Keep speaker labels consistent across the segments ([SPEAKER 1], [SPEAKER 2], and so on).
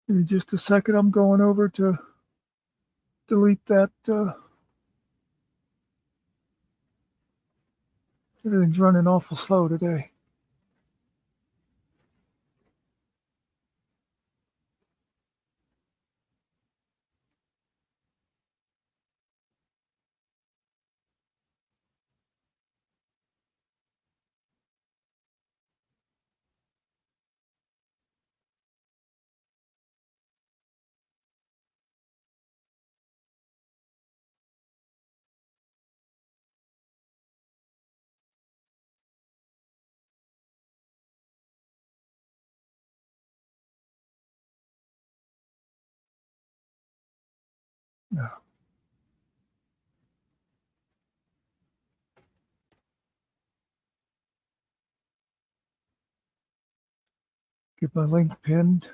[SPEAKER 1] Give me just a second. I'm going over to delete that. Everything's running awful slow today. No. Get my link pinned.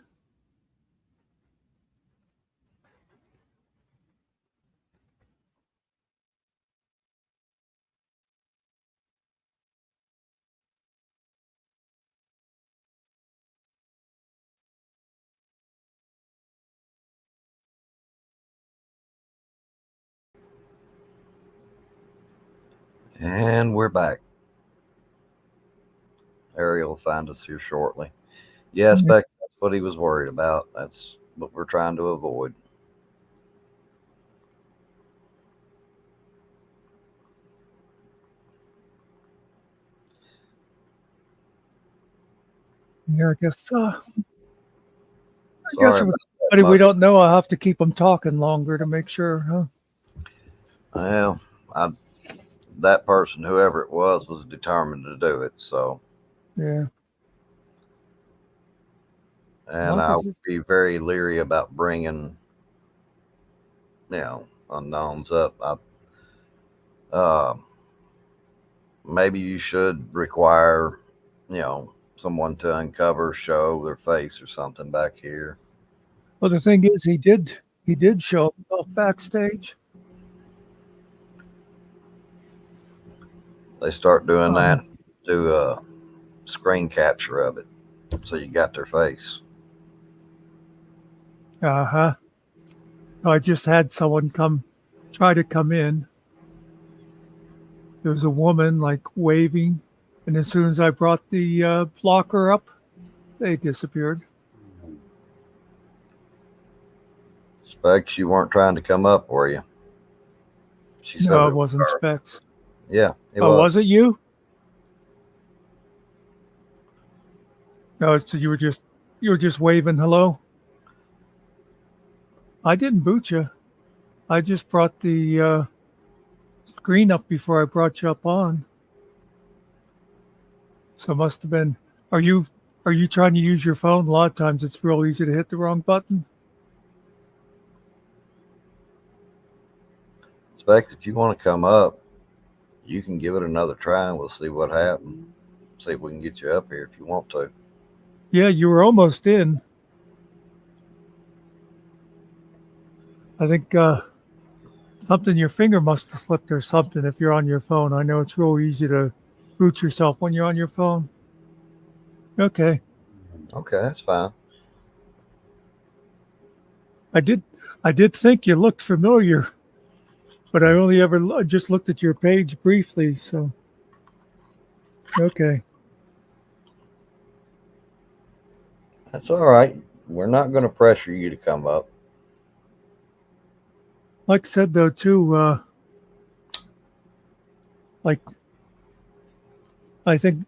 [SPEAKER 2] And we're back. Ariel will find us here shortly. Yeah, Spec, that's what he was worried about. That's what we're trying to avoid.
[SPEAKER 1] Yeah, I guess.
[SPEAKER 2] Sorry
[SPEAKER 1] If
[SPEAKER 2] about
[SPEAKER 1] anybody we
[SPEAKER 2] that.
[SPEAKER 1] don't know, I'll have to keep them talking longer to make sure. Huh?
[SPEAKER 2] Well, I, that person, whoever it was determined to do it. So,
[SPEAKER 1] Yeah.
[SPEAKER 2] and
[SPEAKER 1] Like
[SPEAKER 2] I
[SPEAKER 1] I
[SPEAKER 2] would
[SPEAKER 1] said,
[SPEAKER 2] be very leery about bringing, unknowns up. Uh, Maybe you should require, someone to uncover, show their face or something back here.
[SPEAKER 1] well, the thing is, he did show himself backstage.
[SPEAKER 2] They start doing that,
[SPEAKER 1] Um,
[SPEAKER 2] do a screen capture of it, so you got their face.
[SPEAKER 1] uh-huh. I just had someone try to come in. There was a woman like waving, and as soon as I brought the blocker up, they disappeared.
[SPEAKER 2] Specs, you weren't trying to come up, were you? She said
[SPEAKER 1] No, it
[SPEAKER 2] it was
[SPEAKER 1] wasn't
[SPEAKER 2] her.
[SPEAKER 1] Specs.
[SPEAKER 2] Yeah, it
[SPEAKER 1] Oh,
[SPEAKER 2] was.
[SPEAKER 1] was it you? No, so you were just waving hello. I didn't boot you. I just brought the screen up before I brought you up on. So it must have been. Are you are you trying to use your phone? A lot of times it's real easy to hit the wrong button.
[SPEAKER 2] Specs, if you want to come up, you can give it another try and we'll see what happens. See if we can get you up here if you want to.
[SPEAKER 1] Yeah, you were almost in. I think something your finger must have slipped or something if you're on your phone. I know it's real easy to boot yourself when you're on your phone. Okay.
[SPEAKER 2] Okay, that's fine.
[SPEAKER 1] I did I did think you looked familiar, but I only ever just looked at your page briefly, so okay.
[SPEAKER 2] That's all right. We're not going to pressure you to come up.
[SPEAKER 1] Like I said though too, like I think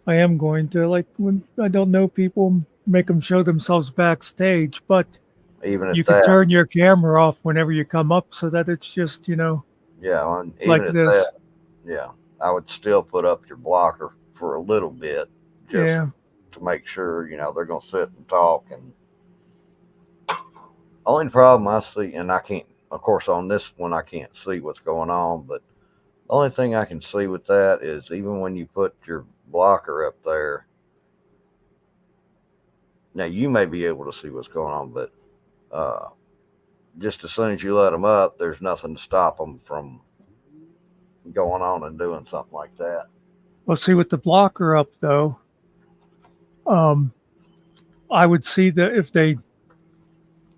[SPEAKER 1] I am going to like when I don't know people make them show themselves backstage, but
[SPEAKER 2] Even
[SPEAKER 1] you
[SPEAKER 2] at
[SPEAKER 1] could
[SPEAKER 2] that,
[SPEAKER 1] turn your camera off whenever you come up so that it's just,
[SPEAKER 2] yeah, and even
[SPEAKER 1] like
[SPEAKER 2] at that,
[SPEAKER 1] this.
[SPEAKER 2] yeah, I would still put up your blocker for a little bit just
[SPEAKER 1] Yeah.
[SPEAKER 2] to make sure, they're going to sit and talk. And only problem I see, and I can't, of course, on this one, I can't see what's going on, but the only thing I can see with that is even when you put your blocker up there, now you may be able to see what's going on, but uh, just as soon as you let them up, there's nothing to stop them from going on and doing something like that.
[SPEAKER 1] Well, see with the blocker up though, um, I would see that if they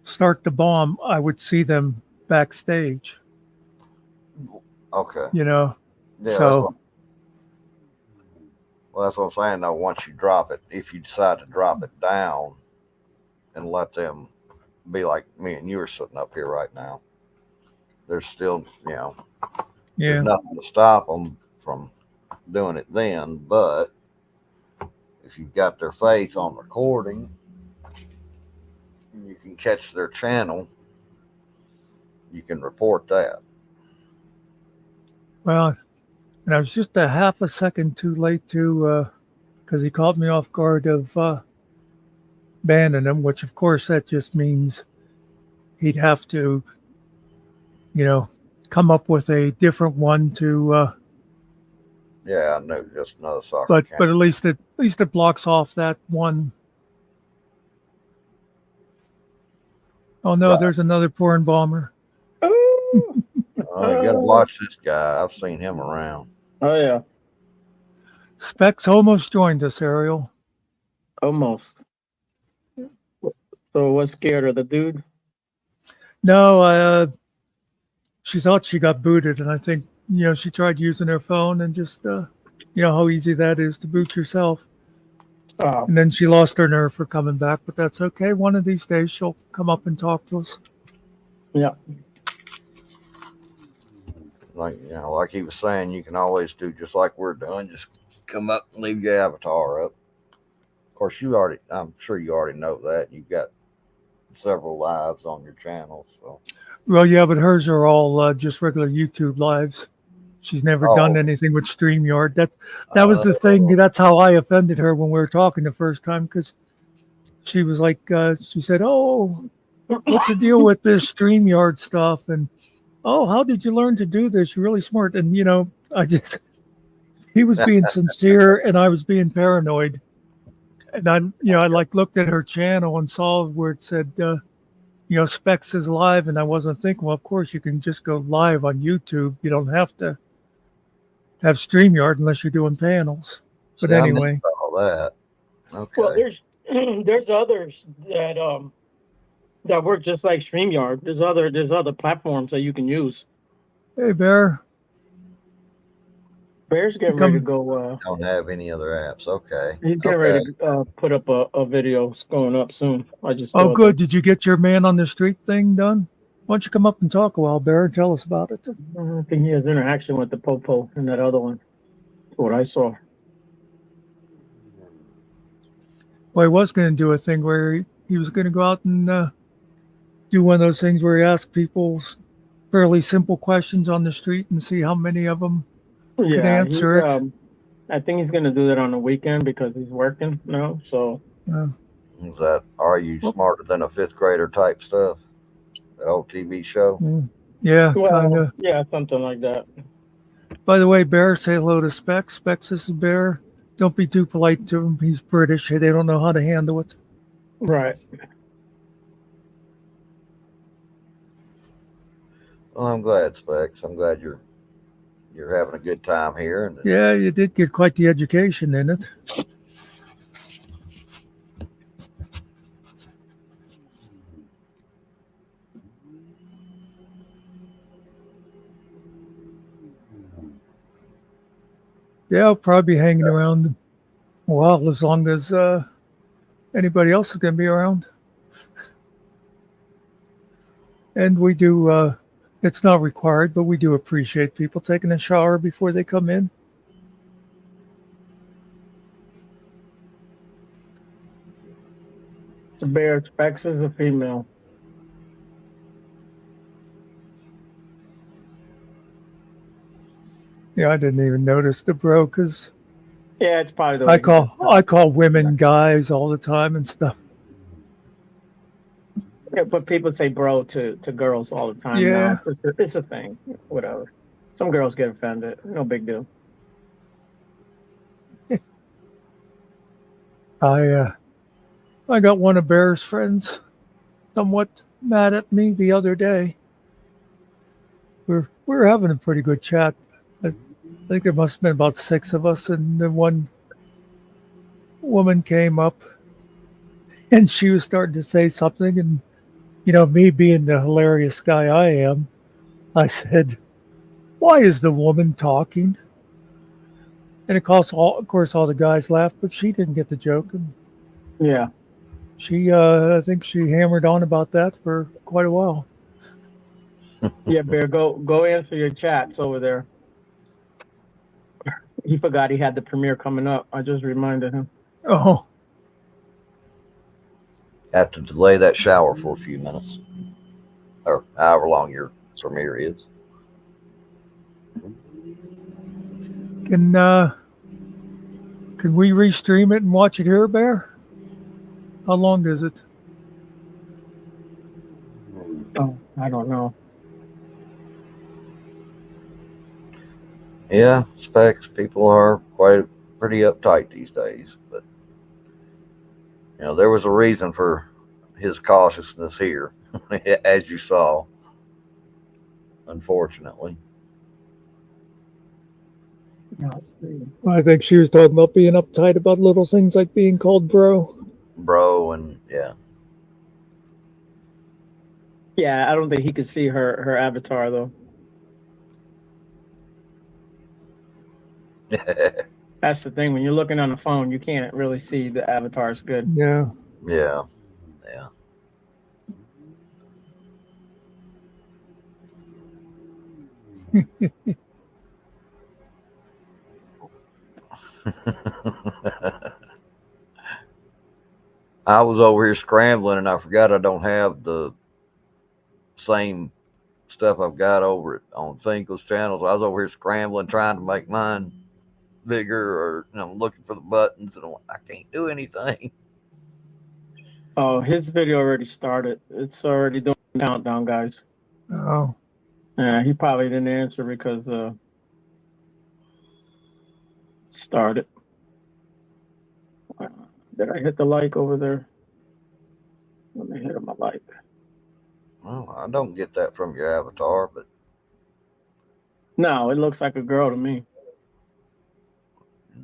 [SPEAKER 1] start the bomb, I would see them backstage,
[SPEAKER 2] Okay.
[SPEAKER 1] you know.
[SPEAKER 2] Yeah, that's
[SPEAKER 1] So,
[SPEAKER 2] what. Well, that's what I'm saying. Though, once you drop it, if you decide to drop it down and let them be like me and you are sitting up here right now, there's still, there's
[SPEAKER 1] yeah.
[SPEAKER 2] nothing to stop them from doing it then. But if you've got their face on recording, and you can catch their channel, you can report that.
[SPEAKER 1] Well, and I was just a half a second too late to, because he caught me off guard of banning him, which of course that just means he'd have to, you know, come up with a different one to,
[SPEAKER 2] Yeah, I knew just another soccer
[SPEAKER 1] but
[SPEAKER 2] camp.
[SPEAKER 1] at least it blocks off that one. Oh no,
[SPEAKER 2] Right.
[SPEAKER 1] there's another porn bomber.
[SPEAKER 3] Oh,
[SPEAKER 2] You got to watch this guy. I've seen him around.
[SPEAKER 3] oh yeah,
[SPEAKER 1] Specs almost joined us, Ariel.
[SPEAKER 3] almost. So what's scared of the dude?
[SPEAKER 1] No, she thought she got booted, and I think she tried using her phone and just how easy that is to boot yourself.
[SPEAKER 3] Oh,
[SPEAKER 1] And then she lost her nerve for coming back, but that's okay. One of these days she'll come up and talk to us.
[SPEAKER 3] yeah.
[SPEAKER 2] Like he was saying, you can always do just like we're doing. Just come up and leave your avatar up. Of course, I'm sure you already know that. You've got several lives on your channel, so.
[SPEAKER 1] Well, yeah, but hers are all just regular YouTube lives. She's never done
[SPEAKER 2] Oh,
[SPEAKER 1] anything with StreamYard. That was the thing. That's how I offended her when we were talking the first time, because she was like, she said, "Oh, what's the deal with this StreamYard stuff?" And oh, how did you learn to do this? You're really smart. And I just he was being sincere, and I was being paranoid. And I like looked at her channel and saw where it said, Specs is live, and I wasn't thinking, well, of course you can just go live on YouTube. You don't have to have StreamYard unless you're doing panels. But
[SPEAKER 2] see, I
[SPEAKER 1] anyway,
[SPEAKER 2] missed all that.
[SPEAKER 3] Well,
[SPEAKER 2] Okay.
[SPEAKER 3] there's others that work just like StreamYard. There's other platforms that you can use.
[SPEAKER 1] hey Bear,
[SPEAKER 3] Bear's
[SPEAKER 1] you
[SPEAKER 3] getting ready to
[SPEAKER 1] come.
[SPEAKER 3] go.
[SPEAKER 2] Don't have any other apps. Okay.
[SPEAKER 3] He's getting
[SPEAKER 2] Okay.
[SPEAKER 3] ready to put up a video. It's going up soon. I just
[SPEAKER 1] Oh,
[SPEAKER 3] saw
[SPEAKER 1] good.
[SPEAKER 3] that.
[SPEAKER 1] Did you get your man on the street thing done? Why don't you come up and talk a while, Bear, and tell us about it?
[SPEAKER 3] I think he has interaction with the Popo and that other one. That's what I saw.
[SPEAKER 1] Well, he was going to do a thing where he was going to go out and do one of those things where he asked people fairly simple questions on the street and see how many of them could
[SPEAKER 3] Yeah, he's
[SPEAKER 1] answer it.
[SPEAKER 3] I think he's gonna do that on the weekend because he's working now. So
[SPEAKER 2] Is that Are You
[SPEAKER 1] Well,
[SPEAKER 2] Smarter Than a Fifth Grader type stuff? That old TV show?
[SPEAKER 1] yeah, kind
[SPEAKER 3] well,
[SPEAKER 1] of.
[SPEAKER 3] yeah, something like that.
[SPEAKER 1] By the way, Bear, say hello to Specs. Specs, this is Bear. Don't be too polite to him. He's British. They don't know how to handle it.
[SPEAKER 3] Right.
[SPEAKER 2] Well, I'm glad, Specs. I'm glad you're having a good time here. And
[SPEAKER 1] Yeah, you did get quite the education in it. Yeah, I'll probably be hanging around a while as long as anybody else is going to be around. And we do, it's not required, but we do appreciate people taking a shower before they come in.
[SPEAKER 3] The Bear Specs is a female.
[SPEAKER 1] Yeah, I didn't even notice the bro because
[SPEAKER 3] Yeah, it's probably the
[SPEAKER 1] I
[SPEAKER 3] way.
[SPEAKER 1] call women guys all the time and stuff.
[SPEAKER 3] Yeah, but people say bro to girls all the time
[SPEAKER 1] Yeah,
[SPEAKER 3] now. It's a thing. Whatever. Some girls get offended. No big deal.
[SPEAKER 1] I got one of Bear's friends somewhat mad at me the other day. We're having a pretty good chat. I think there must have been about 6 of us, and then one woman came up and she was starting to say something, and Me being the hilarious guy I am, I said, "Why is the woman talking?" And of course, all the guys laughed, but she didn't get the joke. And
[SPEAKER 3] Yeah.
[SPEAKER 1] I think she hammered on about that for quite a while.
[SPEAKER 3] Yeah, Bear, go answer your chats over there. He forgot he had the premiere coming up. I just reminded him.
[SPEAKER 1] Oh,
[SPEAKER 2] Have to delay that shower for a few minutes, or however long your premiere is.
[SPEAKER 1] can we restream it and watch it here, Bear? How long is it?
[SPEAKER 3] Oh, I don't know.
[SPEAKER 2] Yeah, specs. People are pretty uptight these days, but there was a reason for his cautiousness here, as you saw. Unfortunately,
[SPEAKER 3] Let's see.
[SPEAKER 1] I think she was talking about being uptight about little things like being called bro.
[SPEAKER 2] bro, and yeah,
[SPEAKER 3] Yeah, I don't think he could see her avatar though. That's the thing. When you're looking on the phone, you can't really see the avatars good.
[SPEAKER 1] Yeah.
[SPEAKER 2] yeah, yeah. I was over here scrambling, and I forgot I don't have the same stuff I've got over on Finkel's channels. I was over here scrambling, trying to make mine bigger, or looking for the buttons, and I can't do anything.
[SPEAKER 3] Oh, his video already started. It's already doing the countdown, guys.
[SPEAKER 1] Oh,
[SPEAKER 3] Yeah, he probably didn't answer because started. Did I hit the like over there? Let me hit him a like.
[SPEAKER 2] Well, I don't get that from your avatar, but
[SPEAKER 3] No, it looks like a girl to me.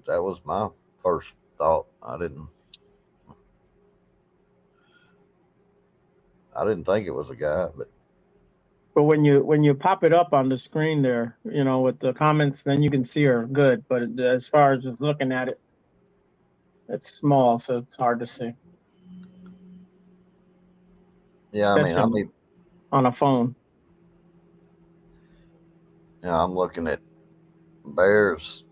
[SPEAKER 2] that was my first thought. I didn't think it was a guy, but
[SPEAKER 3] But when you pop it up on the screen there, with the comments, then you can see her good. But as far as just looking at it, it's small, so it's hard to see.
[SPEAKER 2] yeah,
[SPEAKER 3] Especially on a phone.
[SPEAKER 2] I'm looking at bears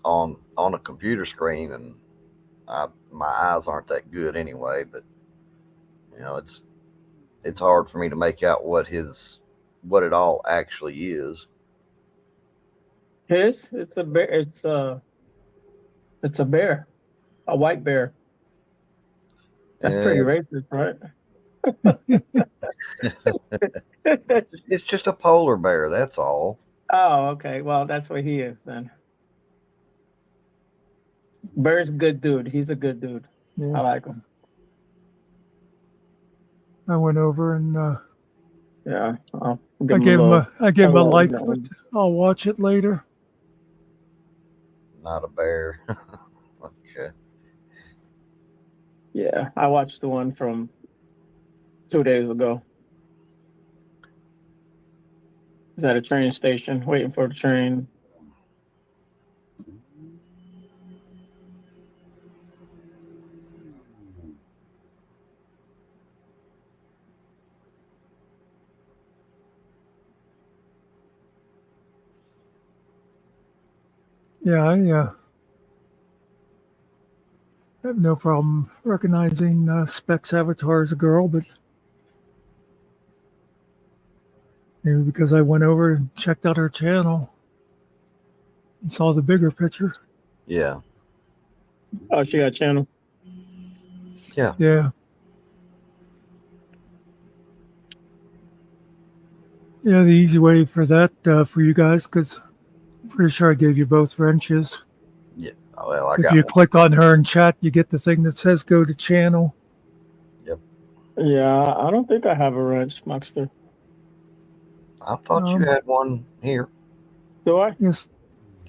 [SPEAKER 2] on a computer screen, and my eyes aren't that good anyway. But it's hard for me to make out what it all actually is.
[SPEAKER 3] It's a bear. It's a bear, a white bear. That's pretty
[SPEAKER 2] Yeah,
[SPEAKER 3] racist, right?
[SPEAKER 2] it's just a polar bear. That's all.
[SPEAKER 3] Oh, okay. Well, that's what he is then. Bear's a good dude. He's a good dude.
[SPEAKER 1] yeah.
[SPEAKER 3] I like him.
[SPEAKER 1] I went over and
[SPEAKER 3] Yeah. I'll
[SPEAKER 1] I
[SPEAKER 3] give him
[SPEAKER 1] gave
[SPEAKER 3] a
[SPEAKER 1] him
[SPEAKER 3] little.
[SPEAKER 1] I gave him a like,
[SPEAKER 3] that
[SPEAKER 1] but
[SPEAKER 3] one.
[SPEAKER 1] I'll watch it later.
[SPEAKER 2] Not a bear. Okay.
[SPEAKER 3] Yeah, I watched the one from 2 days ago. I was at a train station waiting for the train.
[SPEAKER 1] Yeah, I have no problem recognizing Specs avatar as a girl, but maybe because I went over and checked out her channel and saw the bigger picture.
[SPEAKER 2] Yeah.
[SPEAKER 3] Oh, she got a channel.
[SPEAKER 2] Yeah.
[SPEAKER 1] Yeah. Yeah, the easy way for that for you guys, because I'm pretty sure I gave you both wrenches.
[SPEAKER 2] Yeah. Well, I
[SPEAKER 1] If
[SPEAKER 2] got
[SPEAKER 1] you
[SPEAKER 2] one.
[SPEAKER 1] click on her and chat, you get the thing that says go to channel.
[SPEAKER 3] Yeah, I don't think I have a wrench, Muxter.
[SPEAKER 2] I thought you had one here.
[SPEAKER 3] Do I?
[SPEAKER 1] Yes,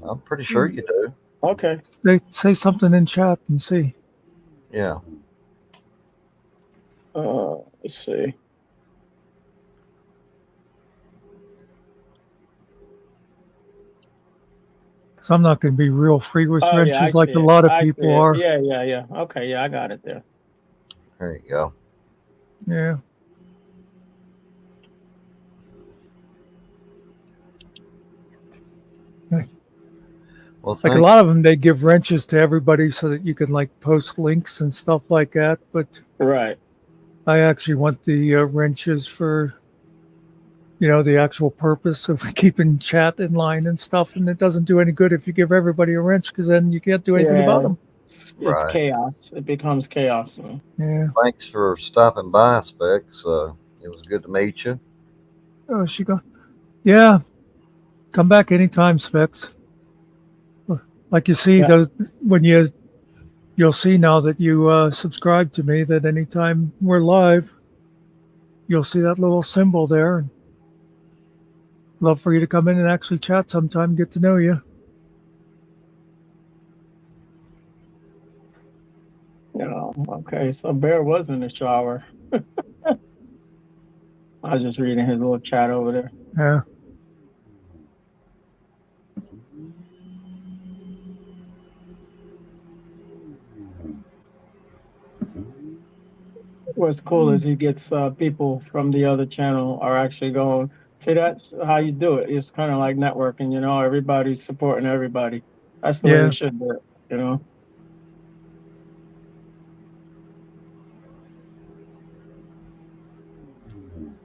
[SPEAKER 2] I'm pretty sure you do.
[SPEAKER 3] Okay.
[SPEAKER 1] they say something in chat and see.
[SPEAKER 2] Yeah.
[SPEAKER 3] Let's see.
[SPEAKER 1] So I'm not going to be real free with
[SPEAKER 3] Oh yeah, I
[SPEAKER 1] wrenches like
[SPEAKER 3] see
[SPEAKER 1] a
[SPEAKER 3] it.
[SPEAKER 1] lot of
[SPEAKER 3] I see
[SPEAKER 1] people
[SPEAKER 3] it.
[SPEAKER 1] are.
[SPEAKER 3] Yeah. Okay, yeah, I got it there.
[SPEAKER 2] There you go.
[SPEAKER 1] Yeah.
[SPEAKER 2] Well,
[SPEAKER 1] Like a
[SPEAKER 2] thank
[SPEAKER 1] lot of them, they give wrenches to everybody so that you can like post links and stuff like that. But
[SPEAKER 3] Right.
[SPEAKER 1] I actually want the wrenches for, the actual purpose of keeping chat in line and stuff. And it doesn't do any good if you give everybody a wrench because then you can't do anything about
[SPEAKER 3] Yeah,
[SPEAKER 1] them.
[SPEAKER 3] it's
[SPEAKER 2] right.
[SPEAKER 3] chaos. It becomes chaos. Man.
[SPEAKER 1] Yeah.
[SPEAKER 2] Thanks for stopping by, Specs. It was good to meet you.
[SPEAKER 1] Oh, she go. Yeah. Come back anytime, Specs. Like you see,
[SPEAKER 3] Yeah.
[SPEAKER 1] those when you'll see now that you subscribe to me that anytime we're live, you'll see that little symbol there. And love for you to come in and actually chat sometime, get to know you.
[SPEAKER 3] Okay. So Bear was in the shower. I was just reading his little chat over there.
[SPEAKER 1] Yeah.
[SPEAKER 3] What's cool is he gets people from the other channel are actually going. See, that's how you do it. It's kind of like networking. Everybody's supporting everybody. That's the way we
[SPEAKER 1] Yeah.
[SPEAKER 3] should do it. You know.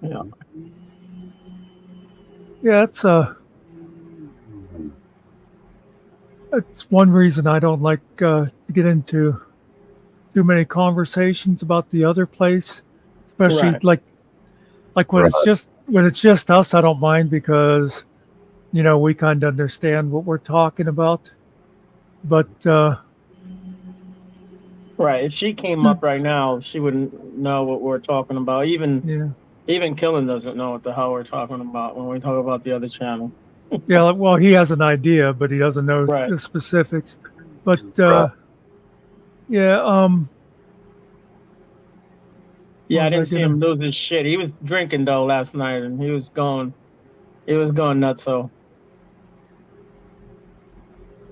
[SPEAKER 3] Yeah.
[SPEAKER 1] Yeah, it's one reason I don't like to get into too many conversations about the other place, especially
[SPEAKER 3] Right.
[SPEAKER 1] like when
[SPEAKER 2] Right.
[SPEAKER 1] it's just us. I don't mind because we kind of understand what we're talking about. But
[SPEAKER 3] Right. If she came up right now, she wouldn't know what we're talking about. Even
[SPEAKER 1] yeah,
[SPEAKER 3] even Killen doesn't know what the hell we're talking about when we talk about the other channel.
[SPEAKER 1] yeah. Well, he has an idea, but he doesn't know
[SPEAKER 3] Right.
[SPEAKER 1] the specifics. But
[SPEAKER 2] Right.
[SPEAKER 1] yeah. What
[SPEAKER 3] Yeah, I
[SPEAKER 1] was I
[SPEAKER 3] didn't see him
[SPEAKER 1] gonna?
[SPEAKER 3] lose his shit. He was drinking though last night, and he was going nuts. So,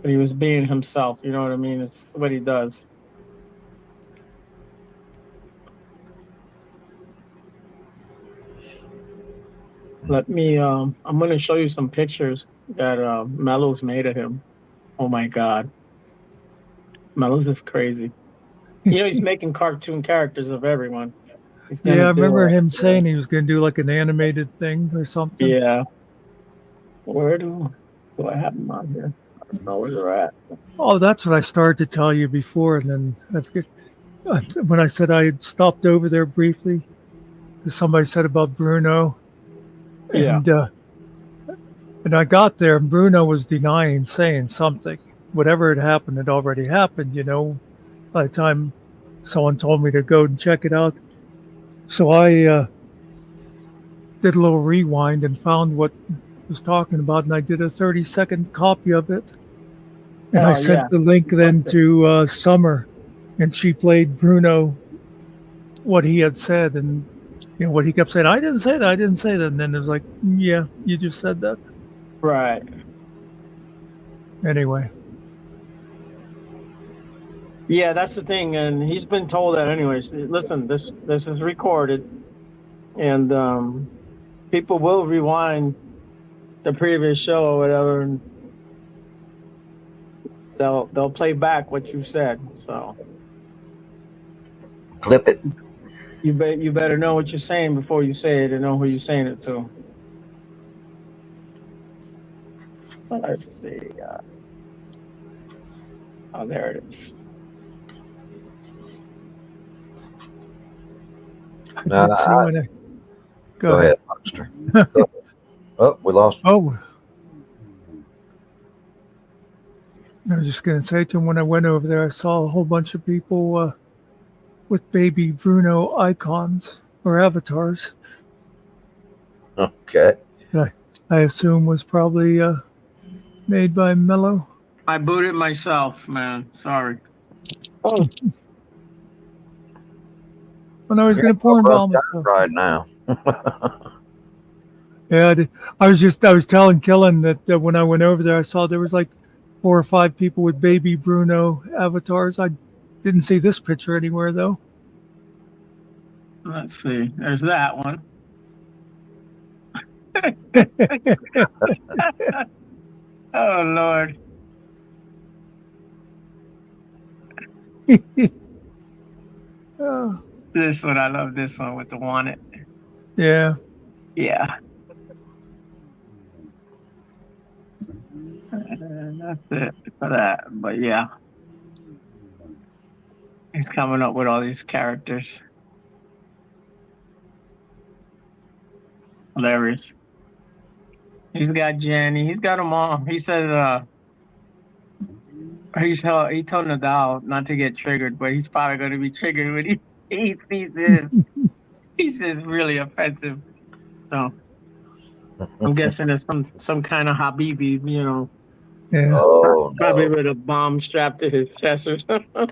[SPEAKER 3] but he was being himself. You know what I mean? It's what he does. Let me. I'm gonna show you some pictures that Mello's made of him. Oh my God, Mello's is crazy. He's making cartoon characters of everyone. He's
[SPEAKER 1] Yeah,
[SPEAKER 3] gonna
[SPEAKER 1] I
[SPEAKER 3] do
[SPEAKER 1] remember
[SPEAKER 3] it.
[SPEAKER 1] him saying he was gonna do like an animated thing or something.
[SPEAKER 3] Yeah. Where do I have them on here? I don't know where they're at.
[SPEAKER 1] Oh, that's what I started to tell you before, and then I forget when I said I had stopped over there briefly because somebody said about Bruno,
[SPEAKER 3] Yeah.
[SPEAKER 1] and I got there, and Bruno was denying saying something. Whatever had happened had already happened, by the time someone told me to go and check it out. So I did a little rewind and found what I was talking about, and I did a 30-second copy of it. And I
[SPEAKER 3] Oh yeah.
[SPEAKER 1] sent the link then to Summer, and she played Bruno what he had said, and what he kept saying. I didn't say that. I didn't say that. And then it was like, yeah, you just said that.
[SPEAKER 3] Right.
[SPEAKER 1] Anyway.
[SPEAKER 3] Yeah, that's the thing, and he's been told that anyways. Listen, this is recorded, and people will rewind the previous show or whatever, and they'll play back what you said. So
[SPEAKER 2] Clip it.
[SPEAKER 3] you better know what you're saying before you say it and know who you're saying it to. Let's see. Oh, there it is.
[SPEAKER 2] No,
[SPEAKER 1] Let's see when I
[SPEAKER 2] go ahead, Monster. Oh, we lost.
[SPEAKER 1] Oh, I was just going to say to him when I went over there, I saw a whole bunch of people with baby Bruno icons or avatars.
[SPEAKER 2] Okay.
[SPEAKER 1] I assume was probably made by Mello.
[SPEAKER 3] I booted myself, man. Sorry. Oh,
[SPEAKER 1] Oh no, he's going to pour bomb himself.
[SPEAKER 2] Right now.
[SPEAKER 1] Yeah, I was telling Killen that when I went over there, I saw there was like 4 or 5 people with baby Bruno avatars. I didn't see this picture anywhere though.
[SPEAKER 3] Let's see. There's that one. Oh Lord.
[SPEAKER 1] Oh,
[SPEAKER 3] This one, I love this one with the wanted.
[SPEAKER 1] yeah.
[SPEAKER 3] Yeah. And that's it for that. But yeah, he's coming up with all these characters. Hilarious. He's got Jenny. He's got them all. He said, he told Nadal not to get triggered, but he's probably going to be triggered when he sees this. He's just really offensive. So I'm guessing there's some kind of Habibi,
[SPEAKER 1] Yeah.
[SPEAKER 2] Oh
[SPEAKER 3] probably
[SPEAKER 2] no.
[SPEAKER 3] with a bomb strapped to his chest or something.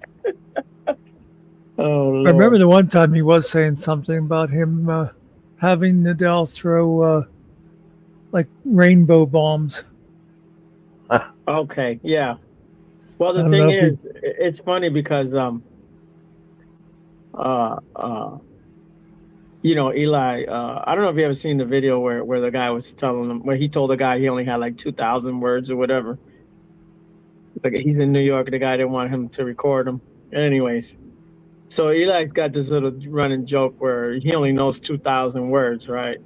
[SPEAKER 3] Oh
[SPEAKER 1] I remember
[SPEAKER 3] Lord.
[SPEAKER 1] the one time he was saying something about him having Nadal throw like rainbow bombs.
[SPEAKER 3] Okay, yeah. Well,
[SPEAKER 1] I
[SPEAKER 3] the
[SPEAKER 1] don't know
[SPEAKER 3] thing
[SPEAKER 1] if he.
[SPEAKER 3] is, it's funny because uh uh Eli, I don't know if you ever seen the video where the guy was telling him, where he told the guy he only had like 2,000 words or whatever. Like he's in New York, the guy didn't want him to record him. Anyways, so Eli's got this little running joke where he only knows 2,000 words, right?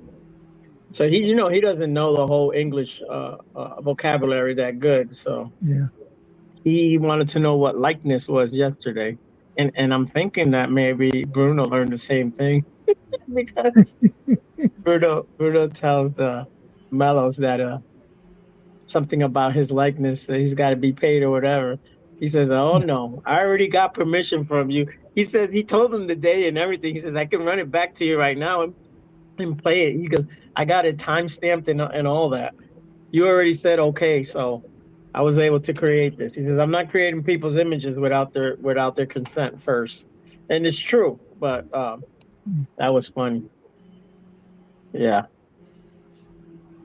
[SPEAKER 3] So he doesn't know the whole English vocabulary that good. So
[SPEAKER 1] Yeah.
[SPEAKER 3] he wanted to know what likeness was yesterday. And I'm thinking that maybe Bruno learned the same thing because Bruno tells Mellows that something about his likeness that he's got to be paid or whatever. He says, "Oh no, I already got permission from you." He says he told him the day and everything. He says, "I can run it back to you right now and play it." He goes, "I got it time stamped and all that. You already said okay, so I was able to create this." He says, "I'm not creating people's images without their consent first," and it's true. But that was funny. Yeah,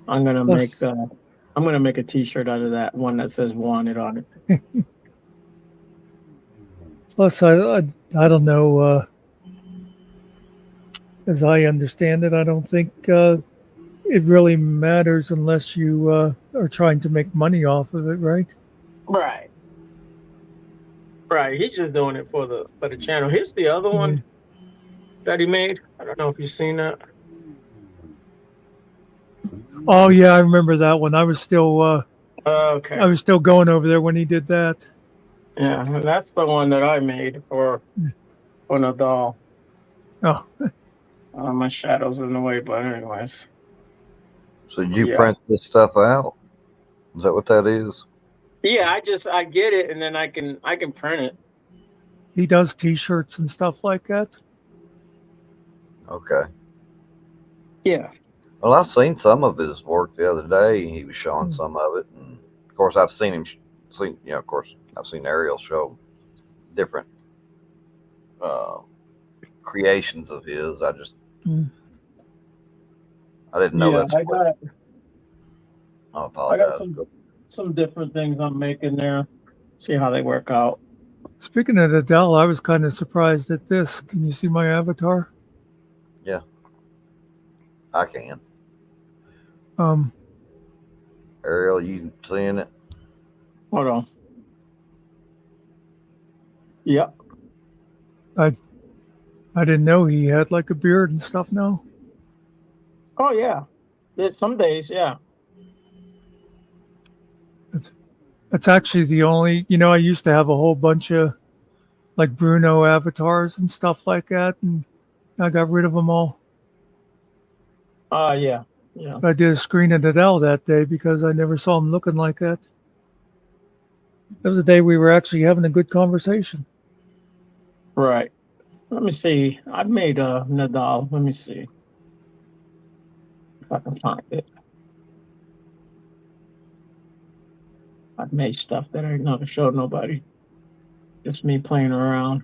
[SPEAKER 3] I'm gonna make
[SPEAKER 1] Plus,
[SPEAKER 3] uh, I'm gonna make a T-shirt out of that one that says "wanted" on it.
[SPEAKER 1] plus, I don't know. As I understand it, I don't think it really matters unless you are trying to make money off of it, right?
[SPEAKER 3] Right, right. He's just doing it for the channel. Here's the other
[SPEAKER 1] Yeah.
[SPEAKER 3] one that he made. I don't know if you've seen that.
[SPEAKER 1] Oh yeah, I remember that one.
[SPEAKER 3] Okay,
[SPEAKER 1] I was still going over there when he did that.
[SPEAKER 3] yeah, that's the one that I made for Nadal.
[SPEAKER 1] Oh,
[SPEAKER 3] My shadow's in the way, but anyways,
[SPEAKER 2] So you
[SPEAKER 3] yeah.
[SPEAKER 2] print this stuff out? Is that what that is?
[SPEAKER 3] Yeah, I get it and then I can print it.
[SPEAKER 1] he does T-shirts and stuff like that.
[SPEAKER 2] Okay.
[SPEAKER 3] Yeah.
[SPEAKER 2] Well, I've seen some of his work the other day. He was showing
[SPEAKER 1] Hmm.
[SPEAKER 2] some of it, and of course, I've seen him. Of course, I've seen Ariel show different uh, creations of his.
[SPEAKER 1] Hmm.
[SPEAKER 2] I didn't know
[SPEAKER 3] Yeah,
[SPEAKER 2] that's
[SPEAKER 3] I
[SPEAKER 2] what.
[SPEAKER 3] got
[SPEAKER 2] I
[SPEAKER 3] I got
[SPEAKER 2] apologize.
[SPEAKER 3] some different things I'm making there. See how they work out.
[SPEAKER 1] Speaking of Adele, I was kind of surprised at this. Can you see my avatar?
[SPEAKER 2] Yeah, I can.
[SPEAKER 1] Um,
[SPEAKER 2] Ariel, you seeing it?
[SPEAKER 3] Hold on. Yep.
[SPEAKER 1] I I didn't know he had like a beard and stuff now.
[SPEAKER 3] Oh yeah. There's some days, yeah.
[SPEAKER 1] That's actually the only. I used to have a whole bunch of like Bruno avatars and stuff like that, and I got rid of them all.
[SPEAKER 3] Yeah. Yeah.
[SPEAKER 1] I did a screen of Adele that day because I never saw him looking like that. That was the day we were actually having a good conversation.
[SPEAKER 3] Right. Let me see. I made Nadal. Let me see if I can find it. I've made stuff that I never showed nobody. Just me playing around.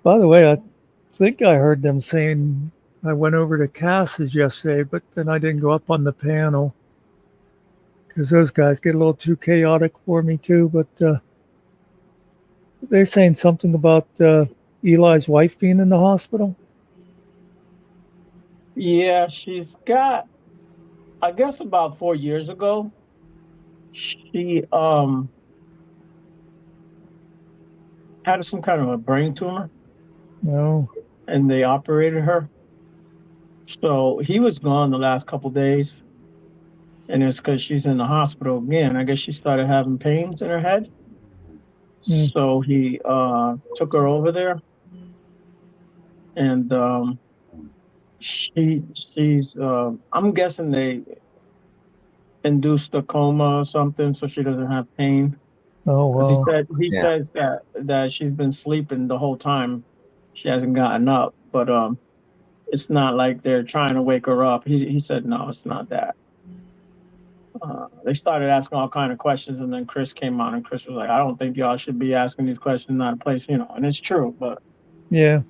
[SPEAKER 1] By the way, I think I heard them saying I went over to Cass's yesterday, but then I didn't go up on the panel because those guys get a little too chaotic for me too. But they're saying something about Eli's wife being in the hospital.
[SPEAKER 3] Yeah, she's got. I guess about 4 years ago, she had some kind of a brain tumor,
[SPEAKER 1] No.
[SPEAKER 3] and they operated her. So he was gone the last couple days, and it's because she's in the hospital again. I guess she started having pains in her head,
[SPEAKER 1] Mm.
[SPEAKER 3] so he took her over there, and she's I'm guessing they induced a coma or something, so she doesn't have pain.
[SPEAKER 1] Oh
[SPEAKER 3] Because he
[SPEAKER 1] well.
[SPEAKER 3] said he
[SPEAKER 2] Yeah.
[SPEAKER 3] says that she's been sleeping the whole time. She hasn't gotten up, but it's not like they're trying to wake her up. He said no, it's not that. They started asking all kind of questions, and then Chris came on, and Chris was like, "I don't think y'all should be asking these questions, not a place, you know." And it's true, but
[SPEAKER 1] Yeah.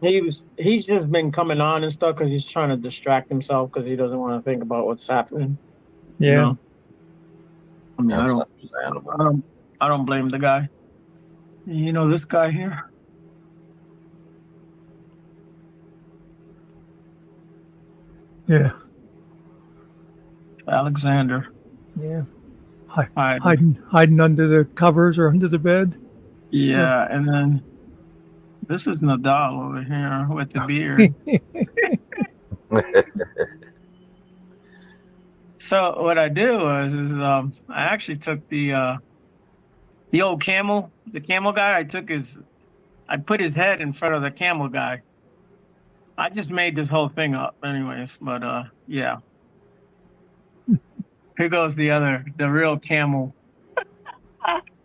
[SPEAKER 3] he's just been coming on and stuff because he's trying to distract himself because he doesn't want to think about what's happening. You
[SPEAKER 1] Yeah.
[SPEAKER 3] know, I mean,
[SPEAKER 2] That's understandable.
[SPEAKER 3] I don't blame the guy. You know, this guy here.
[SPEAKER 1] Yeah.
[SPEAKER 3] Alexander.
[SPEAKER 1] Yeah. Hiding under the covers or under the bed.
[SPEAKER 3] Yeah, and then this is Nadal over here with the beard. So what I did is I actually took the old camel, the camel guy. I put his head in front of the camel guy. I just made this whole thing up, anyways. But yeah, here goes the real camel.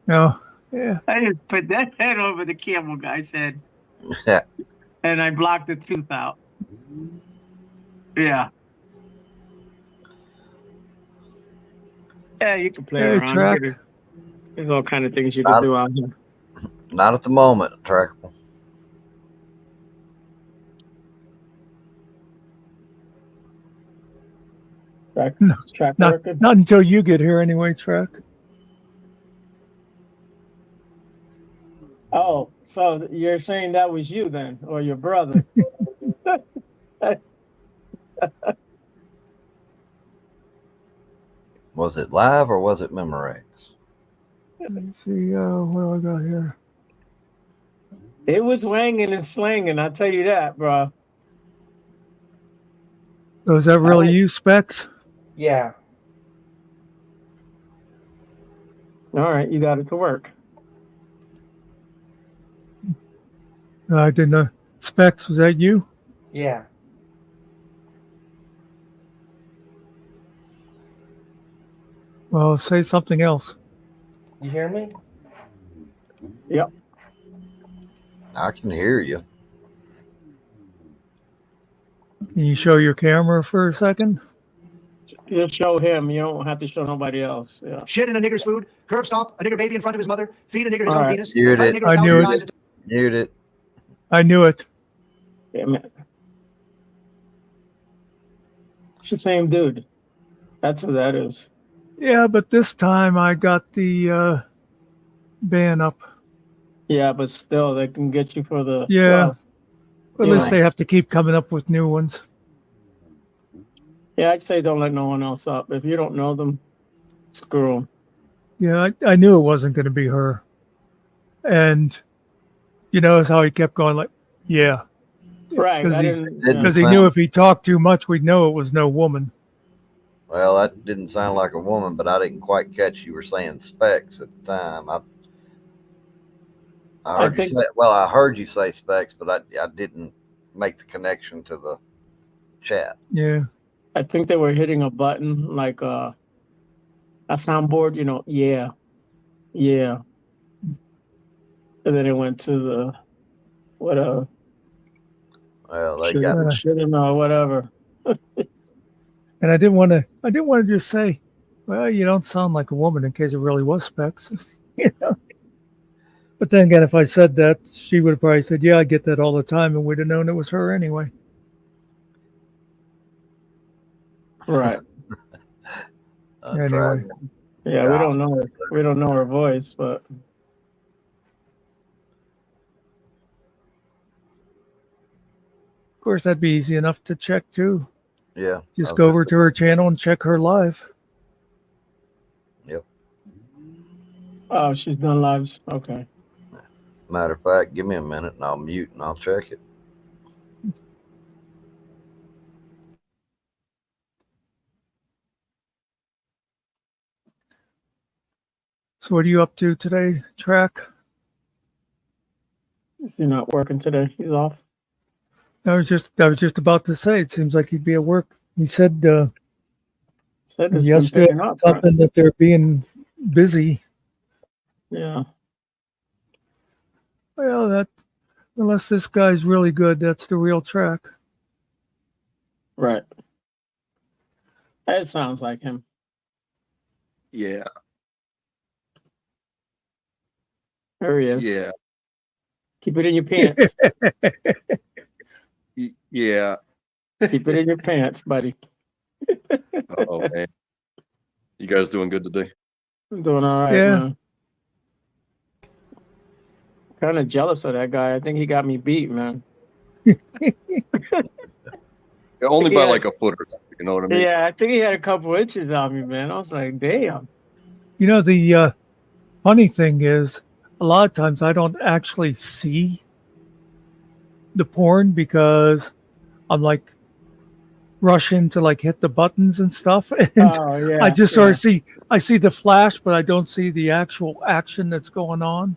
[SPEAKER 1] Oh. Yeah.
[SPEAKER 3] I just put that head over the camel guy's head,
[SPEAKER 2] Yeah.
[SPEAKER 3] and I blocked the tooth out. Yeah. Yeah, you can play
[SPEAKER 1] Hey,
[SPEAKER 3] around.
[SPEAKER 1] Track.
[SPEAKER 3] There's all kind of things you can do out here.
[SPEAKER 2] Not at the moment, Trackable.
[SPEAKER 1] No,
[SPEAKER 3] Track
[SPEAKER 1] not
[SPEAKER 3] working?
[SPEAKER 1] not until you get here anyway, Track.
[SPEAKER 3] Oh, so you're saying that was you then, or your brother?
[SPEAKER 2] Was it live or was it Memorex?
[SPEAKER 1] Let me see. What do I got here?
[SPEAKER 3] It was wanging and slanging, I'll tell you that, bro.
[SPEAKER 1] Oh, is that really you, Specs?
[SPEAKER 4] Yeah.
[SPEAKER 3] All right, you got it to work.
[SPEAKER 1] I didn't know. Specs, was that you?
[SPEAKER 4] Yeah.
[SPEAKER 1] Well, say something else.
[SPEAKER 4] You hear me?
[SPEAKER 3] Yep.
[SPEAKER 2] I can hear you.
[SPEAKER 1] Can you show your camera for a second?
[SPEAKER 3] Just show him. You don't have to show nobody else. Yeah.
[SPEAKER 5] Shit in a nigger's food, curb stomp a nigger baby in front of his mother, feed a nigger his
[SPEAKER 3] All
[SPEAKER 5] own
[SPEAKER 3] right.
[SPEAKER 5] penis,
[SPEAKER 2] Mute
[SPEAKER 5] cut a
[SPEAKER 2] it.
[SPEAKER 5] nigger
[SPEAKER 1] I
[SPEAKER 5] 1,000
[SPEAKER 1] knew it.
[SPEAKER 5] times.
[SPEAKER 2] Mute it.
[SPEAKER 1] I knew it.
[SPEAKER 3] Damn it. It's the same dude. That's who that is.
[SPEAKER 1] Yeah, but this time I got the ban up.
[SPEAKER 3] Yeah, but still, they can get you for the.
[SPEAKER 1] Yeah.
[SPEAKER 3] Well,
[SPEAKER 1] At
[SPEAKER 3] you
[SPEAKER 1] least
[SPEAKER 3] know.
[SPEAKER 1] they have to keep coming up with new ones.
[SPEAKER 3] Yeah, I'd say don't let no one else up. If you don't know them, screw them.
[SPEAKER 1] Yeah, I knew it wasn't going to be her. And you notice how he kept going like, yeah.
[SPEAKER 3] Right.
[SPEAKER 1] Because
[SPEAKER 3] I
[SPEAKER 1] he,
[SPEAKER 3] didn't.
[SPEAKER 2] Didn't
[SPEAKER 1] because he
[SPEAKER 2] sound-
[SPEAKER 1] knew if he talked too much, we'd know it was no woman.
[SPEAKER 2] Well, that didn't sound like a woman, but I didn't quite catch you were saying Specs at the time. I heard
[SPEAKER 3] I think-
[SPEAKER 2] you say, well, I heard you say Specs, but I didn't make the connection to the chat.
[SPEAKER 1] Yeah.
[SPEAKER 3] I think they were hitting a button like a soundboard, you know, yeah. And then it went to the whatever.
[SPEAKER 2] Well, they got
[SPEAKER 3] Shouldn't know, whatever.
[SPEAKER 1] And I didn't want to just say, well, you don't sound like a woman in case it really was Specs. You know? But then again, if I said that, she would have probably said, "Yeah, I get that all the time," and we'd have known it was her anyway.
[SPEAKER 3] Right.
[SPEAKER 1] Anyway,
[SPEAKER 3] Yeah, we don't know her. We don't know her voice, but
[SPEAKER 1] of course, that'd be easy enough to check too.
[SPEAKER 2] Yeah.
[SPEAKER 1] Just go over to her channel and check her live.
[SPEAKER 2] Yep.
[SPEAKER 3] oh, she's done lives. Okay.
[SPEAKER 2] Matter of fact, give me a minute and I'll mute and I'll check it.
[SPEAKER 1] So, what are you up to today, Track?
[SPEAKER 3] Is he not working today? He's off.
[SPEAKER 1] I was just about to say. It seems like he'd be at work. He said
[SPEAKER 3] Said it's been
[SPEAKER 1] yesterday
[SPEAKER 3] picking up. Right?
[SPEAKER 1] something that they're being busy.
[SPEAKER 3] Yeah.
[SPEAKER 1] Well, that unless this guy's really good, that's the real Track.
[SPEAKER 3] Right. That sounds like him.
[SPEAKER 6] Yeah,
[SPEAKER 3] There he is.
[SPEAKER 6] yeah,
[SPEAKER 3] Keep it in your pants.
[SPEAKER 6] yeah.
[SPEAKER 3] Keep it in your pants, buddy.
[SPEAKER 6] Oh man, you guys doing good today?
[SPEAKER 3] I'm doing all right,
[SPEAKER 1] Yeah.
[SPEAKER 3] man. Kind of jealous of that guy. I think he got me beat, man.
[SPEAKER 6] Yeah, only by
[SPEAKER 3] Yeah.
[SPEAKER 6] like a foot or something. You know what I mean?
[SPEAKER 3] Yeah, I think he had a couple inches on me, man. I was like, damn.
[SPEAKER 1] You know, the funny thing is, a lot of times I don't actually see the porn because I'm like rushing to like hit the buttons and stuff, and
[SPEAKER 3] Oh yeah.
[SPEAKER 1] I just sort
[SPEAKER 3] yeah.
[SPEAKER 1] of see the flash, but I don't see the actual action that's going on.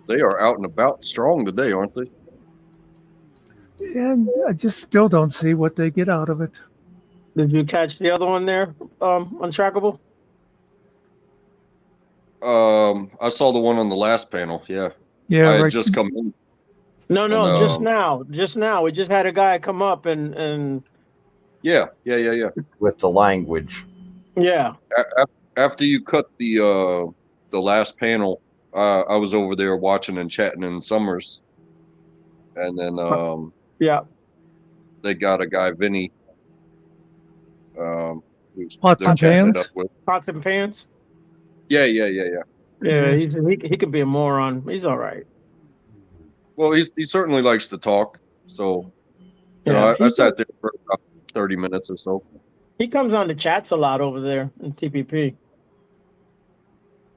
[SPEAKER 6] They are out and about strong today, aren't they?
[SPEAKER 1] And I just still don't see what they get out of it.
[SPEAKER 3] Did you catch the other one there? Untrackable?
[SPEAKER 6] I saw the one on the last panel. Yeah,
[SPEAKER 1] Yeah,
[SPEAKER 6] I had
[SPEAKER 1] right.
[SPEAKER 6] just come in.
[SPEAKER 3] No,
[SPEAKER 6] And,
[SPEAKER 3] just now. Just now. We just had a guy come up and
[SPEAKER 6] Yeah.
[SPEAKER 2] With the language.
[SPEAKER 3] yeah.
[SPEAKER 6] After you cut the last panel, I was over there watching and chatting in Summers, and then
[SPEAKER 3] Yeah.
[SPEAKER 6] they got a guy Vinny, who's
[SPEAKER 1] Pots
[SPEAKER 6] they're
[SPEAKER 1] and
[SPEAKER 6] chatting it
[SPEAKER 1] pans?
[SPEAKER 6] up with.
[SPEAKER 3] Pots and pans.
[SPEAKER 6] Yeah.
[SPEAKER 3] Yeah,
[SPEAKER 1] Yeah.
[SPEAKER 3] he could be a moron. He's all right.
[SPEAKER 6] Well, he certainly likes to talk. So, you
[SPEAKER 3] Yeah,
[SPEAKER 6] know, I
[SPEAKER 3] he
[SPEAKER 6] sat there for about 30 minutes or so.
[SPEAKER 3] He comes on the chats a lot over there in TPP.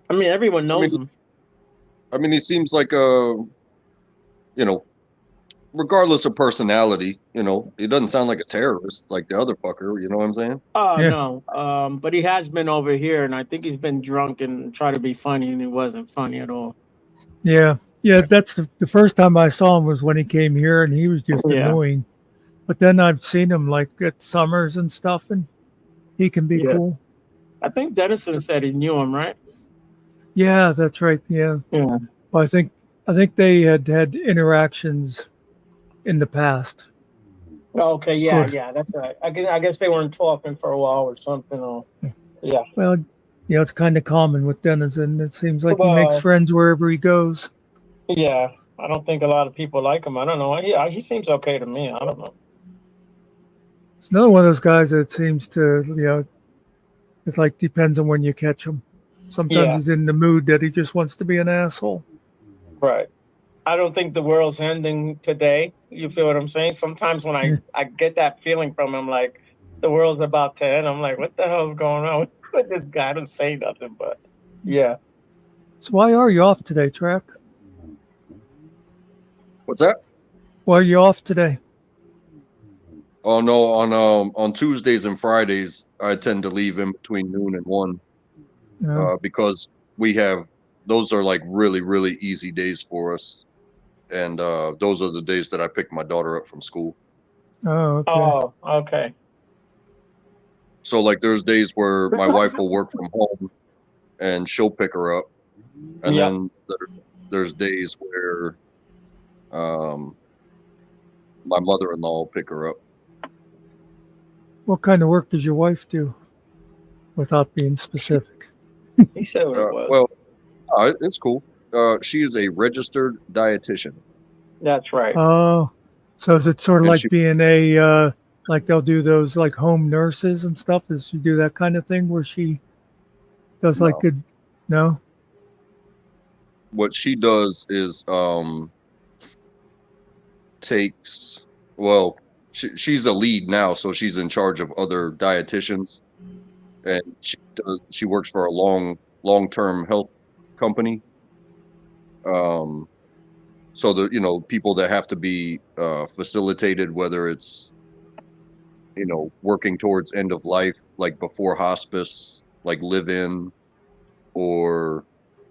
[SPEAKER 3] I mean, everyone knows him.
[SPEAKER 6] I mean, he seems like you know, regardless of personality, you know, he doesn't sound like a terrorist like the other fucker. You know what I'm saying?
[SPEAKER 3] Oh
[SPEAKER 1] Yeah.
[SPEAKER 3] no. But he has been over here, and I think he's been drunk and tried to be funny, and he wasn't funny at all.
[SPEAKER 1] Yeah. That's the first time I saw him was when he came here, and he was just
[SPEAKER 3] Yeah.
[SPEAKER 1] annoying. But then I've seen him like at Summers and stuff, and he can be
[SPEAKER 3] Yeah.
[SPEAKER 1] cool.
[SPEAKER 3] I think Dennison said he knew him, right?
[SPEAKER 1] Yeah, that's right. Yeah.
[SPEAKER 3] Yeah.
[SPEAKER 1] Well, I think they had interactions in the past.
[SPEAKER 3] Okay. Yeah.
[SPEAKER 1] Good.
[SPEAKER 3] Yeah. That's right. I guess they weren't talking for a while or something. Or yeah.
[SPEAKER 1] Well, it's kind of common with Denizen. It seems like he makes
[SPEAKER 3] Well-
[SPEAKER 1] friends wherever he goes.
[SPEAKER 3] Yeah. I don't think a lot of people like him. I don't know. He seems okay to me. I don't know.
[SPEAKER 1] It's another one of those guys that seems to, it like depends on when you catch him. Sometimes
[SPEAKER 3] Yeah.
[SPEAKER 1] he's in the mood that he just wants to be an asshole.
[SPEAKER 3] Right. I don't think the world's ending today. You feel what I'm saying? Sometimes when I get that feeling from him, like the world's about to end, I'm like, what the hell is going on with this guy? I don't say nothing, but yeah.
[SPEAKER 1] So why are you off today, Track?
[SPEAKER 6] What's that?
[SPEAKER 1] Why are you off today?
[SPEAKER 6] Oh no, on Tuesdays and Fridays, I tend to leave in between noon and 1 because those are like really, really easy days for us. And those are the days that I pick my daughter up from school.
[SPEAKER 1] Oh, okay.
[SPEAKER 3] Oh, okay.
[SPEAKER 6] So like there's days where my wife will work from home and she'll pick her up. And
[SPEAKER 3] Yep.
[SPEAKER 6] then there's days where my mother-in-law will pick her up.
[SPEAKER 1] What kind of work does your wife do? without being specific?
[SPEAKER 3] He said what it was.
[SPEAKER 6] Well, it's cool. She is a registered dietitian.
[SPEAKER 3] That's right.
[SPEAKER 1] Oh, so is it sort of
[SPEAKER 6] And
[SPEAKER 1] like
[SPEAKER 6] she-
[SPEAKER 1] being a like they'll do those like home nurses and stuff? Does she do that kind of thing where she does like
[SPEAKER 6] No.
[SPEAKER 1] good? No.
[SPEAKER 6] What she does is takes well she's a lead now, so she's in charge of other dietitians, and she works for a long-term health company. So the people that have to be facilitated, whether it's working towards end of life, like before hospice, like live in, or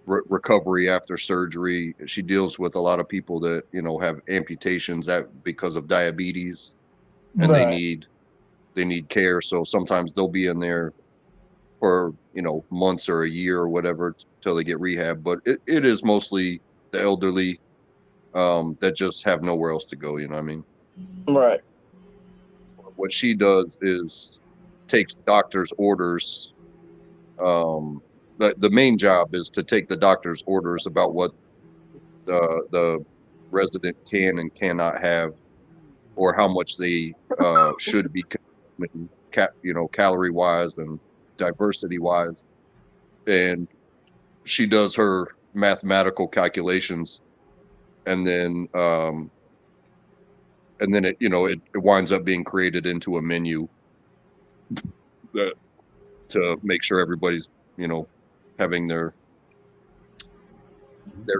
[SPEAKER 6] recovery after surgery. She deals with a lot of people that have amputations because of diabetes, and they
[SPEAKER 3] Right.
[SPEAKER 6] need care. So sometimes they'll be in there for months or a year or whatever till they get rehab. But it is mostly the elderly that just have nowhere else to go. You know what I mean?
[SPEAKER 3] Right.
[SPEAKER 6] What she does is takes doctor's orders. The main job is to take the doctor's orders about what the resident can and cannot have, or how much they should be consuming, calorie wise and diversity wise. And she does her mathematical calculations, and then it winds up being created into a menu that to make sure everybody's having their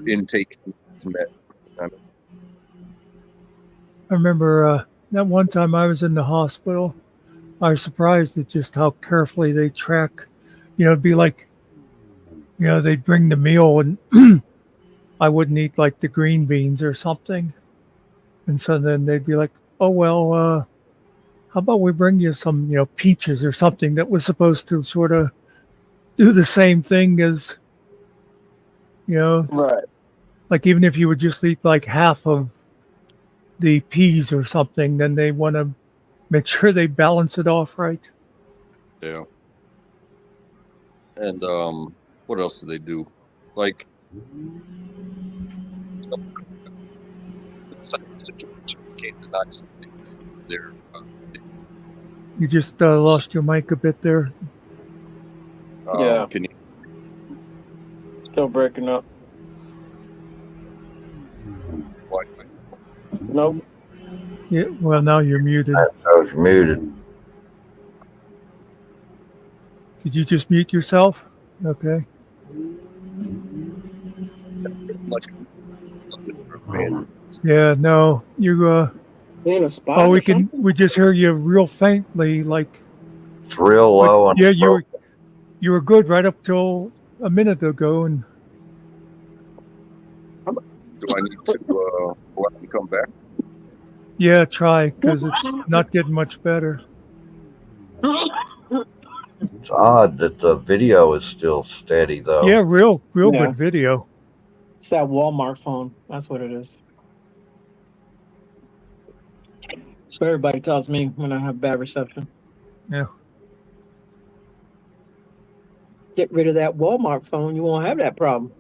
[SPEAKER 6] intake needs met.
[SPEAKER 1] I remember that one time I was in the hospital. I was surprised at just how carefully they track. It'd be like, they'd bring the meal and I wouldn't eat like the green beans or something. And so then they'd be like, oh, well, how about we bring you some, peaches or something that was supposed to sort of do the same thing as,
[SPEAKER 3] Right.
[SPEAKER 1] like even if you would just eat like half of the peas or something, then they want to make sure they balance it off right.
[SPEAKER 6] Yeah. And what else do they do? Like, besides the situation, you can't deny something. They're
[SPEAKER 1] You just lost your mic a bit there.
[SPEAKER 3] Yeah.
[SPEAKER 6] Can you?
[SPEAKER 3] Still breaking up.
[SPEAKER 6] Like,
[SPEAKER 3] Nope.
[SPEAKER 1] Yeah, well, now you're muted.
[SPEAKER 2] I was muted.
[SPEAKER 1] Did you just mute yourself? Okay.
[SPEAKER 6] like, man,
[SPEAKER 1] Yeah, no, you.
[SPEAKER 3] You in a spot?
[SPEAKER 1] Oh,
[SPEAKER 3] or
[SPEAKER 1] we can.
[SPEAKER 3] something?
[SPEAKER 1] We just hear you real faintly, like.
[SPEAKER 2] It's real low. And
[SPEAKER 1] Yeah, you were good right up till a minute ago, and
[SPEAKER 6] do I need to go out and come back?
[SPEAKER 1] yeah, try because it's not getting much better.
[SPEAKER 2] It's odd that the video is still steady, though.
[SPEAKER 1] Yeah, real
[SPEAKER 3] Yeah.
[SPEAKER 1] good video.
[SPEAKER 3] It's that Walmart phone. That's what it is. So everybody tells me when I have bad reception.
[SPEAKER 1] Yeah.
[SPEAKER 3] Get rid of that Walmart phone, you won't have that problem.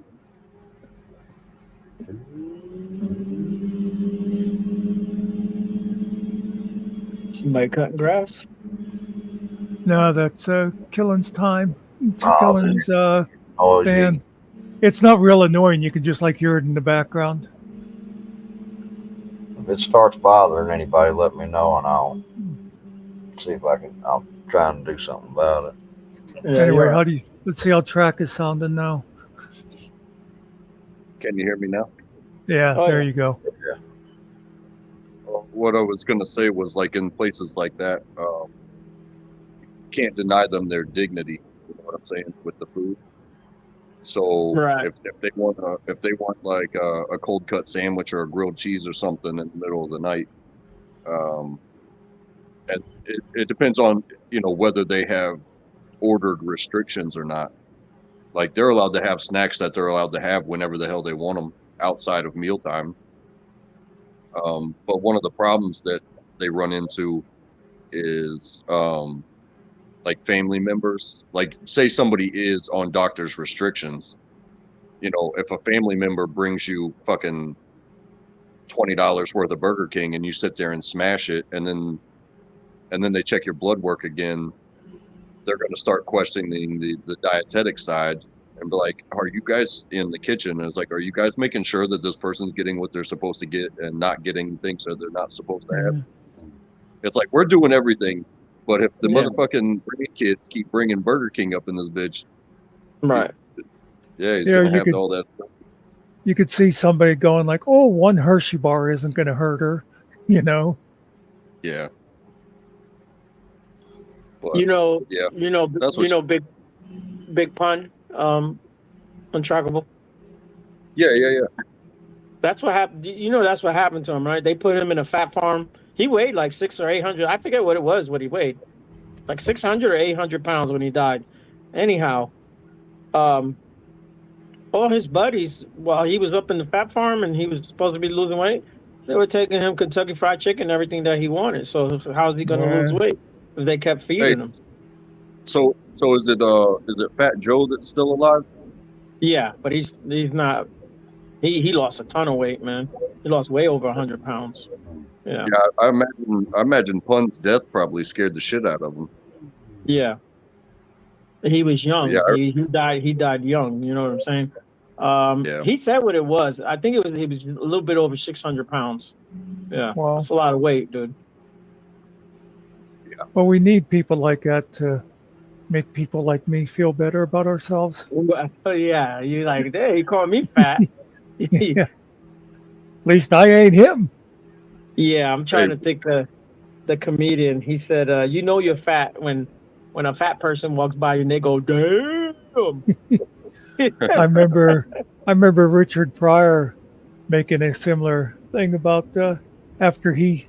[SPEAKER 3] Somebody cutting grass?
[SPEAKER 1] No, that's Killen's time. It's
[SPEAKER 2] Oh,
[SPEAKER 1] Killen's
[SPEAKER 2] Oh,
[SPEAKER 1] band. It's not real annoying. You can just like hear it in the background.
[SPEAKER 2] if it starts bothering anybody, let me know, and I'll see if I can. I'll try and do something about it.
[SPEAKER 3] Yeah,
[SPEAKER 1] Anyway,
[SPEAKER 3] you're
[SPEAKER 1] let's see how track is sounding now.
[SPEAKER 6] Can you hear me now?
[SPEAKER 1] Yeah,
[SPEAKER 3] Oh,
[SPEAKER 1] there
[SPEAKER 3] yeah.
[SPEAKER 1] you go.
[SPEAKER 6] What I was gonna say was, like, in places like that, can't deny them their dignity. You know what I'm saying with the food. So
[SPEAKER 3] Right.
[SPEAKER 6] if they want like a cold cut sandwich or a grilled cheese or something in the middle of the night, and it depends on whether they have ordered restrictions or not. Like, they're allowed to have snacks that they're allowed to have whenever the hell they want them outside of mealtime. But one of the problems that they run into is like family members. Like, say somebody is on doctor's restrictions. You know, if a family member brings you fucking $20 worth of Burger King and you sit there and smash it, and then they check your blood work again, they're going to start questioning the dietetic side and be like, are you guys in the kitchen? And it's like, are you guys making sure that this person's getting what they're supposed to get and not getting things that they're not supposed to have? It's like, we're doing everything, but if the motherfucking kids keep bringing Burger King up in this bitch,
[SPEAKER 3] Right.
[SPEAKER 6] he's going to have all that.
[SPEAKER 1] You could see somebody going like, "Oh, one Hershey bar isn't going to hurt her," you know.
[SPEAKER 6] Yeah. But,
[SPEAKER 3] You know,
[SPEAKER 6] yeah, that's what
[SPEAKER 3] big pun, untrackable.
[SPEAKER 6] Yeah.
[SPEAKER 3] That's what happened. You know, that's what happened to him, right? They put him in a fat farm. He weighed like 600 or 800. I forget what it was. What he weighed, like 600 or 800 pounds when he died. Anyhow, all his buddies, while he was up in the fat farm and he was supposed to be losing weight, they were taking him Kentucky Fried Chicken, everything that he wanted. So how's he going to lose weight if they kept feeding him?
[SPEAKER 6] So is it Fat Joe that's still alive?
[SPEAKER 3] Yeah, but he's not. He lost a ton of weight, man. He lost way over 100 pounds. Yeah.
[SPEAKER 6] Yeah, I imagine Pun's death probably scared the shit out of him.
[SPEAKER 3] Yeah. He was young.
[SPEAKER 6] Yeah.
[SPEAKER 3] He died young. You know what I'm saying?
[SPEAKER 6] Yeah.
[SPEAKER 3] He said what it was. I think he was a little bit over 600 pounds. Yeah.
[SPEAKER 1] Wow.
[SPEAKER 3] That's a lot of weight, dude.
[SPEAKER 6] Yeah.
[SPEAKER 1] Well, we need people like that to make people like me feel better about ourselves.
[SPEAKER 3] Yeah. You're like, hey, he called me fat.
[SPEAKER 1] Yeah. At least I ain't him.
[SPEAKER 3] Yeah, I'm trying to think the comedian. He said, you know you're fat when a fat person walks by you and they go, damn.
[SPEAKER 1] I remember Richard Pryor making a similar thing about after he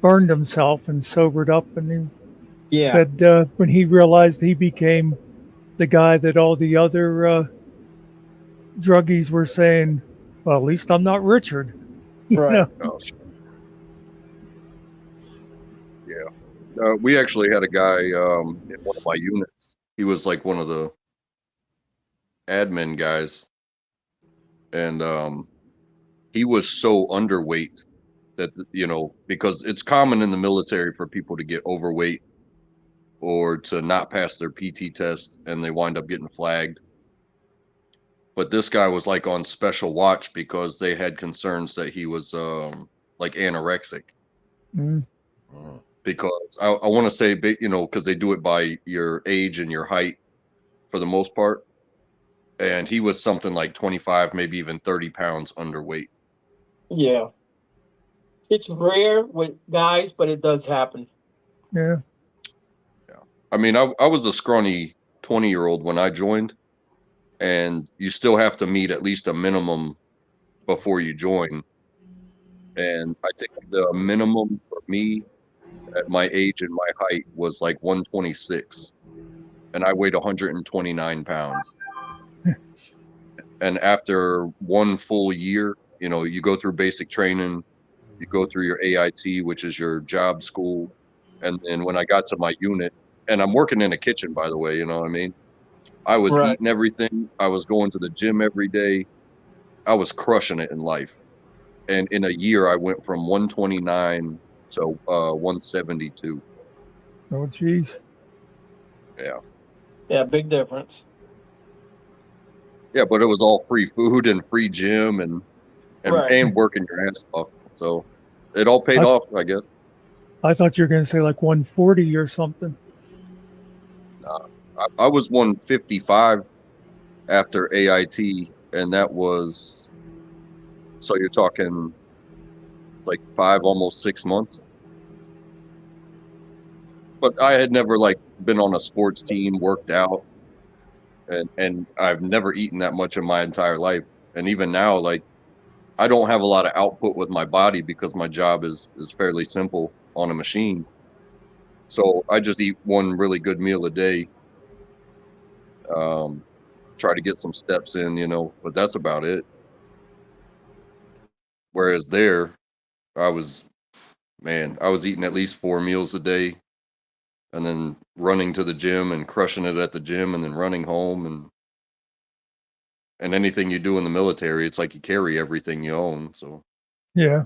[SPEAKER 1] burned himself and sobered up, and he said when he realized he became the guy that all the other druggies were saying, well, at least I'm not Richard. You know?
[SPEAKER 6] Oh, yeah. We actually had a guy in one of my units. He was like one of the admin guys, and he was so underweight that, you know, because it's common in the military for people to get overweight or to not pass their PT test and they wind up getting flagged. But this guy was like on special watch because they had concerns that he was like anorexic. Because I want to say, you know, because they do it by your age and your height for the most part. And he was something like 25, maybe even 30 pounds underweight.
[SPEAKER 3] Yeah. It's rare with guys, but it does happen.
[SPEAKER 1] Yeah.
[SPEAKER 6] I mean, I was a scrawny 20-year-old when I joined, and you still have to meet at least a minimum before you join. And I think the minimum for me at my age and my height was like 126, and I weighed 129 pounds. And after one full year, you know, you go through basic training, you go through your AIT, which is your job school. And then when I got to my unit, and I'm working in a kitchen, by the way, you know what I mean? I was eating everything. I was going to the gym every day. I was crushing it in life. And in a year, I went from 129 to 172.
[SPEAKER 1] Oh, geez.
[SPEAKER 6] Yeah.
[SPEAKER 3] Yeah, big difference.
[SPEAKER 6] Yeah, but it was all free food and free gym and working your ass off. So it all paid off, I guess.
[SPEAKER 1] I thought you were going to say like 140 or something.
[SPEAKER 6] I was 155 after AIT, and that was, so you're talking like 5, almost 6 months. But I had never like been on a sports team, worked out, and I've never eaten that much in my entire life. And even now, like, I don't have a lot of output with my body because my job is fairly simple on a machine. So I just eat one really good meal a day. Try to get some steps in, you know, but that's about it. Whereas there, I was eating at least 4 meals a day, and then running to the gym and crushing it at the gym and then running home and anything you do in the military, it's like you carry everything you own. So
[SPEAKER 1] Yeah.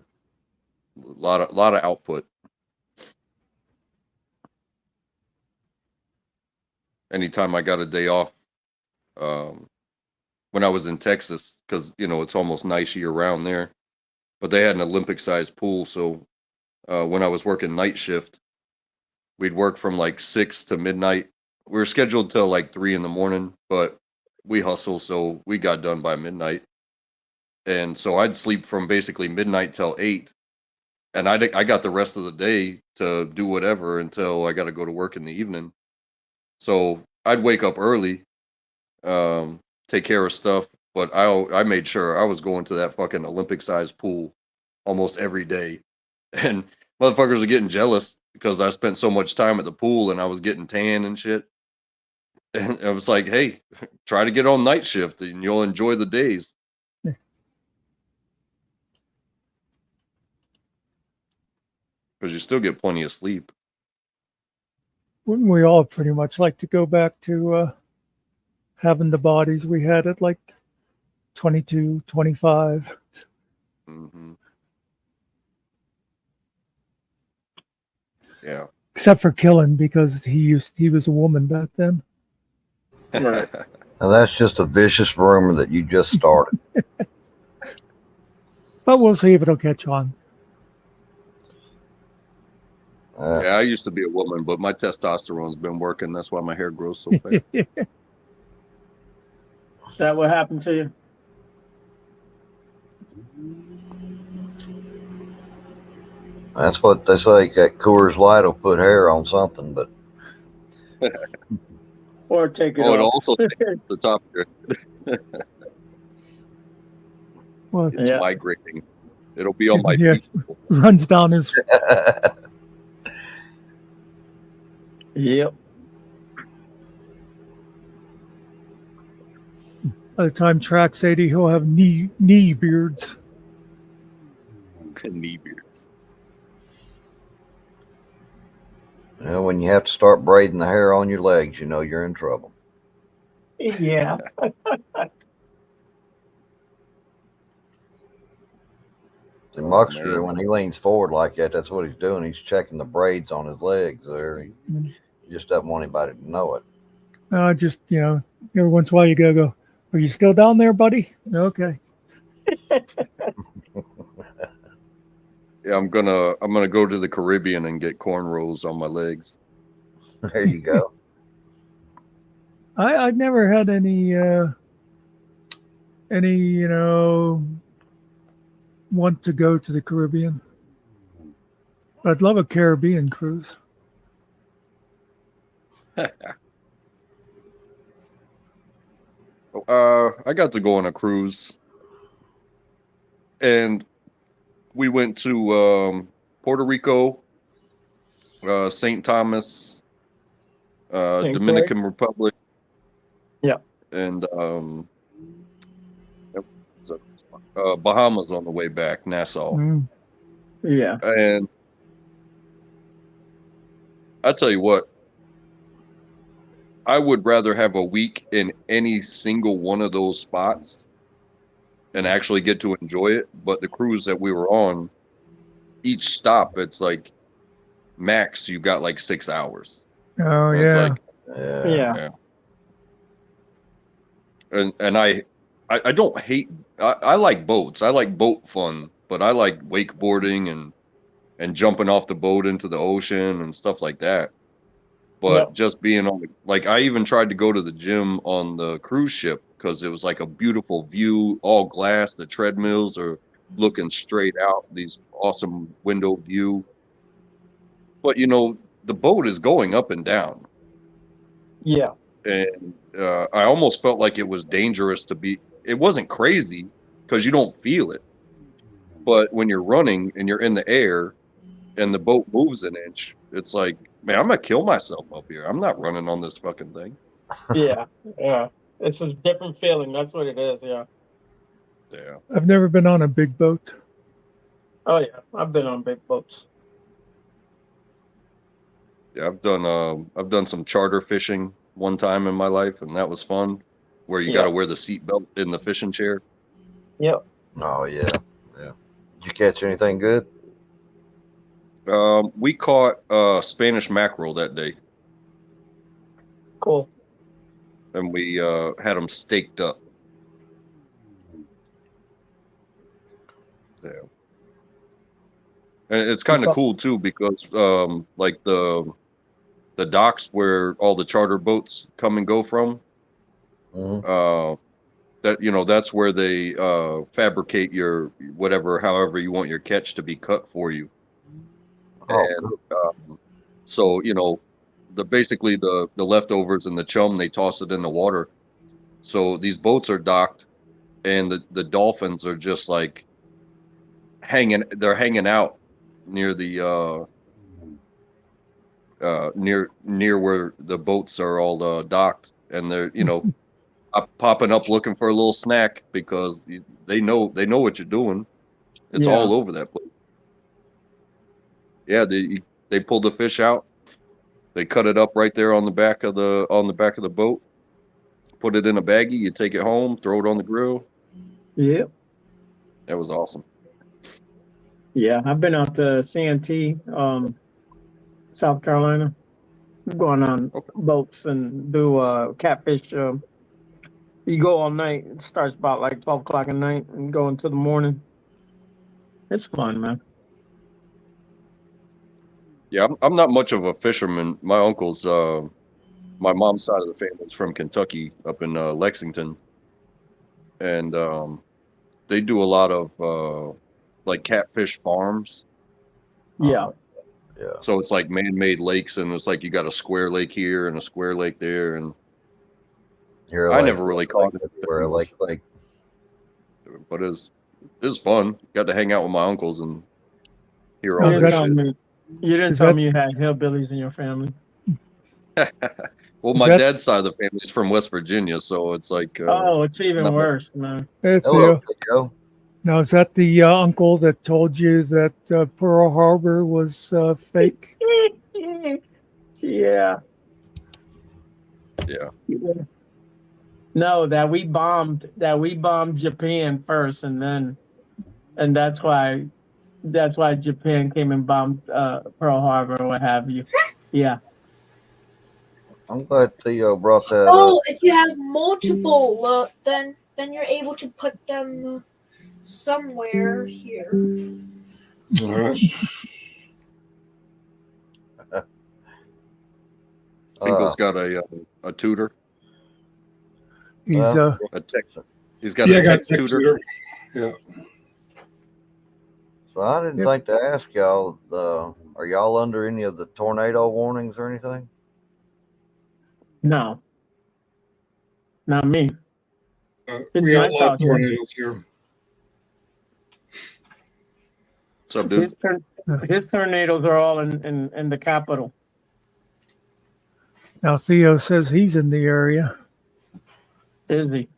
[SPEAKER 6] a lot of output. Anytime I got a day off, when I was in Texas, because it's almost nice year round there, but they had an Olympic sized pool. So when I was working night shift, we'd work from like 6 to midnight. We were scheduled till like 3 in the morning, but we hustle, so we got done by midnight. And so I'd sleep from basically midnight till 8, and I got the rest of the day to do whatever until I got to go to work in the evening. So I'd wake up early, take care of stuff, but I made sure I was going to that fucking Olympic sized pool almost every day, and motherfuckers are getting jealous because I spent so much time at the pool and I was getting tan and shit. And I was like, hey, try to get on night shift and you'll enjoy the days. Because you still get plenty of sleep.
[SPEAKER 1] Wouldn't we all pretty much like to go back to having the bodies we had at like 22, 25?
[SPEAKER 6] Mm-hmm. Yeah.
[SPEAKER 1] Except for Killen, because he was a woman back then.
[SPEAKER 3] Right.
[SPEAKER 2] Now that's just a vicious rumor that you just started.
[SPEAKER 1] But we'll see if it'll catch on.
[SPEAKER 6] Yeah, I used to be a woman, but my testosterone's been working. That's why my hair grows so fast.
[SPEAKER 3] Is that what happened to you?
[SPEAKER 2] That's what they say. That Coors Light will put hair on something, but
[SPEAKER 3] Or take it
[SPEAKER 6] it
[SPEAKER 3] off?
[SPEAKER 6] also takes the top of your
[SPEAKER 1] Well,
[SPEAKER 6] It's
[SPEAKER 3] Yeah.
[SPEAKER 6] migrating. It'll be on my
[SPEAKER 1] Yeah.
[SPEAKER 6] feet.
[SPEAKER 1] runs down his.
[SPEAKER 3] Yep.
[SPEAKER 1] By the time Track's 80, he'll have knee beards.
[SPEAKER 6] Knee beards.
[SPEAKER 2] when you have to start braiding the hair on your legs, you know you're in trouble.
[SPEAKER 3] Yeah.
[SPEAKER 2] See, Muckster,
[SPEAKER 6] man.
[SPEAKER 2] when he leans forward like that, that's what he's doing. He's checking the braids on his legs there. He just doesn't want anybody to know it.
[SPEAKER 1] Just, every once in a while you gotta go, are you still down there, buddy? Okay.
[SPEAKER 6] Yeah, I'm gonna go to the Caribbean and get cornrows on my legs.
[SPEAKER 2] There you go.
[SPEAKER 1] I've never had any, want to go to the Caribbean. I'd love a Caribbean cruise.
[SPEAKER 6] I got to go on a cruise, and we went to Puerto Rico, St. Thomas, Dominican Republic.
[SPEAKER 3] Yeah.
[SPEAKER 6] And Bahamas on the way back, Nassau.
[SPEAKER 1] Mm.
[SPEAKER 3] Yeah.
[SPEAKER 6] And I tell you what, I would rather have a week in any single one of those spots and actually get to enjoy it. But the cruise that we were on, each stop, it's like max, you got like 6 hours.
[SPEAKER 1] Oh,
[SPEAKER 6] And it's
[SPEAKER 1] yeah.
[SPEAKER 6] like,
[SPEAKER 3] Yeah.
[SPEAKER 6] and I don't hate, I like boats. I like boat fun, but I like wakeboarding and jumping off the boat into the ocean and stuff like that. But just being on, like, I even tried to go to the gym on the cruise ship because it was like a beautiful view, all glass. The treadmills are looking straight out, these awesome window view. But the boat is going up and down.
[SPEAKER 3] Yeah.
[SPEAKER 6] And I almost felt like it was dangerous to be. It wasn't crazy because you don't feel it. But when you're running and you're in the air and the boat moves an inch, it's like, man, I'm gonna kill myself up here. I'm not running on this fucking thing.
[SPEAKER 3] Yeah. Yeah. It's a different feeling. That's what it is. Yeah.
[SPEAKER 6] Yeah.
[SPEAKER 1] I've never been on a big boat.
[SPEAKER 3] Oh yeah. I've been on big boats.
[SPEAKER 6] Yeah, I've done some charter fishing one time in my life, and that was fun. Where you got to wear the seatbelt in the fishing chair.
[SPEAKER 3] Yep.
[SPEAKER 2] Oh yeah, yeah. Did you catch anything good?
[SPEAKER 6] We caught Spanish mackerel that day,
[SPEAKER 3] Cool.
[SPEAKER 6] and we had them staked up. Yeah, and it's kind of cool too because like the docks where all the charter boats come and go from,
[SPEAKER 2] Mhm.
[SPEAKER 6] that that's where they fabricate your whatever, however you want your catch to be cut for you.
[SPEAKER 2] Oh,
[SPEAKER 6] And
[SPEAKER 2] cool.
[SPEAKER 6] so basically the leftovers and the chum, they toss it in the water. So these boats are docked, and the dolphins are just like they're hanging out near the near where the boats are all docked, and they're popping up looking for a little snack because they know what you're doing. It's all over that place. Yeah, they pulled the fish out. They cut it up right there on the back of the boat. Put it in a baggie. You take it home, throw it on the grill.
[SPEAKER 3] Yep.
[SPEAKER 6] That was awesome.
[SPEAKER 3] Yeah, I've been out to CNT, South Carolina, going on
[SPEAKER 6] Okay.
[SPEAKER 3] boats and do catfish. You go all night. It starts about like 12 o'clock at night and go into the morning. It's fun, man.
[SPEAKER 6] Yeah, I'm not much of a fisherman. My uncle's my mom's side of the family is from Kentucky, up in Lexington, and they do a lot of like catfish farms.
[SPEAKER 3] Yeah.
[SPEAKER 2] Yeah.
[SPEAKER 6] So it's like man-made lakes, and it's like you got a square lake here and a square lake there, and I never really caught it.
[SPEAKER 2] Where a lake,
[SPEAKER 6] But it's fun. Got to hang out with my uncles and hear
[SPEAKER 3] You
[SPEAKER 6] all
[SPEAKER 1] is
[SPEAKER 3] didn't
[SPEAKER 6] their
[SPEAKER 1] that-
[SPEAKER 3] tell
[SPEAKER 6] shit.
[SPEAKER 3] me. You didn't
[SPEAKER 1] Is
[SPEAKER 3] tell
[SPEAKER 1] that-
[SPEAKER 3] me you had hillbillies in your family.
[SPEAKER 6] Well,
[SPEAKER 1] Is
[SPEAKER 6] my
[SPEAKER 1] that-
[SPEAKER 6] dad's side of the family is from West Virginia, so it's like
[SPEAKER 3] Oh, it's even
[SPEAKER 6] not-
[SPEAKER 3] worse, man.
[SPEAKER 1] It's
[SPEAKER 2] hello, Theo.
[SPEAKER 1] Now, is that the uncle that told you that Pearl Harbor was fake?
[SPEAKER 3] Yeah.
[SPEAKER 6] Yeah.
[SPEAKER 3] No, that we bombed Japan first, and that's why Japan came and bombed Pearl Harbor or what have you. Yeah.
[SPEAKER 2] I'm glad Theo brought that
[SPEAKER 7] Oh,
[SPEAKER 2] up.
[SPEAKER 7] if you have multiple, then you're able to put them somewhere here.
[SPEAKER 8] All right.
[SPEAKER 6] Finkel's got a tutor,
[SPEAKER 1] He's
[SPEAKER 2] Well,
[SPEAKER 6] a tech. He's got
[SPEAKER 8] Yeah,
[SPEAKER 6] a
[SPEAKER 8] I got
[SPEAKER 6] tech
[SPEAKER 8] tech
[SPEAKER 6] tutor.
[SPEAKER 8] tutor.
[SPEAKER 2] So I didn't
[SPEAKER 1] Yep.
[SPEAKER 2] think to ask y'all. Are y'all under any of the tornado warnings or anything?
[SPEAKER 3] No. Not me. It's
[SPEAKER 8] We have
[SPEAKER 3] nice
[SPEAKER 8] a lot of
[SPEAKER 3] out here.
[SPEAKER 8] tornadoes here.
[SPEAKER 6] What's up, dude?
[SPEAKER 3] His tornadoes are all in the capital.
[SPEAKER 1] now Theo says he's in the area.
[SPEAKER 3] Is he?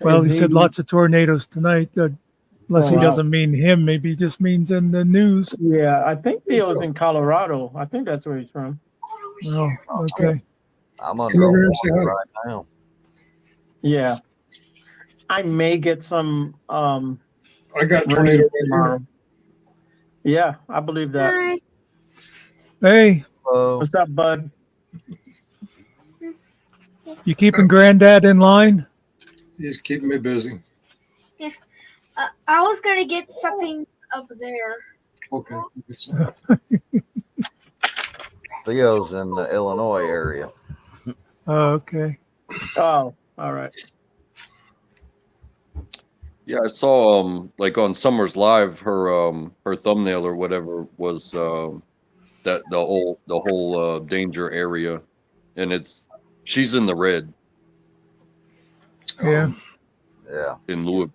[SPEAKER 1] Well,
[SPEAKER 3] Is
[SPEAKER 1] he said lots of tornadoes tonight. Unless
[SPEAKER 3] Oh,
[SPEAKER 1] he
[SPEAKER 3] wow.
[SPEAKER 1] doesn't mean him, maybe he just means in the news.
[SPEAKER 3] Yeah, I think Theo's in Colorado. I think that's where he's from.
[SPEAKER 1] Oh, okay.
[SPEAKER 2] I'm
[SPEAKER 8] Come
[SPEAKER 2] under a
[SPEAKER 8] over here and say
[SPEAKER 2] warning
[SPEAKER 8] hi.
[SPEAKER 2] right now.
[SPEAKER 3] Yeah. I may get some
[SPEAKER 8] I got
[SPEAKER 3] rain
[SPEAKER 8] tornado right
[SPEAKER 3] tomorrow.
[SPEAKER 8] here.
[SPEAKER 3] Yeah, I believe that.
[SPEAKER 7] Hi.
[SPEAKER 1] Hey,
[SPEAKER 2] So
[SPEAKER 3] What's up, bud?
[SPEAKER 1] you keeping Granddad in line?
[SPEAKER 8] He's keeping me busy.
[SPEAKER 7] I was gonna get something up there.
[SPEAKER 8] Okay.
[SPEAKER 2] Theo's in the Illinois area.
[SPEAKER 1] Oh, okay.
[SPEAKER 3] Oh, all right.
[SPEAKER 6] Yeah, I saw like on Summer's Live, her thumbnail or whatever was that the whole danger area, and she's in the red
[SPEAKER 1] Yeah.
[SPEAKER 2] Yeah.
[SPEAKER 6] in Louisville.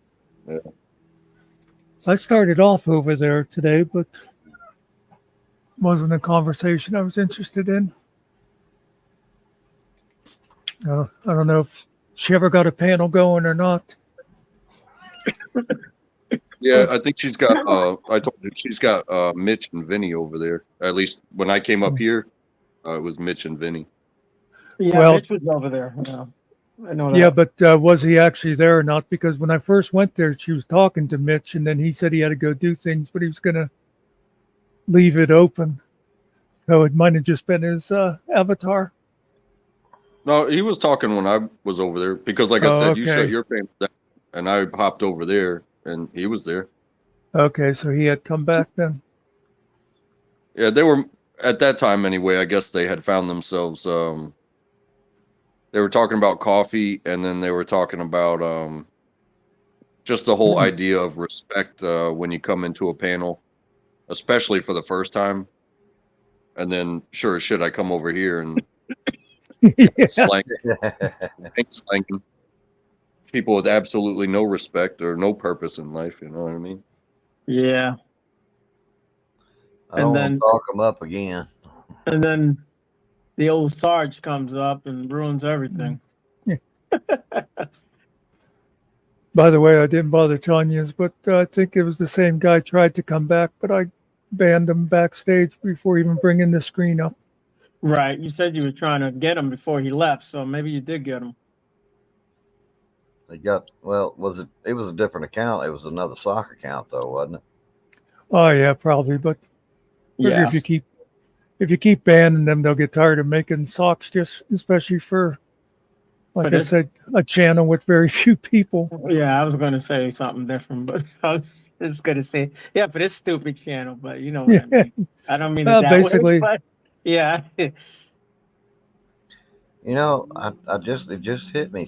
[SPEAKER 1] I started off over there today, but wasn't a conversation I was interested in. I don't know if she ever got a panel going or not.
[SPEAKER 6] Yeah, I think she's got. I told you she's got Mitch and Vinny over there. At least when I came up here, It was Mitch and Vinny.
[SPEAKER 3] Yeah,
[SPEAKER 1] Well-
[SPEAKER 3] Mitch was over there. Yeah, I know that.
[SPEAKER 1] Yeah, but was he actually there or not? Because when I first went there, she was talking to Mitch, and then he said he had to go do things, but he was going to leave it open. So it might have just been his avatar.
[SPEAKER 6] No, he was talking when I was over there because, like I
[SPEAKER 1] Oh,
[SPEAKER 6] said, you
[SPEAKER 1] okay.
[SPEAKER 6] shut your panel down, and I hopped over there, and he was there.
[SPEAKER 1] Okay, so he had come back then.
[SPEAKER 6] Yeah, they were at that time anyway. I guess they had found themselves. They were talking about coffee, and then they were talking about just the whole idea of respect when you come into a panel, especially for the first time. And then, sure as shit, I come over here and
[SPEAKER 1] Yeah.
[SPEAKER 6] slanging people with absolutely no respect or no purpose in life. You know what I mean?
[SPEAKER 3] Yeah,
[SPEAKER 2] I don't want
[SPEAKER 3] then-
[SPEAKER 2] to talk them up again.
[SPEAKER 3] and then the old Sarge comes up and ruins everything.
[SPEAKER 1] By the way, I didn't bother telling you, but I think it was the same guy tried to come back, but I banned him backstage before even bringing the screen up.
[SPEAKER 3] Right. You said you were trying to get him before he left, so maybe you did get him.
[SPEAKER 2] They got was it? It was a different account. It was another sock account though, wasn't it?
[SPEAKER 1] Oh yeah, probably. But figure
[SPEAKER 3] Yeah.
[SPEAKER 1] if you keep banning them, they'll get tired of making socks. Just especially for, like
[SPEAKER 3] But
[SPEAKER 1] I
[SPEAKER 3] it's-
[SPEAKER 1] said, a channel with very few people.
[SPEAKER 3] Yeah, I was going to say something different, but I was just going to say, yeah, for this stupid channel, but you know what I mean. I don't mean it
[SPEAKER 1] Well,
[SPEAKER 3] that
[SPEAKER 1] basically-
[SPEAKER 3] way, but yeah.
[SPEAKER 2] You know, it just hit me.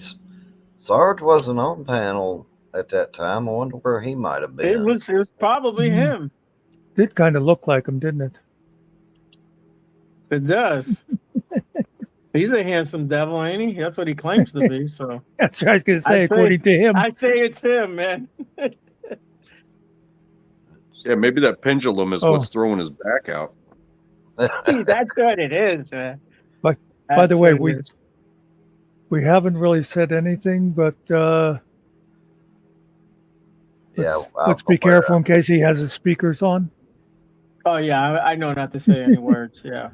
[SPEAKER 2] Sarge wasn't on panel at that time. I wonder where he might have been.
[SPEAKER 3] It was probably him.
[SPEAKER 1] Did kind of look like him, didn't it?
[SPEAKER 3] It does. He's a handsome devil, ain't he? That's what he claims to be. So
[SPEAKER 1] That's what I was going to say.
[SPEAKER 3] I'd say-
[SPEAKER 1] According to him,
[SPEAKER 3] I say it's him, man.
[SPEAKER 6] Yeah, maybe that pendulum is
[SPEAKER 1] Oh.
[SPEAKER 6] what's throwing his back out.
[SPEAKER 3] That's what it is, man.
[SPEAKER 1] By
[SPEAKER 3] That's
[SPEAKER 1] the way,
[SPEAKER 3] what it is.
[SPEAKER 1] we haven't really said anything, but let's be careful in case he has his speakers on.
[SPEAKER 3] Oh yeah, I know not to say any words. Yeah.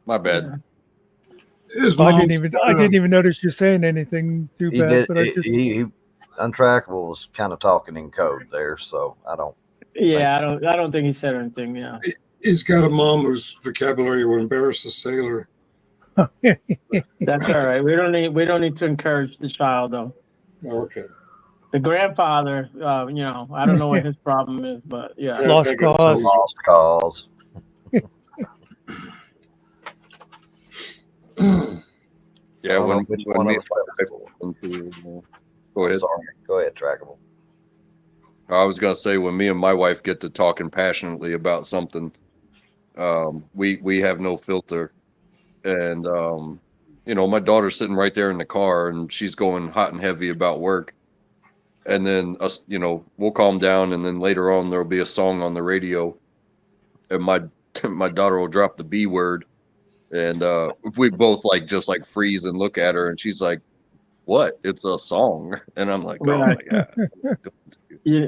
[SPEAKER 6] My bad.
[SPEAKER 8] His
[SPEAKER 1] I
[SPEAKER 8] mom's
[SPEAKER 1] didn't even notice you saying anything too
[SPEAKER 2] He
[SPEAKER 1] bad.
[SPEAKER 2] did.
[SPEAKER 1] But I just
[SPEAKER 2] He Untrackable was kind of talking in code there, so I don't.
[SPEAKER 3] Yeah, I don't think he said anything. Yeah.
[SPEAKER 8] He's got a mom whose vocabulary will embarrass a sailor.
[SPEAKER 3] That's all right. We don't need to encourage the child though.
[SPEAKER 8] Okay.
[SPEAKER 3] The grandfather, I don't know what his problem is, but yeah.
[SPEAKER 8] Yeah,
[SPEAKER 1] Lost
[SPEAKER 8] I got
[SPEAKER 1] cause.
[SPEAKER 8] some-
[SPEAKER 2] Lost cause.
[SPEAKER 6] Yeah,
[SPEAKER 2] I don't know
[SPEAKER 6] when
[SPEAKER 2] which
[SPEAKER 6] when
[SPEAKER 2] one
[SPEAKER 6] me
[SPEAKER 2] of
[SPEAKER 6] and
[SPEAKER 2] us
[SPEAKER 6] my
[SPEAKER 2] had
[SPEAKER 6] wife
[SPEAKER 2] it.
[SPEAKER 6] went to, go ahead.
[SPEAKER 2] Sorry. Go ahead, Trackable.
[SPEAKER 6] I was gonna say when me and my wife get to talking passionately about something, we have no filter, and my daughter's sitting right there in the car, and she's going hot and heavy about work, and then us, we'll calm down, and then later on there'll be a song on the radio, and my my daughter will drop the B word, and we both just freeze and look at her, and she's like, "What? It's a song," and I'm like, "Oh my god."
[SPEAKER 3] Yeah,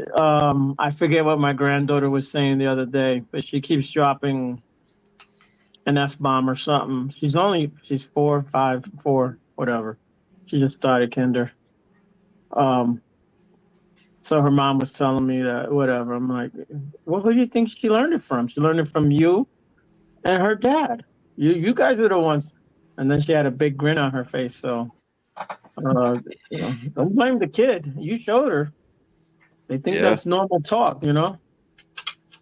[SPEAKER 3] I forget what my granddaughter was saying the other day, but she keeps dropping an F-bomb or something. She's 4, 5, 4, whatever. She just started kinder. So her mom was telling me that whatever. I'm like, well, who do you think she learned it from? She learned it from you and her dad. You guys are the ones. And then she had a big grin on her face. So, don't blame the kid. You showed her. They think
[SPEAKER 6] Yeah.
[SPEAKER 3] that's normal talk,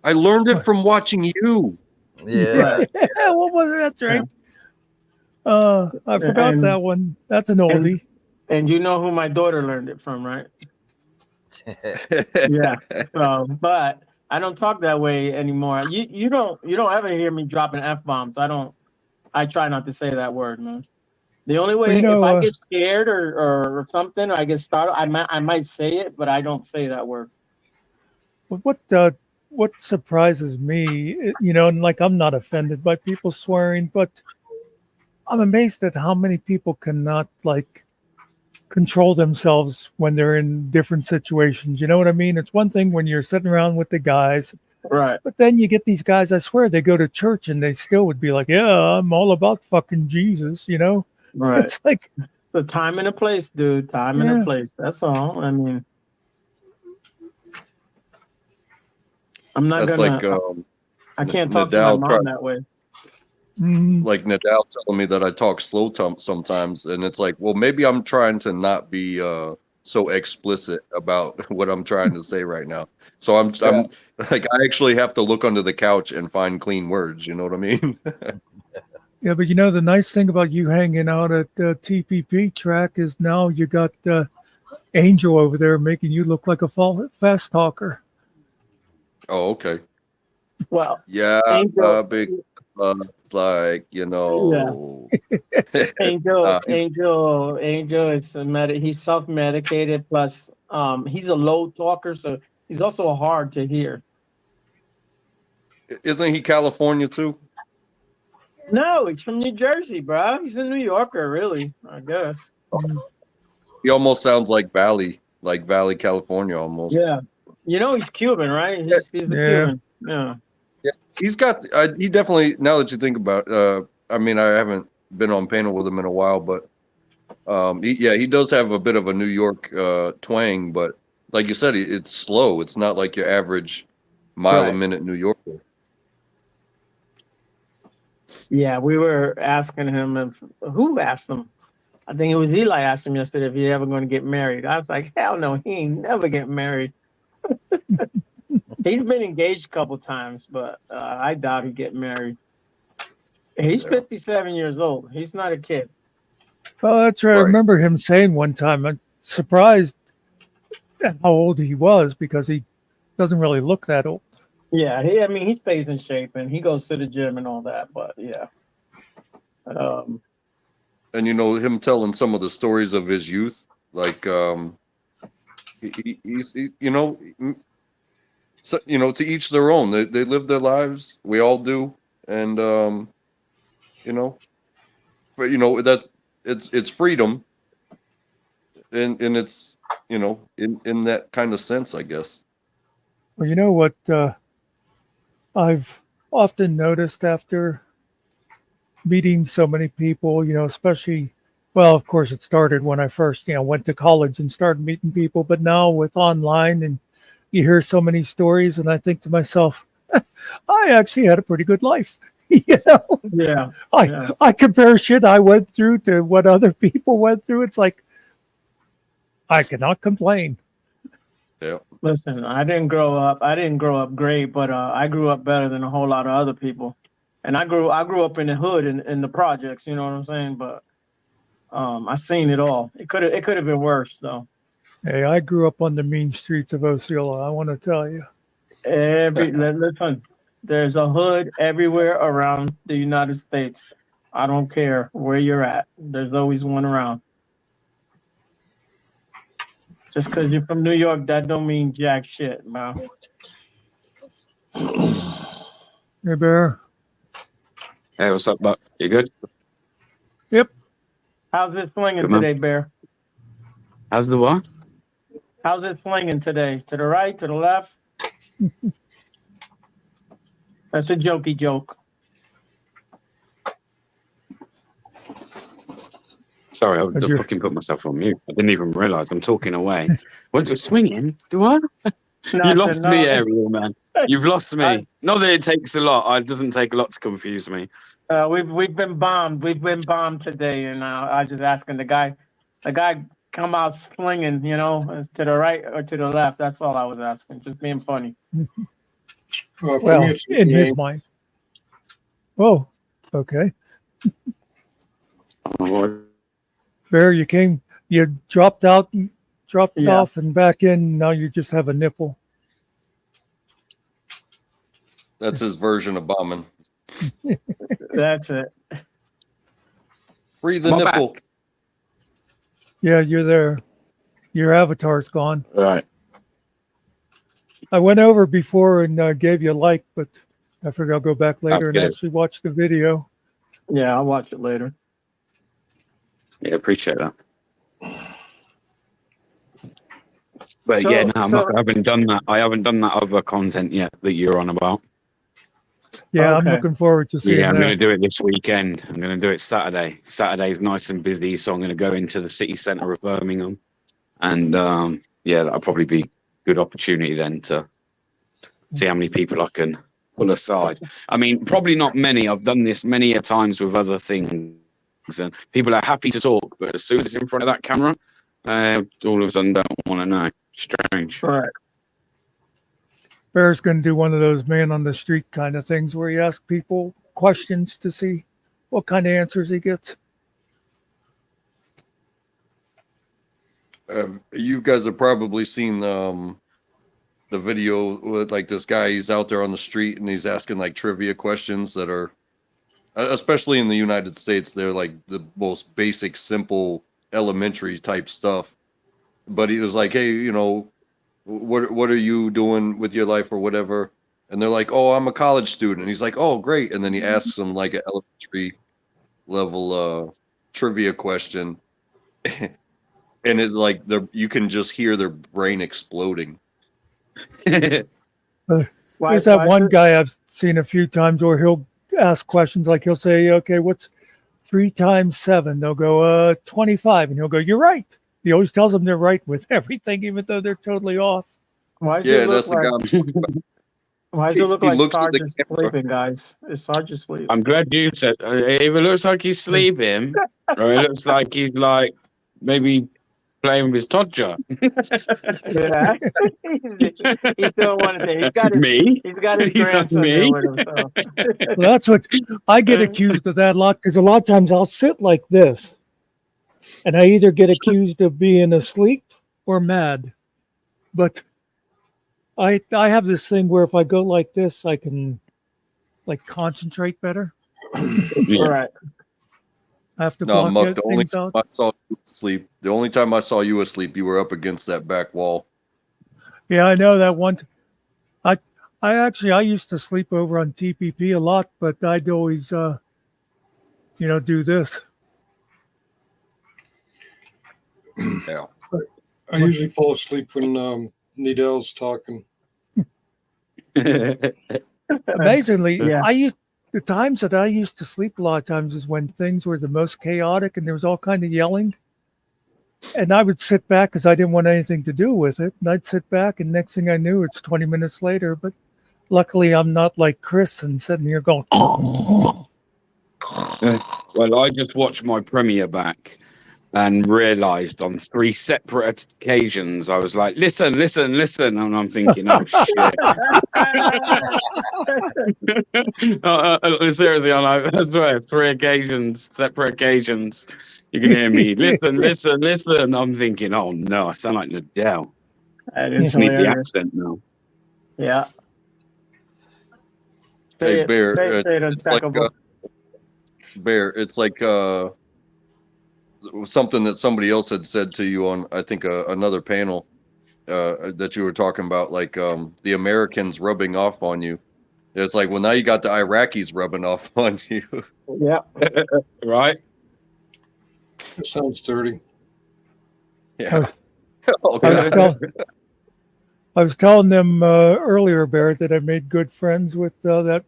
[SPEAKER 6] I learned it from watching you.
[SPEAKER 2] Yeah.
[SPEAKER 1] what was it? That's right. I forgot
[SPEAKER 3] And-
[SPEAKER 1] that one. That's an oldie.
[SPEAKER 3] And you know who my daughter learned it from, right? Yeah. But I don't talk that way anymore. You don't ever hear me dropping F-bombs. I try not to say that word, man. The only way,
[SPEAKER 1] Well,
[SPEAKER 3] if I get scared or something, or I get startled, I might say it, but I don't say that word.
[SPEAKER 1] But what surprises me, and like I'm not offended by people swearing, but I'm amazed at how many people cannot control themselves when they're in different situations. You know what I mean? It's one thing when you're sitting around with the guys
[SPEAKER 3] Right.
[SPEAKER 1] But then you get these guys, I swear, they go to church and they still would be like, yeah, I'm all about fucking Jesus, you know?
[SPEAKER 3] Right.
[SPEAKER 1] It's like,
[SPEAKER 3] The time and a place, dude. Time and
[SPEAKER 1] Yeah.
[SPEAKER 3] a place. That's all. I mean, I'm not
[SPEAKER 6] That's
[SPEAKER 3] gonna.
[SPEAKER 6] like
[SPEAKER 3] I can't talk to my
[SPEAKER 6] Nadal
[SPEAKER 3] mom that way.
[SPEAKER 6] like Nadal telling me that I talk slow sometimes, and it's like, well, maybe I'm trying to not be so explicit about what I'm trying to say right now. So I'm like, I actually have to look under the couch and find clean words. You know what I mean?
[SPEAKER 1] yeah, but you know, the nice thing about you hanging out at the TPP track is now you got Angel over there making you look like a fast talker.
[SPEAKER 6] Oh, okay.
[SPEAKER 3] Well,
[SPEAKER 6] Yeah,
[SPEAKER 3] Angel,
[SPEAKER 6] big. It's like, you know.
[SPEAKER 3] Angel
[SPEAKER 6] he's-
[SPEAKER 3] is he's self-medicated. Plus, he's a low talker, so he's also hard to hear.
[SPEAKER 6] Isn't he California too?
[SPEAKER 3] No, he's from New Jersey, bro. He's a New Yorker, really. I guess.
[SPEAKER 6] He almost sounds like Valley, California, almost.
[SPEAKER 3] Yeah. You know he's Cuban, right? He's a Cuban. Yeah.
[SPEAKER 6] Yeah, he's got. He definitely. Now that you think about, I mean, I haven't been on panel with him in a while, but he does have a bit of a New York twang. But like you said, it's slow. It's not like your average mile a minute New Yorker.
[SPEAKER 3] Yeah, we were asking him who asked him. I think it was Eli asked him yesterday if he ever going to get married. I was like, hell no, he ain't never get married. He's been engaged a couple times, but I doubt he'd get married. He's 57 years old. He's not a kid.
[SPEAKER 1] Oh, that's right. I remember him saying one time, I'm surprised at how old he was because he doesn't really look that old.
[SPEAKER 3] Yeah, I mean, he stays in shape and he goes to the gym and all that, but yeah.
[SPEAKER 6] And you know, him telling some of the stories of his youth, like he's you know, so, you know, to each their own. They live their lives. We all do, and you know, but you know that it's freedom, and it's, you know, in that kind of sense, I guess.
[SPEAKER 1] Well, you know what I've often noticed after meeting so many people, you know, especially, well, of course, it started when I first, you know, went to college and started meeting people, but now with online and you hear so many stories, and I think to myself, I actually had a pretty good life. You know,
[SPEAKER 3] yeah.
[SPEAKER 1] I compare shit I went through to what other people went through. It's like I cannot complain.
[SPEAKER 6] Yeah.
[SPEAKER 3] Listen, I didn't grow up great, but I grew up better than a whole lot of other people. And I grew up in the hood in the projects, you know what I'm saying? But I seen it all. It could have been worse though.
[SPEAKER 1] Hey, I grew up on the mean streets of Osceola. I want to tell you.
[SPEAKER 3] Listen, there's a hood everywhere around the United States. I don't care where you're at. There's always one around. Just because you're from New York, that don't mean jack shit, man.
[SPEAKER 1] Hey, Bear.
[SPEAKER 9] Hey, what's up, Buck? You good?
[SPEAKER 1] Yep.
[SPEAKER 3] How's it flinging today, Bear?
[SPEAKER 9] How's the what?
[SPEAKER 3] How's it flinging today? To the right, to the left? That's a jokey joke.
[SPEAKER 9] Sorry, I just fucking put myself on mute. I didn't even realize I'm talking away. What, you're swinging? Do I? You lost me, Ariel, man. You've lost me. Not that it takes a lot. It doesn't take a lot to confuse me.
[SPEAKER 3] We've been bombed. We've been bombed today, and I was just asking the guy come out slinging, you know, to the right or to the left. That's all I was asking. Just being funny.
[SPEAKER 1] Well, in his mind. Oh, okay. Bear, you dropped out, off and back in. Now you just have a nipple.
[SPEAKER 6] That's his version of bombing.
[SPEAKER 3] That's it.
[SPEAKER 6] Free the nipple.
[SPEAKER 9] Back.
[SPEAKER 1] Yeah, you're there. Your avatar's gone.
[SPEAKER 9] All right.
[SPEAKER 1] I went over before and gave you a like, but I figured I'll go back later and actually watch the video.
[SPEAKER 3] Yeah, I'll watch it later.
[SPEAKER 9] Yeah, appreciate that. But
[SPEAKER 3] So-
[SPEAKER 9] yeah, no,
[SPEAKER 3] so-
[SPEAKER 9] I haven't done that. I haven't done that other content yet that you're on about.
[SPEAKER 1] Yeah, I'm
[SPEAKER 3] Okay.
[SPEAKER 1] looking forward to seeing
[SPEAKER 9] Yeah, I'm
[SPEAKER 1] that.
[SPEAKER 9] going to do it this weekend. I'm going to do it Saturday. Saturday's nice and busy, so I'm going to go into the city centre of Birmingham, and yeah, that'll probably be a good opportunity then to see how many people I can pull aside. I mean, probably not many. I've done this many a times with other things, and people are happy to talk, but as soon as it's in front of that camera, all of a sudden don't want to know. Strange.
[SPEAKER 3] Right.
[SPEAKER 1] Bear's going to do one of those man on the street kind of things where he asks people questions to see what kind of answers he gets.
[SPEAKER 6] You guys have probably seen the video with like this guy. He's out there on the street and he's asking like trivia questions that are, especially in the United States, they're like the most basic, simple, elementary type stuff. But he was like, "Hey, you know, what are you doing with your life or whatever?" And they're like, "Oh, I'm a college student." And he's like, "Oh, great." And then he asks them like an elementary level trivia question. And it's like you can just hear their brain exploding.
[SPEAKER 1] There's that one guy I've seen a few times where he'll ask questions like he'll say, okay, what's 3 times 7? They'll go, 25. And he'll go, you're right. He always tells them they're right with everything, even though they're totally off.
[SPEAKER 3] Why does
[SPEAKER 6] Yeah,
[SPEAKER 3] it look
[SPEAKER 6] that's the
[SPEAKER 3] like?
[SPEAKER 6] guy. I'm talking about.
[SPEAKER 3] Why does it look
[SPEAKER 6] He
[SPEAKER 3] like
[SPEAKER 6] looks at the
[SPEAKER 3] Sarge's
[SPEAKER 6] camera.
[SPEAKER 3] sleeping, guys? Is Sarge asleep?
[SPEAKER 9] I'm glad you said. If it looks like he's sleeping, or it looks like he's like maybe playing with his Todger.
[SPEAKER 3] Yeah, he's doing one thing. He's got his
[SPEAKER 9] Me?
[SPEAKER 3] He's got his
[SPEAKER 9] He's on
[SPEAKER 3] grandson
[SPEAKER 9] me?
[SPEAKER 3] there with him. So.
[SPEAKER 1] Well, that's what I get accused of that a lot because a lot of times I'll sit like this and I either get accused of being asleep or mad. But I have this thing where if I go like this, I can like concentrate better.
[SPEAKER 9] Yeah.
[SPEAKER 3] Right.
[SPEAKER 1] I have to
[SPEAKER 6] No,
[SPEAKER 1] block
[SPEAKER 6] Muck, the only
[SPEAKER 1] things
[SPEAKER 6] time
[SPEAKER 1] out.
[SPEAKER 6] I saw you asleep, the only time I saw you asleep, you were up against that back wall.
[SPEAKER 1] Yeah, I know that one. I used to sleep over on TPP a lot, but I'd always, do this.
[SPEAKER 6] Yeah.
[SPEAKER 8] I usually fall asleep when Needell's talking.
[SPEAKER 1] Amazingly,
[SPEAKER 3] Yeah.
[SPEAKER 1] the times that I used to sleep a lot of times is when things were the most chaotic and there was all kind of yelling. And I would sit back because I didn't want anything to do with it. And I'd sit back and next thing I knew, it's 20 minutes later. But luckily I'm not like Chris and sitting here going,
[SPEAKER 9] Well, I just watched my premiere back and realized on 3 separate occasions, I was like, listen. And I'm thinking, oh, shit. Seriously, I swear, 3 separate occasions, you can hear me. Listen. I'm thinking, oh, no, I sound like Nadell.
[SPEAKER 3] That
[SPEAKER 9] I
[SPEAKER 3] is
[SPEAKER 9] just need the
[SPEAKER 3] hilarious.
[SPEAKER 9] accent now.
[SPEAKER 3] Yeah.
[SPEAKER 6] Hey, Bear,
[SPEAKER 3] say it
[SPEAKER 6] it's like
[SPEAKER 3] untackable.
[SPEAKER 6] Bear. It's like something that somebody else had said to you on, I think, another panel that you were talking about, like the Americans rubbing off on you. It's like, well, now you got the Iraqis rubbing off on you.
[SPEAKER 3] Yeah.
[SPEAKER 9] Right?
[SPEAKER 8] That sounds dirty.
[SPEAKER 6] Yeah.
[SPEAKER 1] I was telling them earlier, Barrett, that I made good friends with that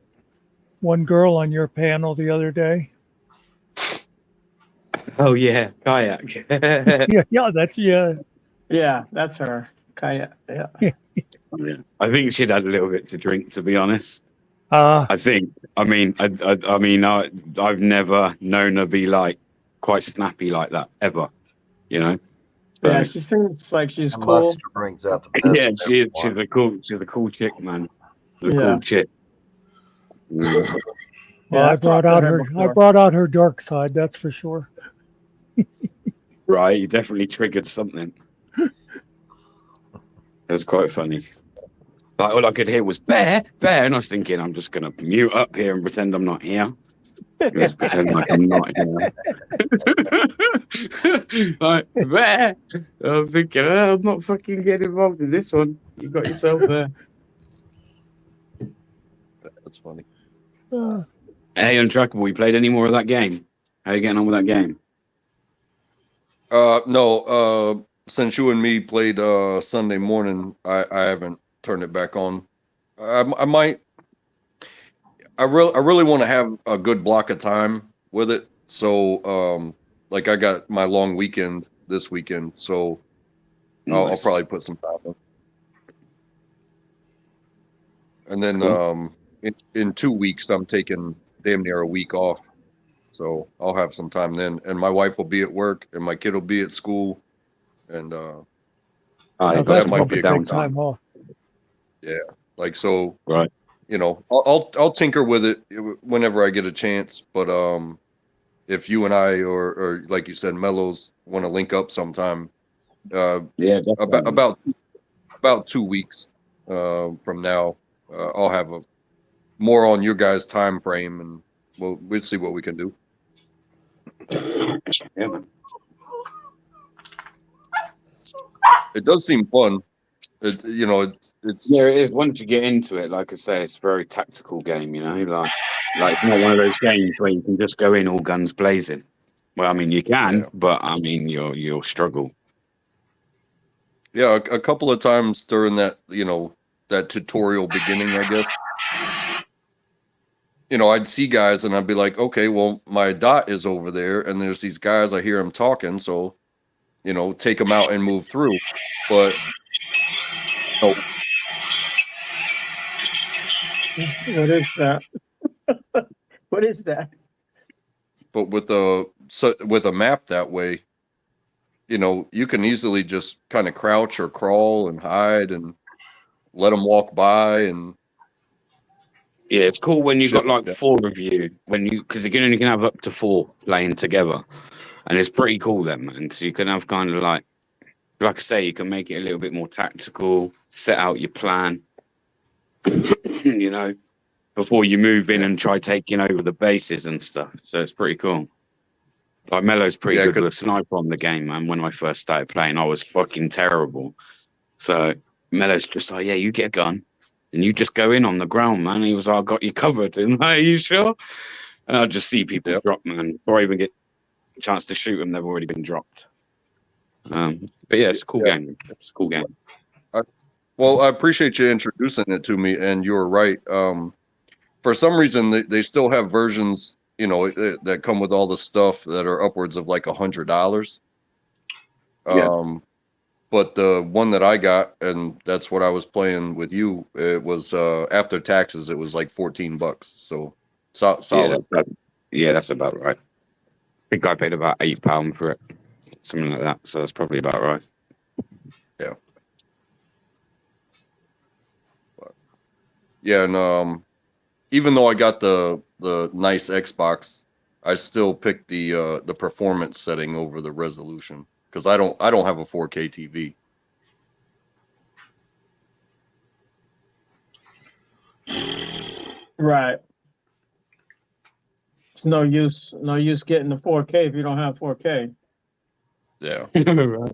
[SPEAKER 1] one girl on your panel the other day.
[SPEAKER 9] Oh, yeah, kayak.
[SPEAKER 1] Yeah,
[SPEAKER 3] That's her. Kaya. Yeah.
[SPEAKER 9] I think she'd had a little bit to drink, to be honest.
[SPEAKER 1] I
[SPEAKER 9] think. I've never known her be like quite snappy like that ever. You know. So,
[SPEAKER 3] Yeah, she seems like she's
[SPEAKER 2] How
[SPEAKER 3] cool.
[SPEAKER 2] much brings out the best
[SPEAKER 9] yeah,
[SPEAKER 2] in
[SPEAKER 9] she is.
[SPEAKER 2] everyone.
[SPEAKER 9] She's a cool chick, man. She's a
[SPEAKER 3] Yeah.
[SPEAKER 9] cool chick.
[SPEAKER 1] Well,
[SPEAKER 3] Yeah,
[SPEAKER 1] I
[SPEAKER 3] I've
[SPEAKER 1] brought
[SPEAKER 3] talked to
[SPEAKER 1] out
[SPEAKER 3] her
[SPEAKER 1] her. I
[SPEAKER 3] before.
[SPEAKER 1] brought out her dark side. That's for sure.
[SPEAKER 9] Right, you definitely triggered something. It was quite funny. Like all I could hear was bear, and I was thinking, I'm just gonna mute up here and pretend I'm not here. Just pretend like I'm not here. Like bear. I'm thinking, oh, I'm not fucking getting involved in this one. You got yourself there.
[SPEAKER 6] That's funny.
[SPEAKER 9] Hey, Untrackable, you played any more of that game? How are you getting on with that game?
[SPEAKER 6] No. since you and me played Sunday morning, I haven't turned it back on. I might. I really want to have a good block of time with it. So like I got my long weekend this weekend, so I'll
[SPEAKER 9] Nice.
[SPEAKER 6] probably put some time in. And then
[SPEAKER 9] Cool.
[SPEAKER 6] in 2 weeks I'm taking damn near a week off. So I'll have some time then, and my wife will be at work, and my kid will be at school, and
[SPEAKER 9] Oh,
[SPEAKER 1] Now
[SPEAKER 9] you got
[SPEAKER 1] that's
[SPEAKER 6] that
[SPEAKER 9] some
[SPEAKER 6] might
[SPEAKER 1] when
[SPEAKER 6] be
[SPEAKER 1] to
[SPEAKER 6] a
[SPEAKER 9] proper
[SPEAKER 1] take
[SPEAKER 6] good time.
[SPEAKER 9] downtime.
[SPEAKER 1] time off.
[SPEAKER 6] Yeah, like so,
[SPEAKER 9] Right.
[SPEAKER 6] you know, I'll tinker with it whenever I get a chance. But if you and I or like you said, Mellows want to link up sometime,
[SPEAKER 9] Yeah, definitely.
[SPEAKER 6] about 2 weeks from now, I'll have a more on your guys' time frame, and we'll see what we can do.
[SPEAKER 9] Yeah, man.
[SPEAKER 6] It does seem fun. It's
[SPEAKER 9] Yeah, it is. Once you get into it, like I say, it's a very tactical game. Like it's not one of those games where you can just go in all guns blazing. Well, I mean, you can,
[SPEAKER 6] yeah.
[SPEAKER 9] but I mean, you'll struggle.
[SPEAKER 6] Yeah, a couple of times during that, that tutorial beginning, I guess, I'd see guys and I'd be like, okay, well, my dot is over there, and there's these guys, I hear them talking, so, take them out and move through. But, oh,
[SPEAKER 3] What is that? What is that?
[SPEAKER 6] but with a map that way, you can easily just kind of crouch or crawl and hide and let them walk by and
[SPEAKER 9] Yeah, it's cool when you
[SPEAKER 6] shit
[SPEAKER 9] got
[SPEAKER 6] like
[SPEAKER 9] like
[SPEAKER 6] that.
[SPEAKER 9] four of you because you can only have up to four playing together, and it's pretty cool then, man. Because you can have kind of like I say, you can make it a little bit more tactical, set out your plan, before you move in
[SPEAKER 6] Yeah.
[SPEAKER 9] and try taking over the bases and stuff. So it's pretty cool. Like Mello's pretty
[SPEAKER 6] Yeah,
[SPEAKER 9] good with a sniper on the game, man. When I first started playing, I was fucking terrible. So Mello's just like, yeah, you get a gun and you just go in on the ground, man. He was like, I got you covered. And like, are you sure? And I just see people
[SPEAKER 6] Yep.
[SPEAKER 9] drop, man. Before I even get a chance to shoot them, they've already been dropped. But yeah, it's a cool game. It's a cool game.
[SPEAKER 6] Well, I appreciate you introducing it to me, and you're right. For some reason, they still have versions, that come with all the stuff that are upwards of like $100.
[SPEAKER 9] Yeah.
[SPEAKER 6] But the one that I got, and that's what I was playing with you, it was after taxes, it was like $14. So solid.
[SPEAKER 9] That's about right. I think I paid about £8 for it, something like that. So that's probably about right.
[SPEAKER 6] Yeah. But, yeah, and even though I got the nice Xbox, I still picked the performance setting over the resolution because I don't have a 4K TV.
[SPEAKER 3] Right. It's no use getting the 4K if you don't have 4K.
[SPEAKER 6] Yeah.
[SPEAKER 9] Right.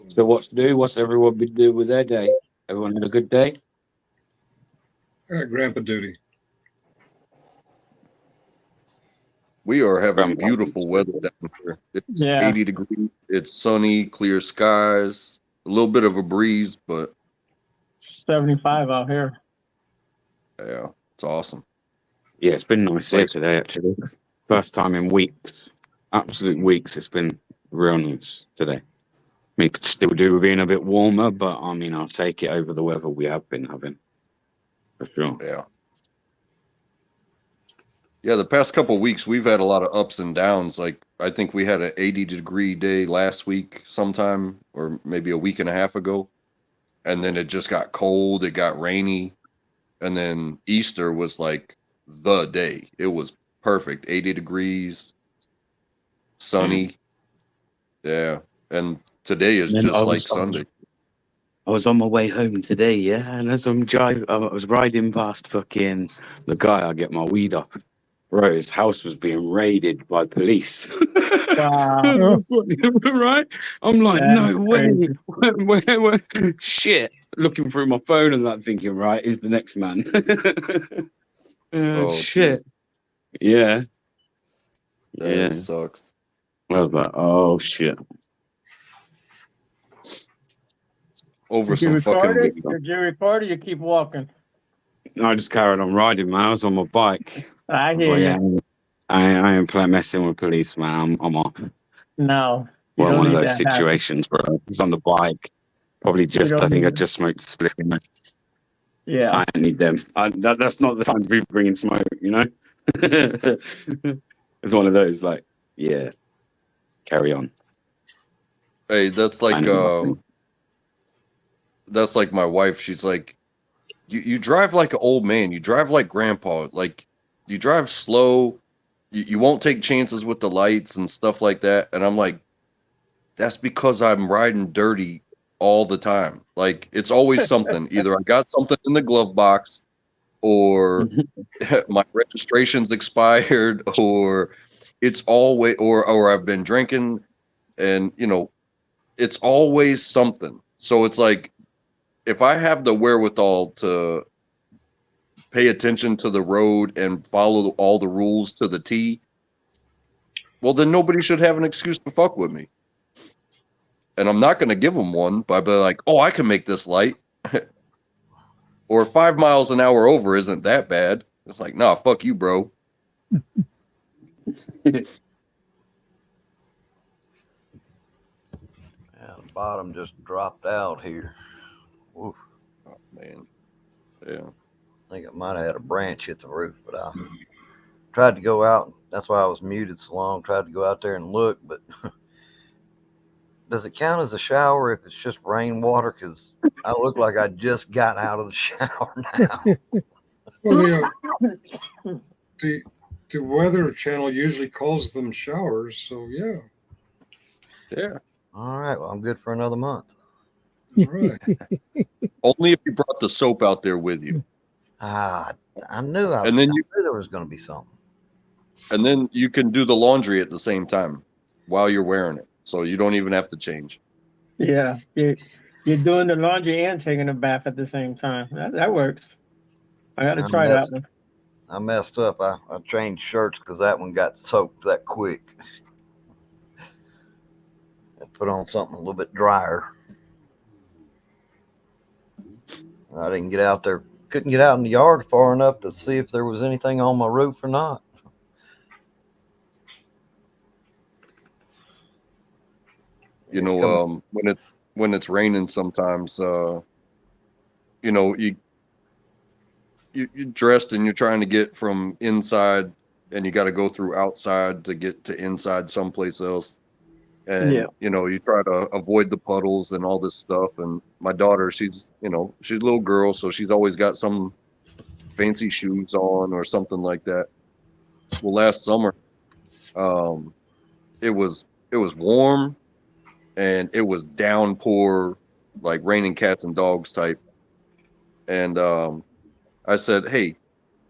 [SPEAKER 9] So what's new? What's everyone been doing with their day? Everyone had a good day?
[SPEAKER 8] I got grandpa duty.
[SPEAKER 6] We are having
[SPEAKER 9] Grandpa.
[SPEAKER 6] beautiful weather down here. It's
[SPEAKER 3] Yeah.
[SPEAKER 6] 80 degrees. It's sunny, clear skies, a little bit of a breeze, but
[SPEAKER 3] 75 out here.
[SPEAKER 6] yeah, it's awesome.
[SPEAKER 9] Yeah, it's been nice here
[SPEAKER 6] Like-
[SPEAKER 9] today, actually. First time in weeks. Absolute weeks. It's been real nice today. I mean, could still do with being a bit warmer, but I mean, I'll take it over the weather we have been having. For sure.
[SPEAKER 6] Yeah. Yeah, the past couple of weeks we've had a lot of ups and downs. Like I think we had an 80-degree day last week sometime, or maybe a week and a half ago. And then it just got cold, it got rainy, and then Easter was like the day. It was perfect. 80 degrees, sunny. Yeah. And today is
[SPEAKER 9] And then
[SPEAKER 6] just
[SPEAKER 9] I
[SPEAKER 6] like
[SPEAKER 9] was-
[SPEAKER 6] Sunday.
[SPEAKER 9] I was on my way home today, yeah, and as I'm driving, I was riding past fucking the guy I get my weed off. Bro, his house was being raided by police.
[SPEAKER 3] Wow.
[SPEAKER 9] Right? I'm like,
[SPEAKER 3] That's
[SPEAKER 9] no way.
[SPEAKER 3] crazy.
[SPEAKER 9] Where? Shit. Looking through my phone and that, thinking, right, who's the next man?
[SPEAKER 6] Oh,
[SPEAKER 9] shit.
[SPEAKER 6] geez.
[SPEAKER 9] Yeah.
[SPEAKER 6] That sucks.
[SPEAKER 9] I was like, oh shit.
[SPEAKER 6] Over
[SPEAKER 3] Did you
[SPEAKER 6] some
[SPEAKER 3] record
[SPEAKER 6] fucking.
[SPEAKER 3] it? Did you record it? You keep walking.
[SPEAKER 9] I just carried on riding, man. I was on my bike.
[SPEAKER 3] I hear
[SPEAKER 9] But
[SPEAKER 3] you.
[SPEAKER 9] yeah, I ain't messing with police, man. I'm off.
[SPEAKER 3] No, you
[SPEAKER 9] Well,
[SPEAKER 3] don't
[SPEAKER 9] one of
[SPEAKER 3] need
[SPEAKER 9] those
[SPEAKER 3] that happen.
[SPEAKER 9] situations, bro. I was on the bike. Probably
[SPEAKER 3] You don't
[SPEAKER 9] I think
[SPEAKER 3] need
[SPEAKER 9] I
[SPEAKER 3] it.
[SPEAKER 9] just smoked a split.
[SPEAKER 3] Yeah.
[SPEAKER 9] I don't need them. That's not the time to be bringing smoke, you know? It's one of those, like, yeah, carry on.
[SPEAKER 6] Hey, that's like
[SPEAKER 9] I know nothing.
[SPEAKER 6] that's like my wife. She's like, you drive like an old man. You drive like grandpa. Like you drive slow. You won't take chances with the lights and stuff like that. And I'm like, that's because I'm riding dirty all the time. Like it's always something. Either I got something in the glove box, or my registration's expired, or it's always or I've been drinking, and it's always something. So it's like if I have the wherewithal to pay attention to the road and follow all the rules to the T, well, then nobody should have an excuse to fuck with me. And I'm not going to give them one by being like, oh, I can make this light. Or 5 miles an hour over isn't that bad. It's like, nah, fuck you, bro.
[SPEAKER 2] Yeah, the bottom just dropped out here. Oof.
[SPEAKER 6] Oh, man. Yeah.
[SPEAKER 2] I think it might have had a branch hit the roof, but I tried to go out. That's why I was muted so long. Tried to go out there and look, but does it count as a shower if it's just rainwater? Because I look like I just got out of the shower now.
[SPEAKER 8] Well, the Weather Channel usually calls them showers, so yeah.
[SPEAKER 6] Yeah.
[SPEAKER 2] All right, well, I'm good for another month.
[SPEAKER 8] All right.
[SPEAKER 6] Only if you brought the soap out there with you.
[SPEAKER 2] I knew I
[SPEAKER 6] And then
[SPEAKER 2] knew there was going to be something.
[SPEAKER 6] And then you can do the laundry at the same time while you're wearing it. So you don't even have to change.
[SPEAKER 3] Yeah. You're doing the laundry and taking a bath at the same time. That works. I got to try that one.
[SPEAKER 2] I messed up. I changed shirts because that one got soaked that quick. I put on something a little bit drier. I didn't get out there. Couldn't get out in the yard far enough to see if there was anything on my roof or not.
[SPEAKER 6] When it's raining sometimes, you're dressed and you're trying to get from inside, and you got to go through outside to get to inside someplace else. And you try to avoid the puddles and all this stuff. And my daughter, she's a little girl, so she's always got some fancy shoes on or something like that. Well, last summer, it was warm, and it was downpour, like raining cats and dogs type. And I said, hey,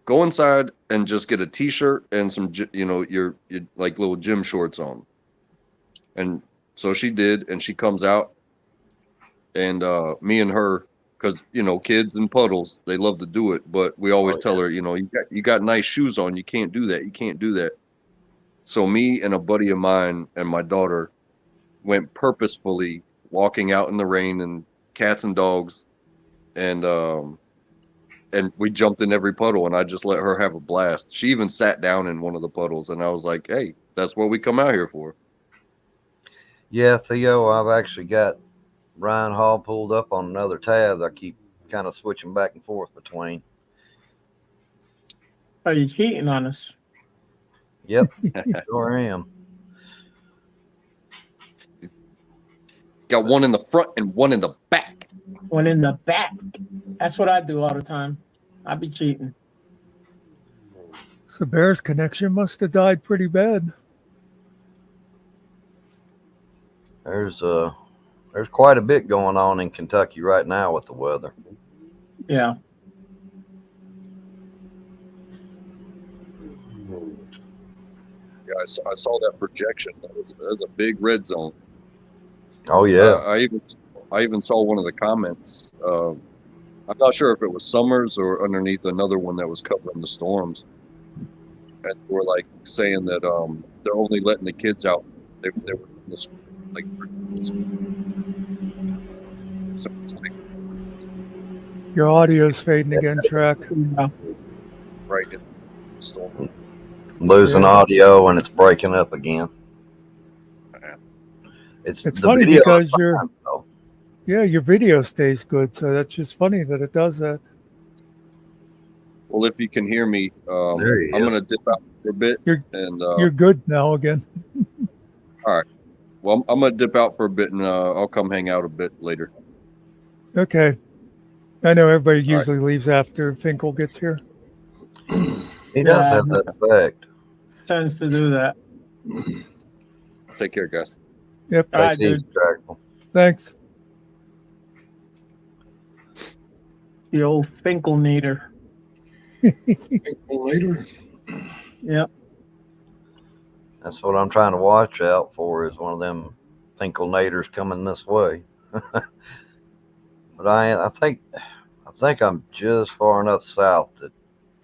[SPEAKER 6] go inside and just get a t-shirt and some, your like little gym shorts on. And so she did, and she comes out, and me and her, because kids and puddles, they love to do it, but we always tell her, you got nice shoes on, you can't do that, you can't do that. So me and a buddy of mine and my daughter went purposefully walking out in the rain and cats and dogs, and we jumped in every puddle, and I just let her have a blast. She even sat down in one of the puddles, and I was like, hey, that's what we come out here for.
[SPEAKER 2] Yeah, Theo, I've actually got Ryan Hall pulled up on another tab I keep kind of switching back and forth between.
[SPEAKER 3] Are you cheating on us?
[SPEAKER 2] Yep, sure am.
[SPEAKER 6] Got one in the front and one in the back.
[SPEAKER 3] One in the back. That's what I do all the time. I be cheating.
[SPEAKER 1] So Bear's connection must have died pretty bad.
[SPEAKER 2] There's quite a bit going on in Kentucky right now with the weather.
[SPEAKER 3] Yeah.
[SPEAKER 6] Yeah, I saw that projection. That was a big red zone.
[SPEAKER 2] Oh yeah.
[SPEAKER 6] I even saw one of the comments. I'm not sure if it was Summers or underneath another one that was covering the storms. And they were like saying that they're only letting the kids out. They were in the school, like so it's like
[SPEAKER 1] Your audio's fading again, Track.
[SPEAKER 3] Yeah.
[SPEAKER 6] right in the storm.
[SPEAKER 2] Losing
[SPEAKER 1] Yeah.
[SPEAKER 2] audio and it's breaking up again.
[SPEAKER 1] It's
[SPEAKER 2] the
[SPEAKER 1] funny
[SPEAKER 2] video
[SPEAKER 1] because
[SPEAKER 2] is fine, though.
[SPEAKER 1] your video stays good, so that's just funny that it does that.
[SPEAKER 6] Well, if you can hear me,
[SPEAKER 2] There he
[SPEAKER 6] I'm
[SPEAKER 2] is.
[SPEAKER 6] gonna dip out for a bit, and
[SPEAKER 1] You're good now again.
[SPEAKER 6] all right. Well, I'm gonna dip out for a bit, and I'll come hang out a bit later.
[SPEAKER 1] Okay. I know everybody
[SPEAKER 6] right.
[SPEAKER 1] usually leaves after Finkel gets here.
[SPEAKER 2] He does have that effect.
[SPEAKER 3] Tends to do that.
[SPEAKER 6] Take care, guys.
[SPEAKER 1] Yep.
[SPEAKER 3] All right, dude.
[SPEAKER 1] Thanks.
[SPEAKER 3] The old Finkelnator.
[SPEAKER 8] Later.
[SPEAKER 3] Yep.
[SPEAKER 2] That's what I'm trying to watch out for, is one of them Finkelnators coming this way. But I think I'm just far enough south that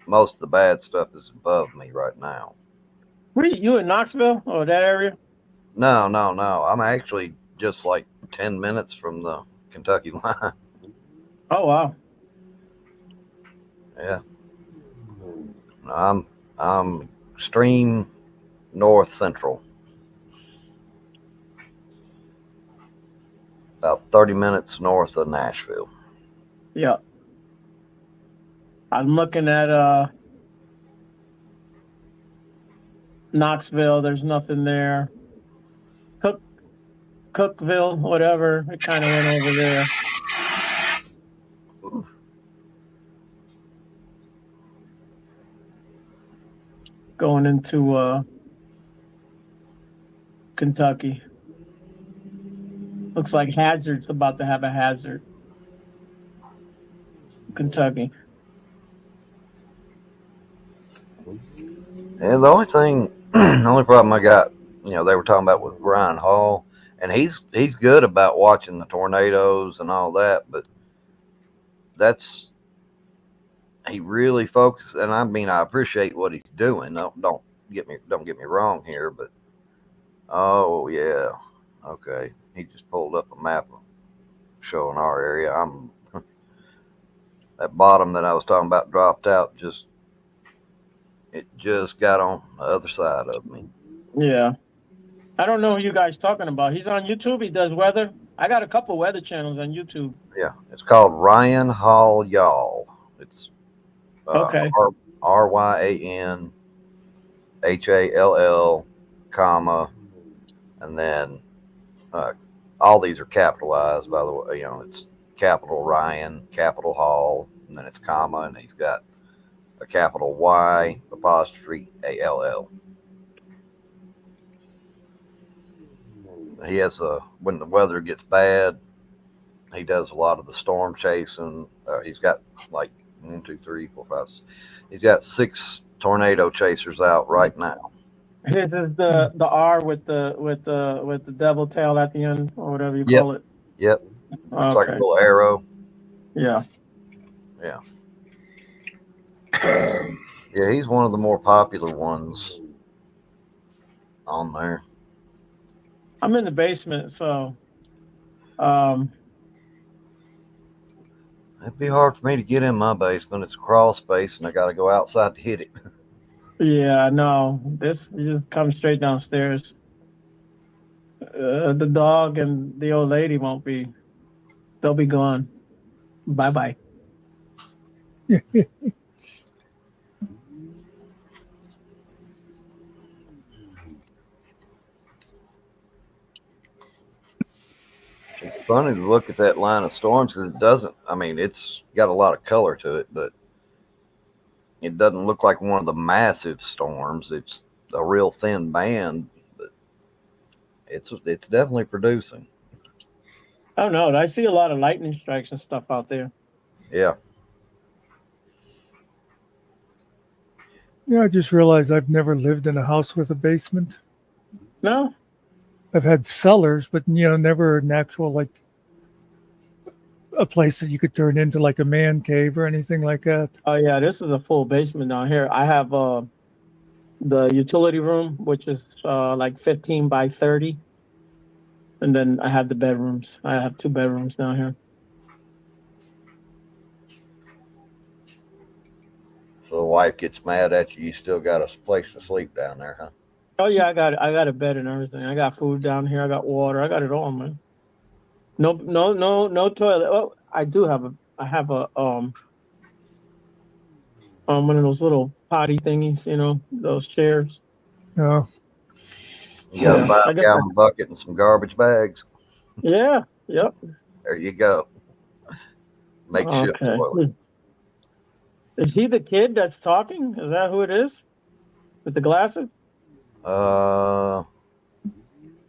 [SPEAKER 2] most of the bad stuff is above me right now.
[SPEAKER 3] Where you in Knoxville or that area?
[SPEAKER 2] No. I'm actually just like 10 minutes from the Kentucky line.
[SPEAKER 3] Oh wow.
[SPEAKER 2] Yeah. I'm extreme north central. About 30 minutes north of Nashville.
[SPEAKER 3] Yeah. I'm looking at Knoxville. There's nothing there. Cookville, whatever. It kind of went over there. Going into Kentucky. Looks like Hazard's about to have a hazard. Kentucky.
[SPEAKER 2] And the only problem I got, they were talking about with Brian Hall, and he's good about watching the tornadoes and all that, but he really focuses. And I mean, I appreciate what he's doing. Don't get me wrong here, but oh yeah, okay. He just pulled up a map showing our area. That bottom that I was talking about dropped out. It just got on the other side of me.
[SPEAKER 3] Yeah. I don't know who you guys talking about. He's on YouTube. He does weather. I got a couple weather channels on YouTube.
[SPEAKER 2] Yeah, it's called Ryan Hall Y'all. It's
[SPEAKER 3] okay.
[SPEAKER 2] RyanHall, comma, and then all these are capitalized, by the way. It's capital Ryan, capital Hall, and then it's comma, and he's got a capital Y apostrophe ALL. He has when the weather gets bad, he does a lot of the storm chasing. He's got like 1, 2, 3, 4, 5. He's got 6 tornado chasers out right now.
[SPEAKER 3] His is the R with the devil tail at the end, or whatever you call it.
[SPEAKER 2] Yep. It's like a little arrow.
[SPEAKER 3] Yeah.
[SPEAKER 2] Yeah. Yeah, he's one of the more popular ones on there.
[SPEAKER 3] I'm in the basement, so
[SPEAKER 2] it'd be hard for me to get in my basement. It's a crawl space, and I got to go outside to hit it.
[SPEAKER 3] yeah, no, this you just come straight downstairs. The dog and the old lady they'll be gone. Bye.
[SPEAKER 2] It's funny to look at that line of storms. It doesn't. I mean, it's got a lot of color to it, but it doesn't look like one of the massive storms. It's a real thin band, but it's definitely producing.
[SPEAKER 3] Oh no, I see a lot of lightning strikes and stuff out there.
[SPEAKER 2] Yeah.
[SPEAKER 1] Yeah, I just realized I've never lived in a house with a basement.
[SPEAKER 3] No?
[SPEAKER 1] I've had cellars, but never an actual a place that you could turn into like a man cave or anything like that?
[SPEAKER 3] Oh yeah, this is a full basement down here. I have the utility room, which is like 15 by 30, and then I have the bedrooms. I have 2 bedrooms down here.
[SPEAKER 2] So the wife gets mad at you. You still got a place to sleep down there, huh?
[SPEAKER 3] Oh yeah, I got a bed and everything. I got food down here. I got water. I got it all, man. No toilet. Oh, I have a one of those little potty thingies, those chairs.
[SPEAKER 1] No.
[SPEAKER 2] You got a
[SPEAKER 3] Yeah, I guess.
[SPEAKER 2] five-gallon bucket and some garbage bags.
[SPEAKER 3] Yeah. Yep.
[SPEAKER 2] There you go. Makeshift
[SPEAKER 3] Okay.
[SPEAKER 2] toilet.
[SPEAKER 3] Is he the kid that's talking? Is that who it is? With the glasses?
[SPEAKER 2] Yeah,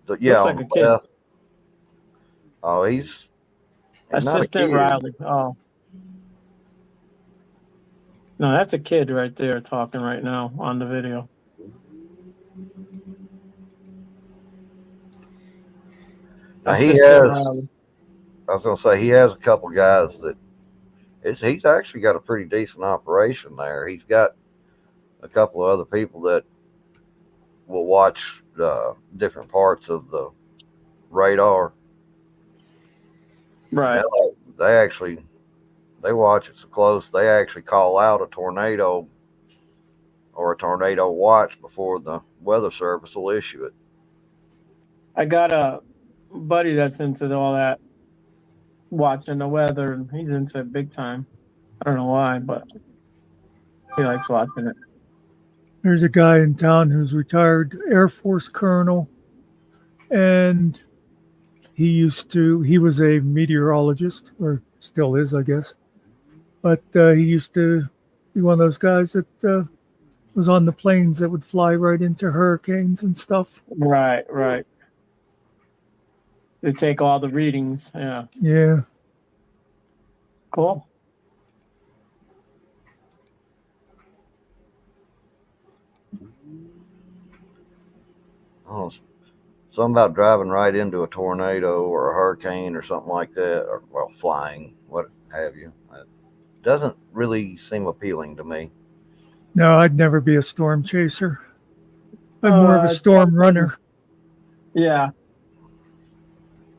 [SPEAKER 3] Looks
[SPEAKER 2] on
[SPEAKER 3] like
[SPEAKER 2] the
[SPEAKER 3] a kid.
[SPEAKER 2] left. Oh, he's not a
[SPEAKER 3] Assistant
[SPEAKER 2] kid.
[SPEAKER 3] Riley. Oh. No, that's a kid right there talking right now on the video.
[SPEAKER 2] Now he
[SPEAKER 3] Assistant
[SPEAKER 2] has.
[SPEAKER 3] Riley.
[SPEAKER 2] I was gonna say he has a couple guys that. He's actually got a pretty decent operation there. He's got a couple of other people that will watch different parts of the radar.
[SPEAKER 3] Right.
[SPEAKER 2] They watch it so close they actually call out a tornado or a tornado watch before the weather service will issue it.
[SPEAKER 3] I got a buddy that's into all that, watching the weather, and he's into it big time. I don't know why, but he likes watching it.
[SPEAKER 1] There's a guy in town who's retired Air Force colonel, and he was a meteorologist, or still is, I guess. But he used to be one of those guys that was on the planes that would fly right into hurricanes and stuff.
[SPEAKER 3] Right. They take all the readings. Yeah.
[SPEAKER 1] Yeah.
[SPEAKER 3] Cool.
[SPEAKER 2] Oh, something about driving right into a tornado or a hurricane or something like that, or well, flying, what have you. It doesn't really seem appealing to me.
[SPEAKER 1] No, I'd never be a storm chaser. I'm more of a storm runner.
[SPEAKER 3] Yeah.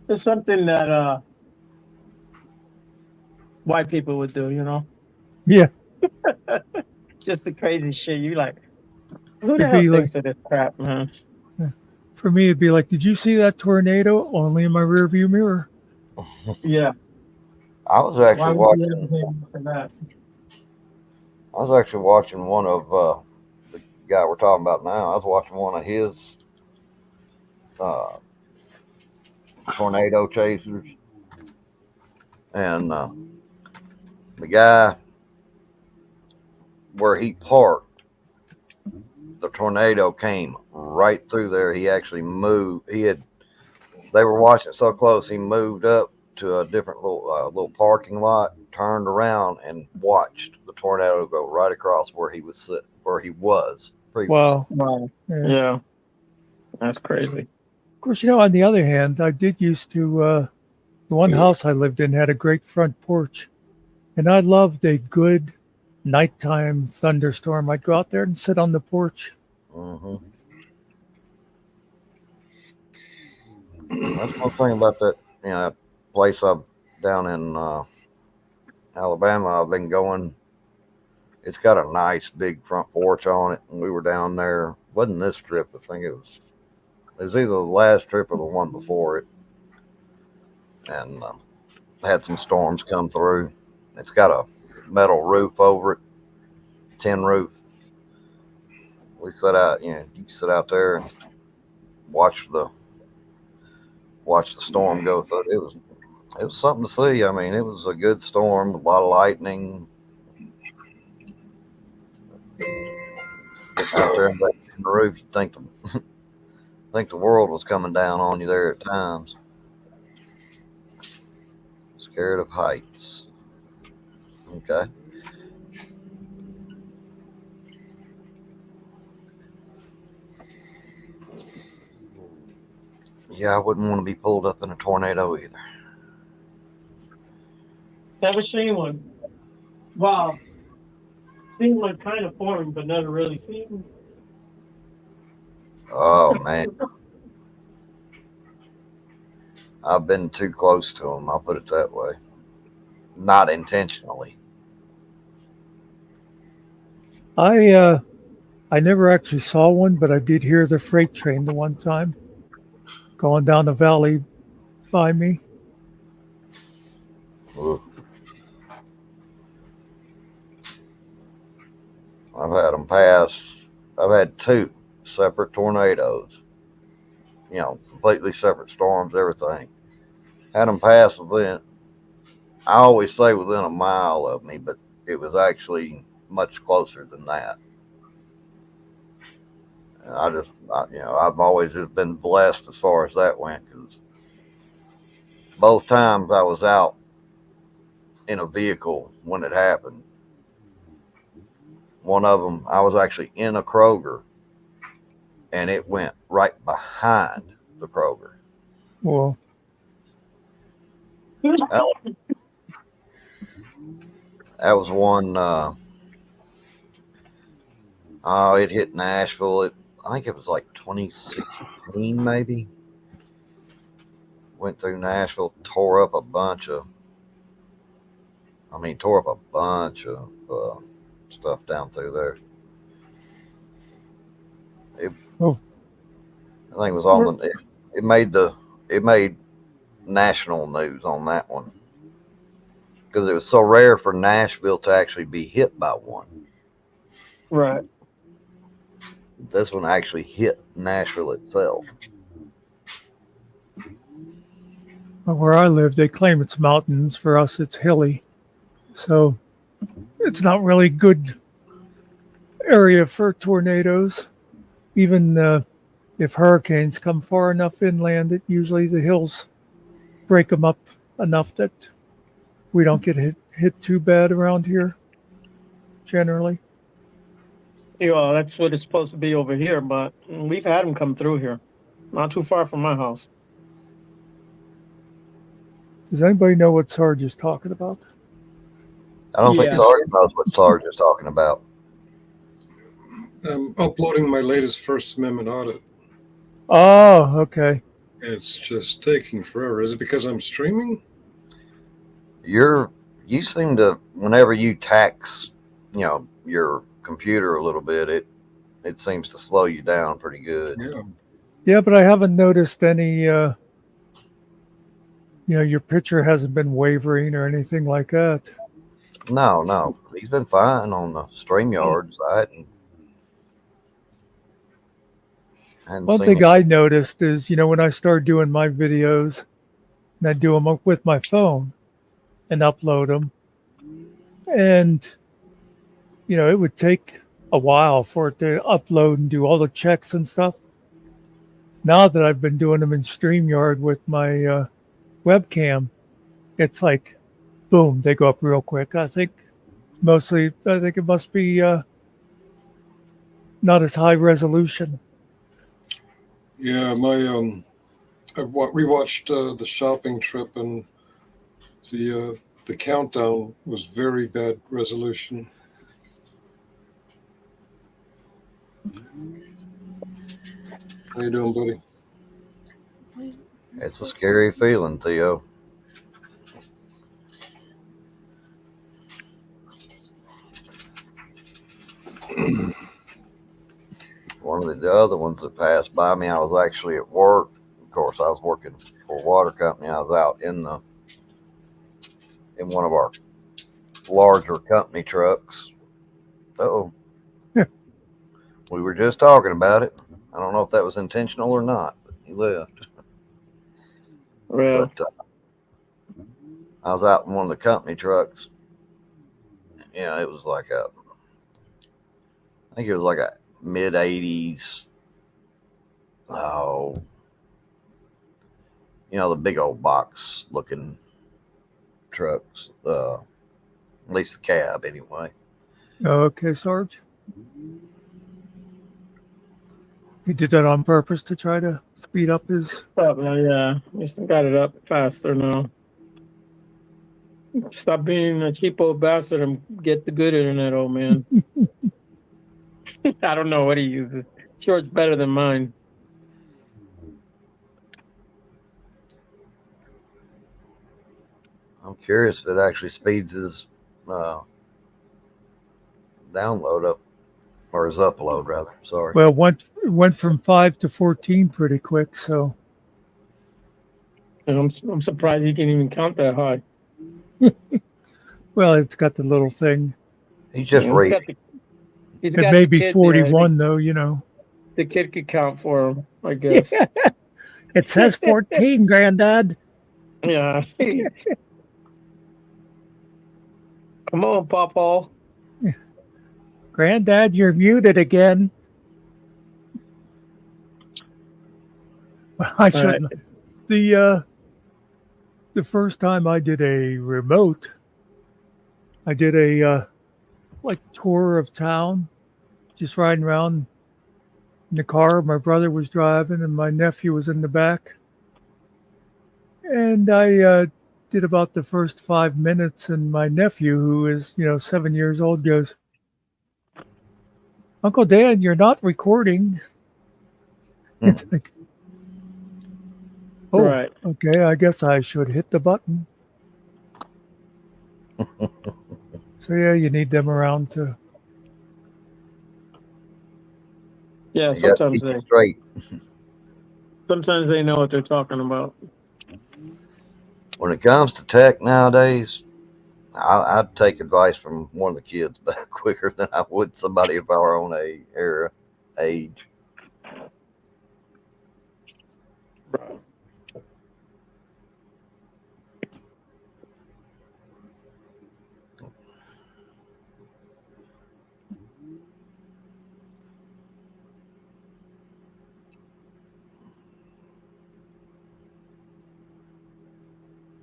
[SPEAKER 3] It's something that white people would do,
[SPEAKER 1] Yeah.
[SPEAKER 3] Just the crazy shit. You like, who the
[SPEAKER 1] It'd
[SPEAKER 3] hell
[SPEAKER 1] be
[SPEAKER 3] thinks of this crap, man?
[SPEAKER 1] For me, it'd be like, did you see that tornado? Only in my rearview mirror.
[SPEAKER 3] Yeah.
[SPEAKER 2] I was actually watching one of the guy we're talking about now. I was watching one of his tornado chasers, and the guy where he parked, the tornado came right through there. He actually moved. They were watching it so close. He moved up to a different little parking lot, turned around, and watched the tornado go right across where he was previously.
[SPEAKER 1] Wow.
[SPEAKER 3] Yeah. That's crazy.
[SPEAKER 1] Of course, on the other hand, I did used to, the one house I lived in had a great front porch, and I loved a good nighttime thunderstorm. I'd go out there and sit on the porch.
[SPEAKER 2] Mm-hmm. That's one thing about that, that place down in Alabama. I've been going. It's got a nice big front porch on it, and we were down there. Wasn't this trip? I think it was either the last trip or the one before it, and had some storms come through. It's got a metal roof over it, tin roof. We sat out. You can sit out there and watch the storm go through. It was something to see. I mean, it was a good storm, a lot of lightning. Out there on the roof, you think the world was coming down on you there at times. Scared of heights. Okay. Yeah, I wouldn't want to be pulled up in a tornado either.
[SPEAKER 3] Never seen one. Wow. Seen one kind of form, but never really seen one.
[SPEAKER 2] Oh man, I've been too close to them. I'll put it that way. Not intentionally.
[SPEAKER 1] I never actually saw one, but I did hear the freight train the one time going down the valley by me.
[SPEAKER 2] Ugh. I've had them pass. I've had two separate tornadoes. Completely separate storms, everything. Had them pass within, I always say within a mile of me, but it was actually much closer than that. And I've always just been blessed as far as that went, because both times I was out in a vehicle when it happened. One of them, I was actually in a Kroger, and it went right behind the Kroger.
[SPEAKER 1] Well,
[SPEAKER 2] That was one. It hit Nashville. I think it was like 2016, maybe. Went through Nashville, tore up a bunch of stuff down through there.
[SPEAKER 1] oh,
[SPEAKER 2] I think it was on the. It made national news on that one, because it was so rare for Nashville to actually be hit by one.
[SPEAKER 3] Right.
[SPEAKER 2] This one actually hit Nashville itself.
[SPEAKER 1] where I live, they claim it's mountains. For us, it's hilly. So it's not really good area for tornadoes. Even if hurricanes come far enough inland, usually the hills break them up enough that we don't get hit too bad around here, generally.
[SPEAKER 3] Yeah, that's what it's supposed to be over here, but we've had them come through here, not too far from my house.
[SPEAKER 1] Does anybody know what Sarge is talking about?
[SPEAKER 2] I don't think
[SPEAKER 3] Yeah.
[SPEAKER 2] Sarge knows what Sarge is talking about.
[SPEAKER 8] I'm uploading my latest First Amendment audit.
[SPEAKER 1] Oh, okay.
[SPEAKER 8] It's just taking forever. Is it because I'm streaming?
[SPEAKER 2] You seem to, whenever you tax, your computer a little bit, it seems to slow you down pretty good.
[SPEAKER 8] Yeah.
[SPEAKER 1] Yeah, but I haven't noticed any. Your picture hasn't been wavering or anything like that.
[SPEAKER 2] No, he's been fine on the StreamYard site.
[SPEAKER 1] One thing I noticed is, when I start doing my videos, and I do them with my phone and upload them, and it would take a while for it to upload and do all the checks and stuff. Now that I've been doing them in StreamYard with my webcam, it's like, boom, they go up real quick. I think it must be not as high resolution.
[SPEAKER 8] Yeah, I rewatched the shopping trip, and the countdown was very bad resolution. How you doing, buddy?
[SPEAKER 2] It's a scary feeling, Theo. One of the other ones that passed by me, I was actually at work. Of course, I was working for a water company. I was out in one of our larger company trucks. Oh, we were just talking about it. I don't know if that was intentional or not, but he left.
[SPEAKER 3] Real.
[SPEAKER 2] But I was out in one of the company trucks. Yeah, it was like I think it was like a mid 80s. Oh, the big old box looking trucks. At least the cab, anyway.
[SPEAKER 1] Okay, Sarge. He did that on purpose to try to speed up his.
[SPEAKER 3] Probably, yeah. We still got it up faster now. Stop being a cheap old bastard and get the good internet, old man. I don't know what he uses. Sure, it's better than mine.
[SPEAKER 2] I'm curious if it actually speeds his download up, or his upload rather. Sorry.
[SPEAKER 1] Well, went from 5 to 14 pretty quick. So
[SPEAKER 3] And I'm surprised he can even count that high.
[SPEAKER 1] well, it's got the little thing.
[SPEAKER 2] He's just
[SPEAKER 3] He's
[SPEAKER 2] reading.
[SPEAKER 3] got the. He's
[SPEAKER 1] It
[SPEAKER 3] got
[SPEAKER 1] may
[SPEAKER 3] the
[SPEAKER 1] be
[SPEAKER 3] kid
[SPEAKER 1] 41 though. You know.
[SPEAKER 3] The kid could count for him, I guess.
[SPEAKER 1] It says 14, Granddad.
[SPEAKER 3] Yeah. Come on, Pawpaw.
[SPEAKER 1] Granddad, you're muted again. I shouldn't. The first time I did a remote, I did a like tour of town, just riding around in the car. My brother was driving and my nephew was in the back. And I did about the first 5 minutes, and my nephew, who is 7 years old, goes, "Uncle Dan, you're not recording." It's like, oh,
[SPEAKER 3] Right.
[SPEAKER 1] okay, I guess I should hit the button. So yeah, you need them around to.
[SPEAKER 3] Yeah,
[SPEAKER 2] You gotta
[SPEAKER 3] sometimes
[SPEAKER 2] keep it
[SPEAKER 3] they
[SPEAKER 2] straight.
[SPEAKER 3] sometimes they know what they're talking about.
[SPEAKER 2] When it comes to tech nowadays, I'd take advice from one of the kids back quicker than I would somebody of our own age.
[SPEAKER 3] Right.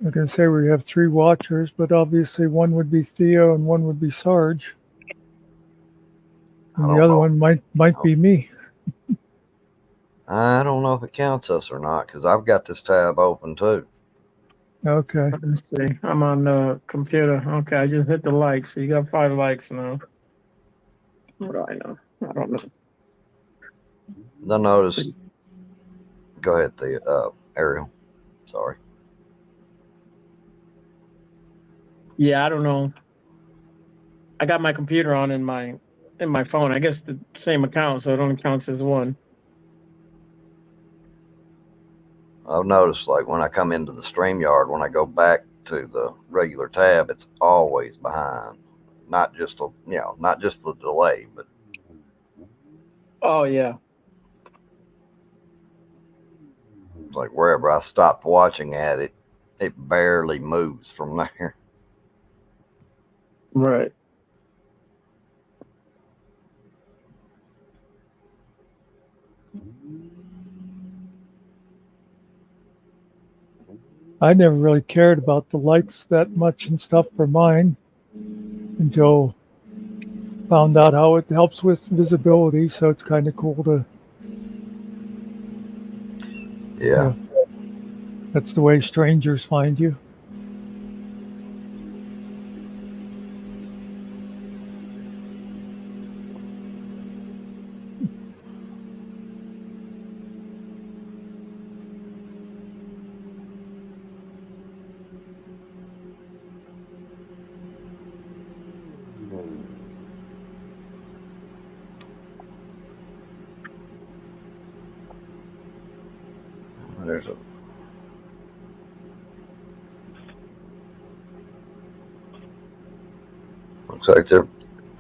[SPEAKER 1] I can say we have 3 watchers, but obviously one would be Theo and one would be Sarge, and the other one might be me.
[SPEAKER 2] I don't know if it counts us or not, because I've got this tab open too.
[SPEAKER 1] Okay.
[SPEAKER 3] Let's see. I'm on the computer. Okay, I just hit the like, so you got 5 likes now. What do I know? I don't know.
[SPEAKER 2] I notice. Go ahead, Ariel. Sorry.
[SPEAKER 3] Yeah, I don't know. I got my computer on in my phone. I guess the same account, so it only counts as one.
[SPEAKER 2] I've noticed, like, when I come into the StreamYard, when I go back to the regular tab, it's always behind. Not just the delay, but
[SPEAKER 3] Oh yeah.
[SPEAKER 2] like wherever I stopped watching at it, it barely moves from there.
[SPEAKER 3] Right.
[SPEAKER 1] I never really cared about the likes that much and stuff for mine until found out how it helps with visibility. So it's kind of cool to.
[SPEAKER 2] Yeah.
[SPEAKER 1] That's the way strangers find you.
[SPEAKER 2] There's a looks like they're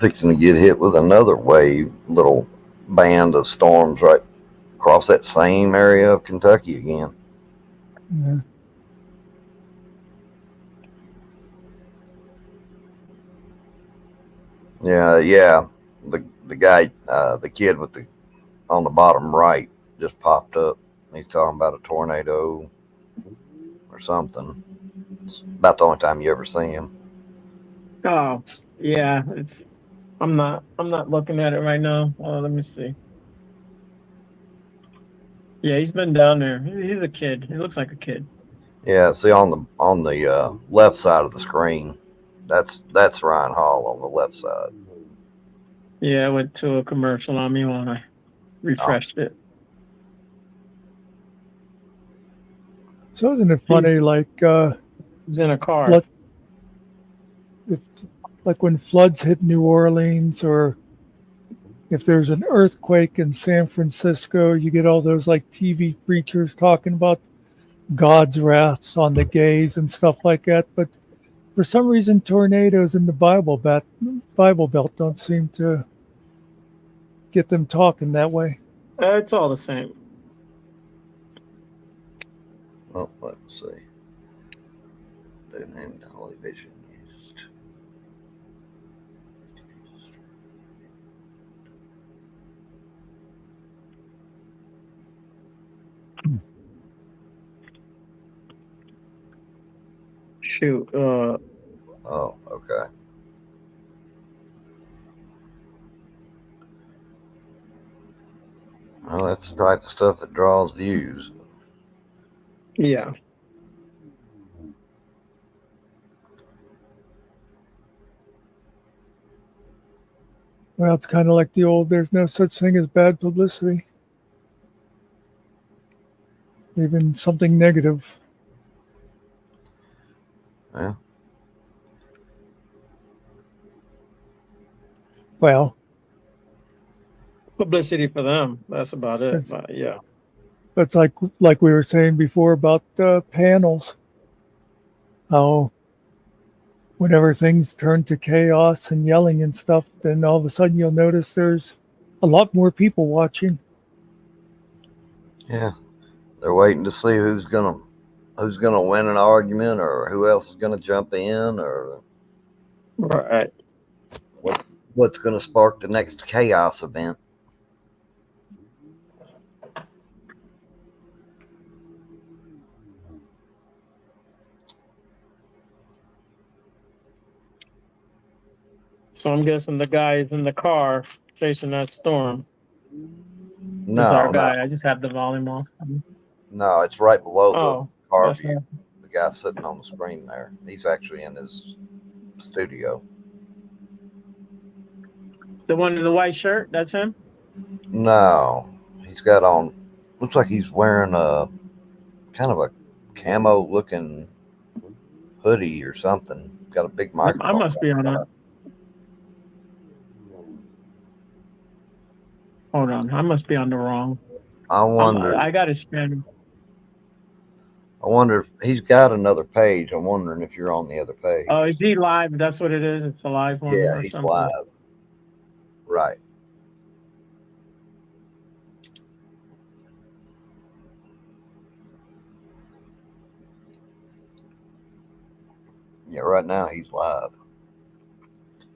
[SPEAKER 2] fixing to get hit with another little band of storms right across that same area of Kentucky again.
[SPEAKER 1] Yeah.
[SPEAKER 2] Yeah. The guy, the kid with the on the bottom right just popped up. He's talking about a tornado or something. It's about the only time you ever see him.
[SPEAKER 3] Oh yeah. I'm not looking at it right now. Let me see. Yeah, he's been down there. He's a kid. He looks like a kid.
[SPEAKER 2] Yeah, see on the left side of the screen, that's Ryan Hall on the left side.
[SPEAKER 3] Yeah, I went to a commercial on me when I refreshed it.
[SPEAKER 1] So isn't it funny?
[SPEAKER 3] He's in a car.
[SPEAKER 1] Flood, if, like when floods hit New Orleans, or if there's an earthquake in San Francisco, you get all those like TV preachers talking about God's wraths on the gays and stuff like that. But for some reason, tornadoes in the Bible Belt don't seem to get them talking that way.
[SPEAKER 3] It's all the same.
[SPEAKER 2] Oh, let's see. They named Holy Vision used.
[SPEAKER 3] Shoot.
[SPEAKER 2] Oh, okay. Well, that's the type of stuff that draws views.
[SPEAKER 3] Yeah.
[SPEAKER 1] Well, it's kind of like the old there's no such thing as bad publicity, even something negative.
[SPEAKER 2] Yeah.
[SPEAKER 1] Well,
[SPEAKER 3] Publicity for them. That's about it. But yeah.
[SPEAKER 1] it's like we were saying before about panels. How whenever things turn to chaos and yelling and stuff, then all of a sudden you'll notice there's a lot more people watching.
[SPEAKER 2] Yeah. They're waiting to see who's gonna win an argument, or who else is gonna jump in, or
[SPEAKER 3] Right.
[SPEAKER 2] what's gonna spark the next chaos event.
[SPEAKER 3] So I'm guessing the guy is in the car chasing that storm.
[SPEAKER 2] No,
[SPEAKER 3] Is our
[SPEAKER 2] no,
[SPEAKER 3] guy. I just have the volume off.
[SPEAKER 2] no, it's right below
[SPEAKER 3] Oh,
[SPEAKER 2] the car
[SPEAKER 3] that's
[SPEAKER 2] view.
[SPEAKER 3] not-
[SPEAKER 2] The guy sitting on the screen there. He's actually in his studio.
[SPEAKER 3] the one in the white shirt. That's him.
[SPEAKER 2] No, he's got on. Looks like he's wearing a kind of a camo looking hoodie or something. Got a big microphone.
[SPEAKER 3] I must be on it. Hold on. I must be on the wrong.
[SPEAKER 2] I wonder.
[SPEAKER 3] I got his stand.
[SPEAKER 2] I wonder if he's got another page. I'm wondering if you're on the other page.
[SPEAKER 3] Oh, is he live? That's what it is. It's a live one
[SPEAKER 2] Yeah,
[SPEAKER 3] or
[SPEAKER 2] he's
[SPEAKER 3] something.
[SPEAKER 2] live. Right. Yeah, right now he's live.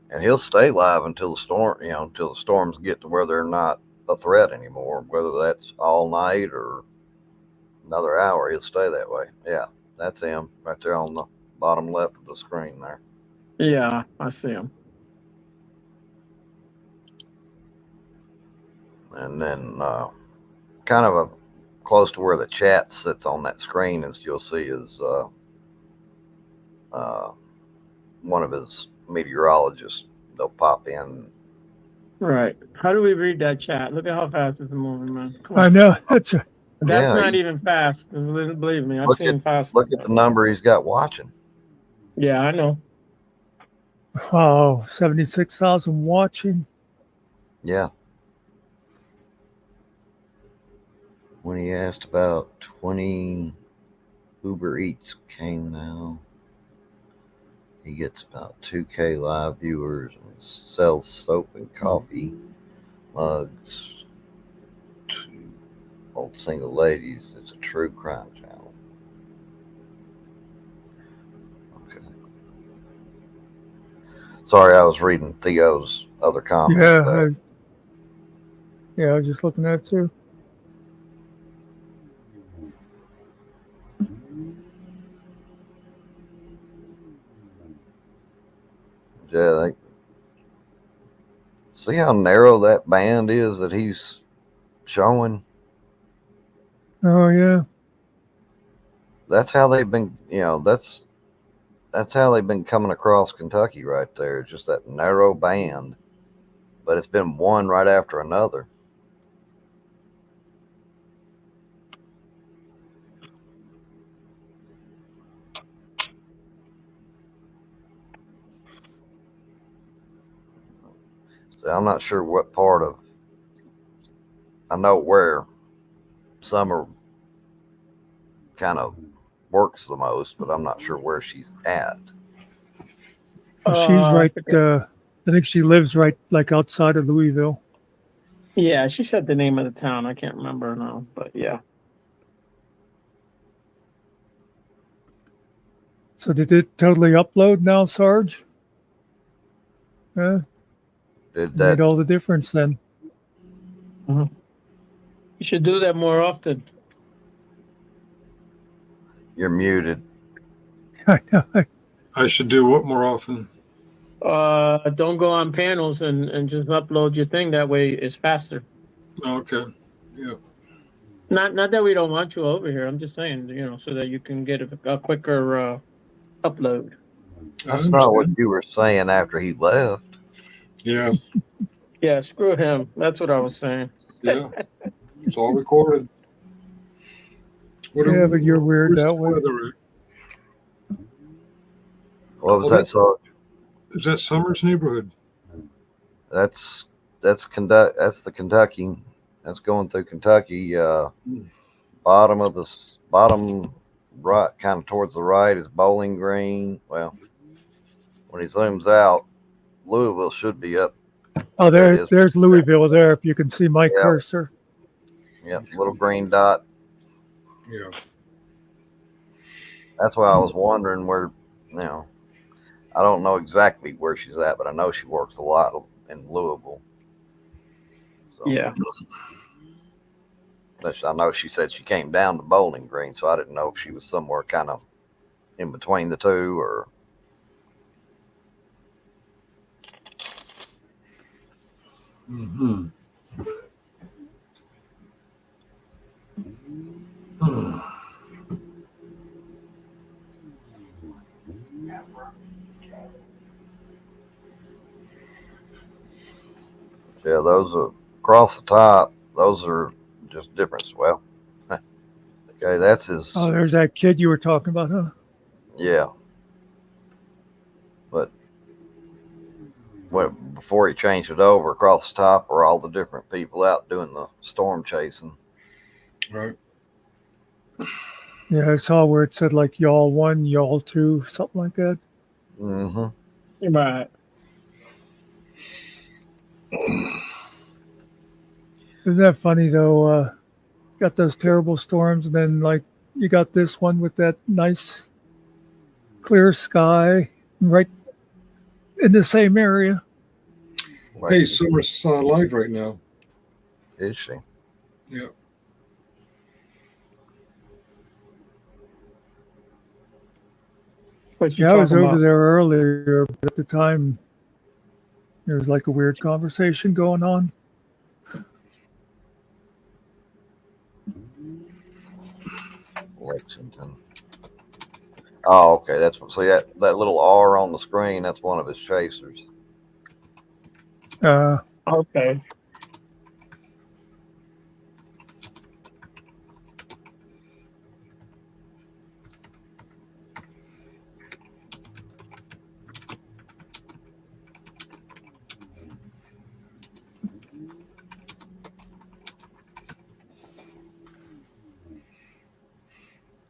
[SPEAKER 2] And he'll stay live until the storm, until the storms get to where they're not a threat anymore. Whether that's all night or another hour, he'll stay that way. Yeah, that's him right there on the bottom left of the screen there.
[SPEAKER 3] Yeah, I see him.
[SPEAKER 2] And then kind of close to where the chat sits on that screen, as you'll see, is one of his meteorologists. They'll pop in.
[SPEAKER 3] Right. How do we read that chat? Look at how fast it's moving, man. Come
[SPEAKER 1] I
[SPEAKER 3] on.
[SPEAKER 1] know
[SPEAKER 3] That's not even fast. Believe me, I've seen fast.
[SPEAKER 2] Look at the number he's got watching.
[SPEAKER 3] Yeah, I know.
[SPEAKER 1] Wow, 76,000 watching.
[SPEAKER 2] Yeah. When he asked about 20 Uber Eats came now, he gets about 2K live viewers and sells soap and coffee mugs to old single ladies. It's a true crime channel. Okay. Sorry, I was reading Theo's other comments.
[SPEAKER 1] Yeah, I was just looking at it too.
[SPEAKER 2] Yeah, see how narrow that band is that he's showing?
[SPEAKER 1] Oh yeah.
[SPEAKER 2] That's how they've been. That's how they've been coming across Kentucky right there. Just that narrow band, but it's been one right after another. So I'm not sure what part of. I know where Summer kind of works the most, but I'm not sure where she's at.
[SPEAKER 1] She's
[SPEAKER 3] I
[SPEAKER 1] right.
[SPEAKER 3] forget.
[SPEAKER 1] I think she lives right like outside of Louisville.
[SPEAKER 3] Yeah, she said the name of the town. I can't remember now, but yeah.
[SPEAKER 1] So did it totally upload now, Sarge? Yeah,
[SPEAKER 2] Did
[SPEAKER 1] made
[SPEAKER 2] that?
[SPEAKER 1] all the difference then.
[SPEAKER 3] You should do that more often.
[SPEAKER 2] You're muted.
[SPEAKER 1] I know.
[SPEAKER 8] I should do what more often?
[SPEAKER 3] Don't go on panels and just upload your thing. That way it's faster.
[SPEAKER 8] Okay. Yeah.
[SPEAKER 3] Not that we don't want you over here. I'm just saying, so that you can get a quicker upload.
[SPEAKER 8] I
[SPEAKER 2] That's not what
[SPEAKER 8] understand.
[SPEAKER 2] you were saying after he left.
[SPEAKER 8] Yeah.
[SPEAKER 3] Yeah, screw him. That's what I was saying.
[SPEAKER 8] Yeah. It's all recorded.
[SPEAKER 1] Yeah, but you're weird
[SPEAKER 8] Where's
[SPEAKER 1] that
[SPEAKER 8] the
[SPEAKER 1] way.
[SPEAKER 8] weather at?
[SPEAKER 2] What was
[SPEAKER 8] Oh,
[SPEAKER 2] that, Sarge?
[SPEAKER 8] Is that Summers neighborhood?
[SPEAKER 2] That's That's the Kentucky. That's going through Kentucky. Bottom right, kind of towards the right, is Bowling Green. Well, when he zooms out, Louisville should be up.
[SPEAKER 1] Oh,
[SPEAKER 2] There it is.
[SPEAKER 1] there's Louisville there. If you can see my
[SPEAKER 2] Yeah.
[SPEAKER 1] cursor.
[SPEAKER 2] Yep, little green dot.
[SPEAKER 8] Yeah.
[SPEAKER 2] That's why I was wondering where. I don't know exactly where she's at, but I know she works a lot in Louisville. So,
[SPEAKER 3] Yeah.
[SPEAKER 2] but I know she said she came down to Bowling Green, so I didn't know if she was somewhere kind of in between the two or.
[SPEAKER 8] Mm-hmm.
[SPEAKER 2] Yeah, those are across the top. Those are just different. Well, okay, that's his.
[SPEAKER 1] Oh, there's that kid you were talking about, huh?
[SPEAKER 2] Yeah, but before he changed it over, across the top were all the different people out doing the storm chasing.
[SPEAKER 8] Right.
[SPEAKER 1] Yeah, I saw where it said like y'all 1, y'all 2, something like that.
[SPEAKER 2] Mm-hmm.
[SPEAKER 3] Right.
[SPEAKER 1] Isn't that funny though? Got those terrible storms, and then like you got this one with that nice clear sky right in the same area.
[SPEAKER 8] Hey, Summer's live right now.
[SPEAKER 2] Is she?
[SPEAKER 8] Yeah.
[SPEAKER 1] Yeah, I was over there earlier, but at the time there was like a weird conversation going on.
[SPEAKER 2] Lexington. Oh, okay. That's so that little R on the screen. That's one of his chasers.
[SPEAKER 3] Okay.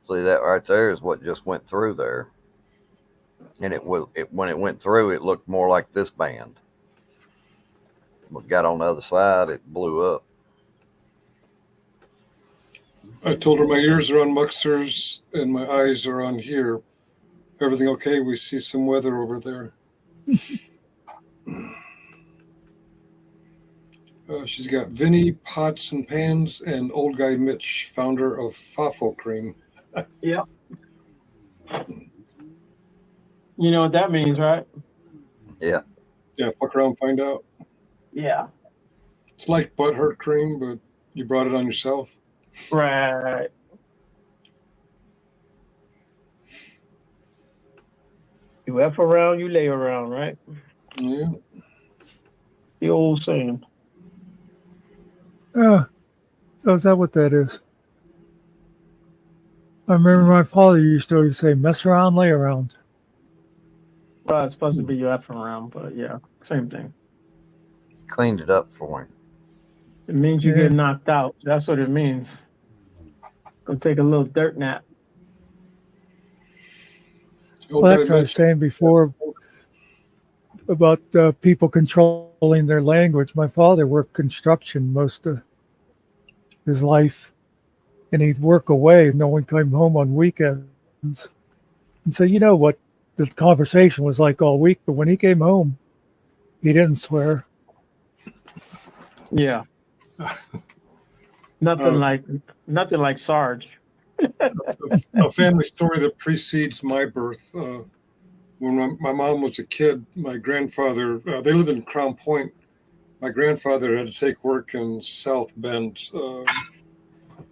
[SPEAKER 2] See, that right there is what just went through there, and when it went through, it looked more like this band. But got on the other side, it blew up.
[SPEAKER 8] I told her my ears are on Muxter's and my eyes are on here. Everything okay? We see some weather over there. She's got Vinny, Pots and Pans, and Old Guy Mitch, founder of Fafo Cream.
[SPEAKER 3] Yep. You know what that means, right?
[SPEAKER 2] Yeah.
[SPEAKER 8] Yeah, fuck around and find out.
[SPEAKER 3] Yeah.
[SPEAKER 8] It's like butthurt cream, but you brought it on yourself.
[SPEAKER 3] Right. You F around, you lay around, right?
[SPEAKER 8] Yeah.
[SPEAKER 3] It's the old saying.
[SPEAKER 1] So is that what that is? I remember my father used to always say, "Mess around, lay around."
[SPEAKER 3] Well, it's supposed to be you F around, but yeah, same thing.
[SPEAKER 2] Cleaned it up for him.
[SPEAKER 3] It means you
[SPEAKER 1] Yeah.
[SPEAKER 3] get knocked out. That's what it means. Go take a little dirt nap.
[SPEAKER 1] Well, that's what I was saying before about people controlling their language. My father worked construction most of his life, and he'd work away. No one came home on weekends. And so, you know what the conversation was like all week, but when he came home, he didn't swear.
[SPEAKER 3] Yeah. Nothing like Sarge.
[SPEAKER 8] A family story that precedes my birth. When my mom was a kid, my grandfather, they lived in Crown Point. My grandfather had to take work in South Bend.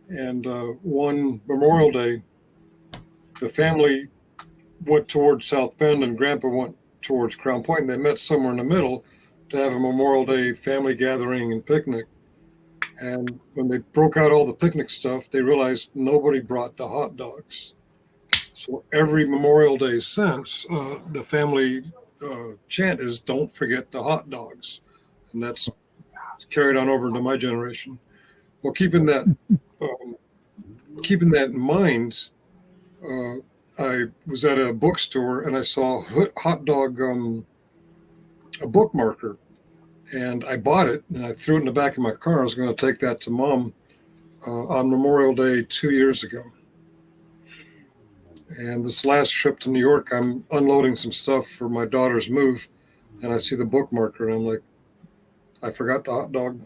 [SPEAKER 8] And one Memorial Day, the family went towards South Bend and Grandpa went towards Crown Point, and they met somewhere in the middle to have a Memorial Day family gathering and picnic. And when they broke out all the picnic stuff, they realized nobody brought the hot dogs. So every Memorial Day since, the family chant is "Don't forget the hot dogs," and that's carried on over into my generation. Well, keeping that in mind, I was at a bookstore and I saw hot dog a bookmarker, and I bought it and I threw it in the back of my car. I was going to take that to Mom on Memorial Day 2 years ago. And this last trip to New York, I'm unloading some stuff for my daughter's move, and I see the bookmarker, and I'm like, I forgot the hot dog.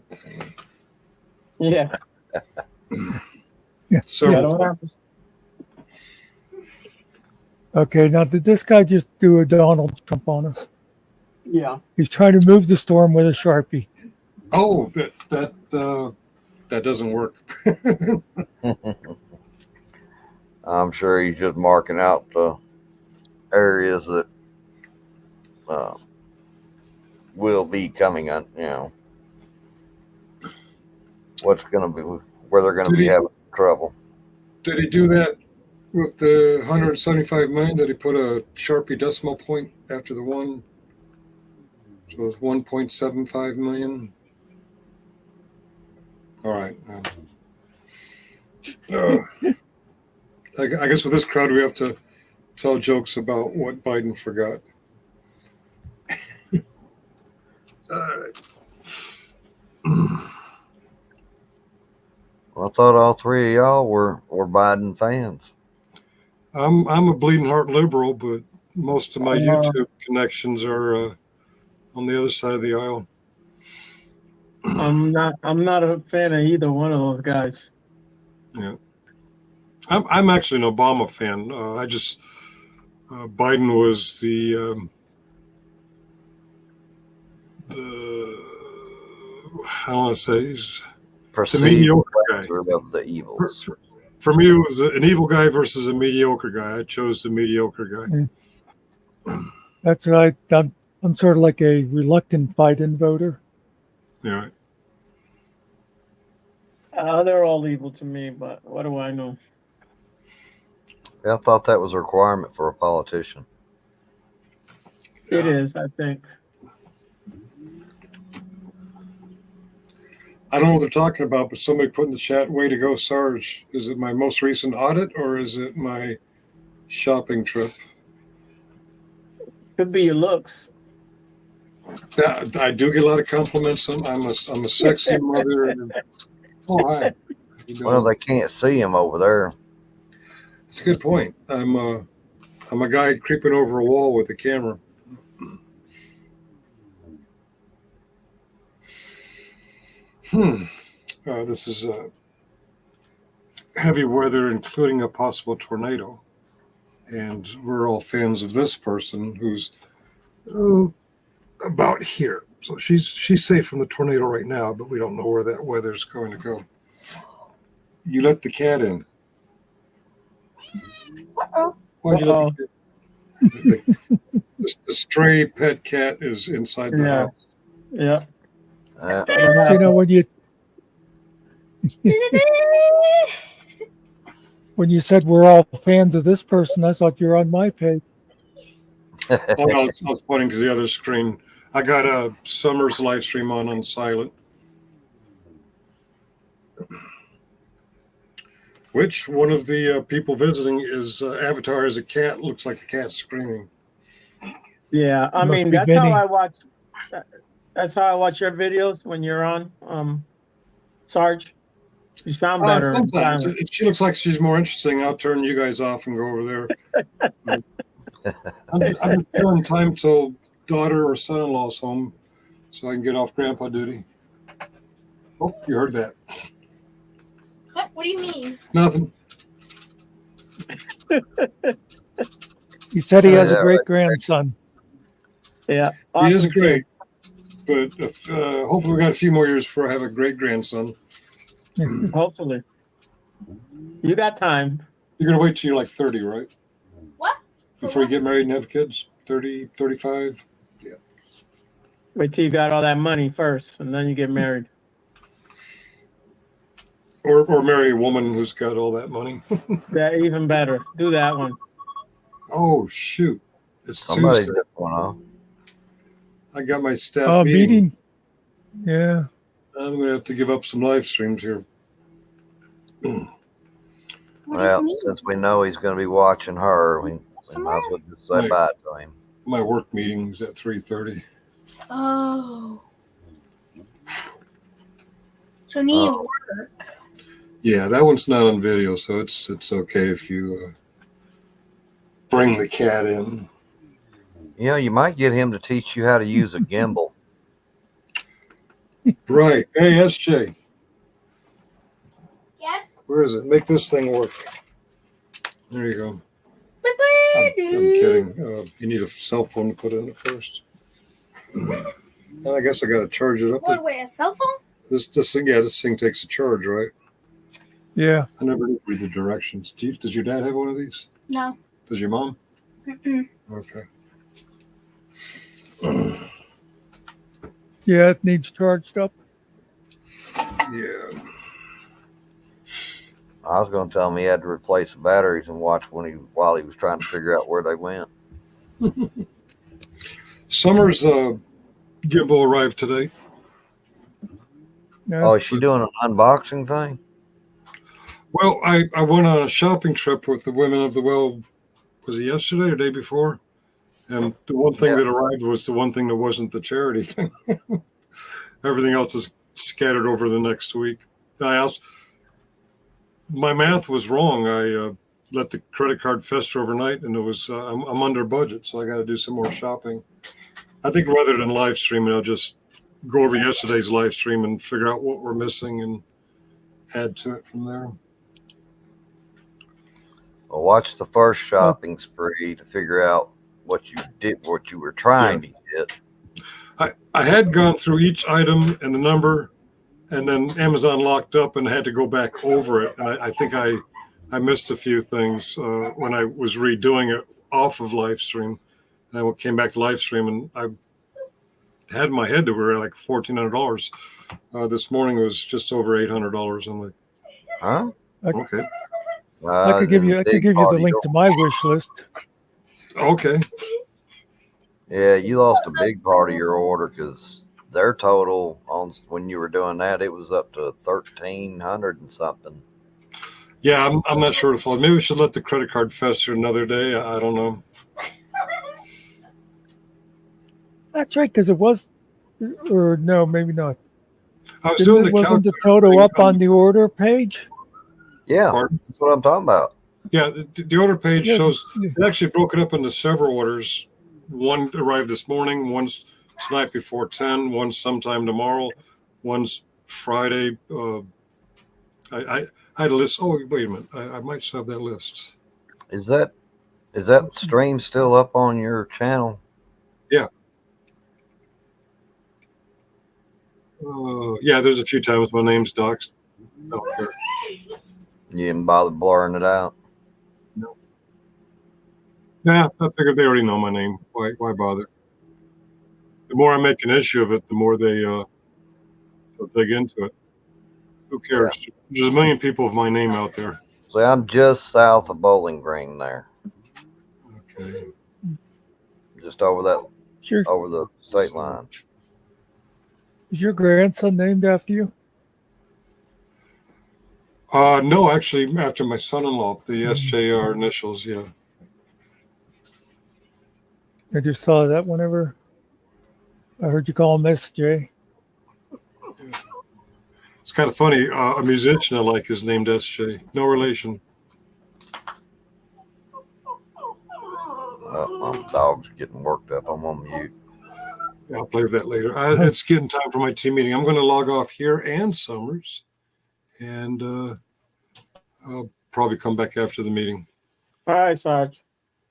[SPEAKER 3] Yeah.
[SPEAKER 1] Yeah.
[SPEAKER 8] Several times.
[SPEAKER 1] Okay, now did this guy just do a Donald Trump on us?
[SPEAKER 3] Yeah.
[SPEAKER 1] He's trying to move the storm with a Sharpie.
[SPEAKER 8] Oh, that doesn't work.
[SPEAKER 2] I'm sure he's just marking out the areas that will be coming on, what's going to be, where they're going to be having trouble.
[SPEAKER 8] Did he do that with the 175 million? Did he put a Sharpie decimal point after the one? So it's 1.75 million. All right. I guess with this crowd, we have to tell jokes about what Biden forgot. All right.
[SPEAKER 2] Well, I thought all three of y'all were Biden fans.
[SPEAKER 8] I'm a bleeding heart liberal, but most of my YouTube connections are on the other side of the aisle.
[SPEAKER 3] I'm not a fan of either one of those guys.
[SPEAKER 8] Yeah, I'm actually an Obama fan. Biden was the I don't want to say he's the mediocre guy
[SPEAKER 2] of the evils.
[SPEAKER 8] For me, it was an evil guy versus a mediocre guy. I chose the mediocre guy.
[SPEAKER 1] That's right. I'm sort of like a reluctant Biden voter.
[SPEAKER 8] Yeah.
[SPEAKER 3] They're all evil to me, but what do I know?
[SPEAKER 2] I thought that was a requirement for a politician.
[SPEAKER 3] It is, I think.
[SPEAKER 8] I don't know what they're talking about, but somebody put in the chat, way to go, Sarge. Is it my most recent audit or is it my shopping trip?
[SPEAKER 3] Could be your looks.
[SPEAKER 8] Yeah, I do get a lot of compliments. I'm a sexy mother. Oh, hi.
[SPEAKER 2] Well, they can't see him over there.
[SPEAKER 8] That's a good point. I'm a guy creeping over a wall with a camera. This is heavy weather, including a possible tornado. And we're all fans of this person who's about here. So she's safe from the tornado right now, but we don't know where that weather's going to go. You let the cat in.
[SPEAKER 7] Uh-oh.
[SPEAKER 8] Why'd you let the cat? stray pet cat is inside the house.
[SPEAKER 3] Yeah.
[SPEAKER 1] So, when you said we're all fans of this person, I thought you're on my page.
[SPEAKER 8] Oh, no, I was pointing to the other screen. I got a Summer's live stream on silent. Which one of the people visiting is avatar as a cat? Looks like the cat screaming.
[SPEAKER 3] Yeah, I mean that's how I watch. That's how I watch your videos when you're on, Sarge. You sound better.
[SPEAKER 8] Sometimes she looks like she's more interesting. I'll turn you guys off and go over there. I'm just killing time till daughter or son-in-law's home, so I can get off grandpa duty. Oh, you heard that?
[SPEAKER 7] What do you mean?
[SPEAKER 8] Nothing.
[SPEAKER 1] He said he has a great grandson.
[SPEAKER 3] Yeah,
[SPEAKER 8] awesome. He is great. But hopefully we got a few more years before I have a great grandson.
[SPEAKER 3] Hopefully. You got time.
[SPEAKER 8] You're going to wait till you're like 30, right?
[SPEAKER 7] What?
[SPEAKER 8] Before you get married and have kids? 30, 35? Yeah.
[SPEAKER 3] Wait till you got all that money first, and then you get married.
[SPEAKER 8] Or marry a woman who's got all that money.
[SPEAKER 3] Yeah, even better. Do that one.
[SPEAKER 8] Oh, shoot. It's
[SPEAKER 2] Somebody's
[SPEAKER 8] Tuesday.
[SPEAKER 2] got one on.
[SPEAKER 8] I got my staff
[SPEAKER 1] meeting. Yeah.
[SPEAKER 8] I'm going to have to give up some live streams here.
[SPEAKER 2] Well, since we know he's going to be watching her, we might as well just say bye to him.
[SPEAKER 8] My work meeting's at 3:30.
[SPEAKER 7] Oh. So need work.
[SPEAKER 8] Yeah, that one's not on video, so it's okay if you bring the cat in.
[SPEAKER 2] You know, you might get him to teach you how to use a gimbal.
[SPEAKER 8] Right. Hey, SJ.
[SPEAKER 7] Yes.
[SPEAKER 8] Where is it? Make this thing work. There you go. I'm kidding. You need a cell phone to put in it first. And I guess I got to charge it up.
[SPEAKER 7] What, wait, a cell phone?
[SPEAKER 8] This thing takes a charge, right?
[SPEAKER 1] Yeah.
[SPEAKER 8] I never did read the directions. Does your dad have one of these?
[SPEAKER 7] No.
[SPEAKER 8] Does your mom?
[SPEAKER 7] Mm-mm.
[SPEAKER 8] Okay.
[SPEAKER 1] Yeah, it needs charged up.
[SPEAKER 8] Yeah.
[SPEAKER 2] I was going to tell him he had to replace the batteries and watch while he was trying to figure out where they went.
[SPEAKER 8] Summer's gimbal arrived today.
[SPEAKER 1] Yeah.
[SPEAKER 2] Oh, is she doing an unboxing thing?
[SPEAKER 8] Well, I went on a shopping trip with the Women of the Well. Was it yesterday or day before? And the one thing that arrived was the one thing that wasn't the charity thing. Everything else is scattered over the next week. And I asked, my math was wrong. I let the credit card fester overnight, and it was I'm under budget, so I got to do some more shopping. I think rather than live streaming, I'll just go over yesterday's live stream and figure out what we're missing and add to it from there.
[SPEAKER 2] Well, watch the first shopping spree to figure out what you were trying to get.
[SPEAKER 8] I had gone through each item and the number, and then Amazon locked up and I had to go back over it. And I think I missed a few things when I was redoing it off of live stream. And I came back to live stream, and I had in my head that we were at like $1,400. This morning it was just over $800. I'm like,
[SPEAKER 2] huh?
[SPEAKER 8] Okay.
[SPEAKER 1] I could give you the link to my wish list.
[SPEAKER 8] Okay.
[SPEAKER 2] Yeah, you lost a big part of your order because their total on when you were doing that, it was up to 1,300 and something.
[SPEAKER 8] Yeah, I'm not sure. Maybe we should let the credit card fester another day. I don't know.
[SPEAKER 1] That's right, because it was, or no, maybe not.
[SPEAKER 8] I was doing
[SPEAKER 1] wasn't the total up on the order page?
[SPEAKER 2] Yeah,
[SPEAKER 8] Pardon?
[SPEAKER 2] That's what I'm talking about.
[SPEAKER 8] Yeah, the order page shows it actually broke it up into several orders. One arrived this morning, one's tonight before 10, one's sometime tomorrow, one's Friday. I had a list. Oh, wait a minute. I might still have that list.
[SPEAKER 2] Is that stream still up on your channel?
[SPEAKER 8] Yeah. Yeah, there's a few times my name's doxed. I don't care.
[SPEAKER 2] You didn't bother blurring it out?
[SPEAKER 8] No. Nah, I figured they already know my name. Why bother? the more I make an issue of it, the more they'll dig into it. Who cares?
[SPEAKER 2] Yeah.
[SPEAKER 8] There's a million people with my name out there.
[SPEAKER 2] So I'm just south of Bowling Green there,
[SPEAKER 8] Okay.
[SPEAKER 2] just over that,
[SPEAKER 1] Sure.
[SPEAKER 2] over the state line.
[SPEAKER 1] Is your grandson named after you?
[SPEAKER 8] No, actually, after my son-in-law, the SJR initials. Yeah.
[SPEAKER 1] I just saw that whenever I heard you call him SJ.
[SPEAKER 8] It's kind of funny. A musician I like is named SJ. No relation.
[SPEAKER 2] My dog's getting worked up. I'm on mute.
[SPEAKER 8] Yeah, I'll play with that later. It's getting time for my team meeting. I'm going to log off here and Summers, and I'll probably come back after the meeting.
[SPEAKER 3] All right, Sarge.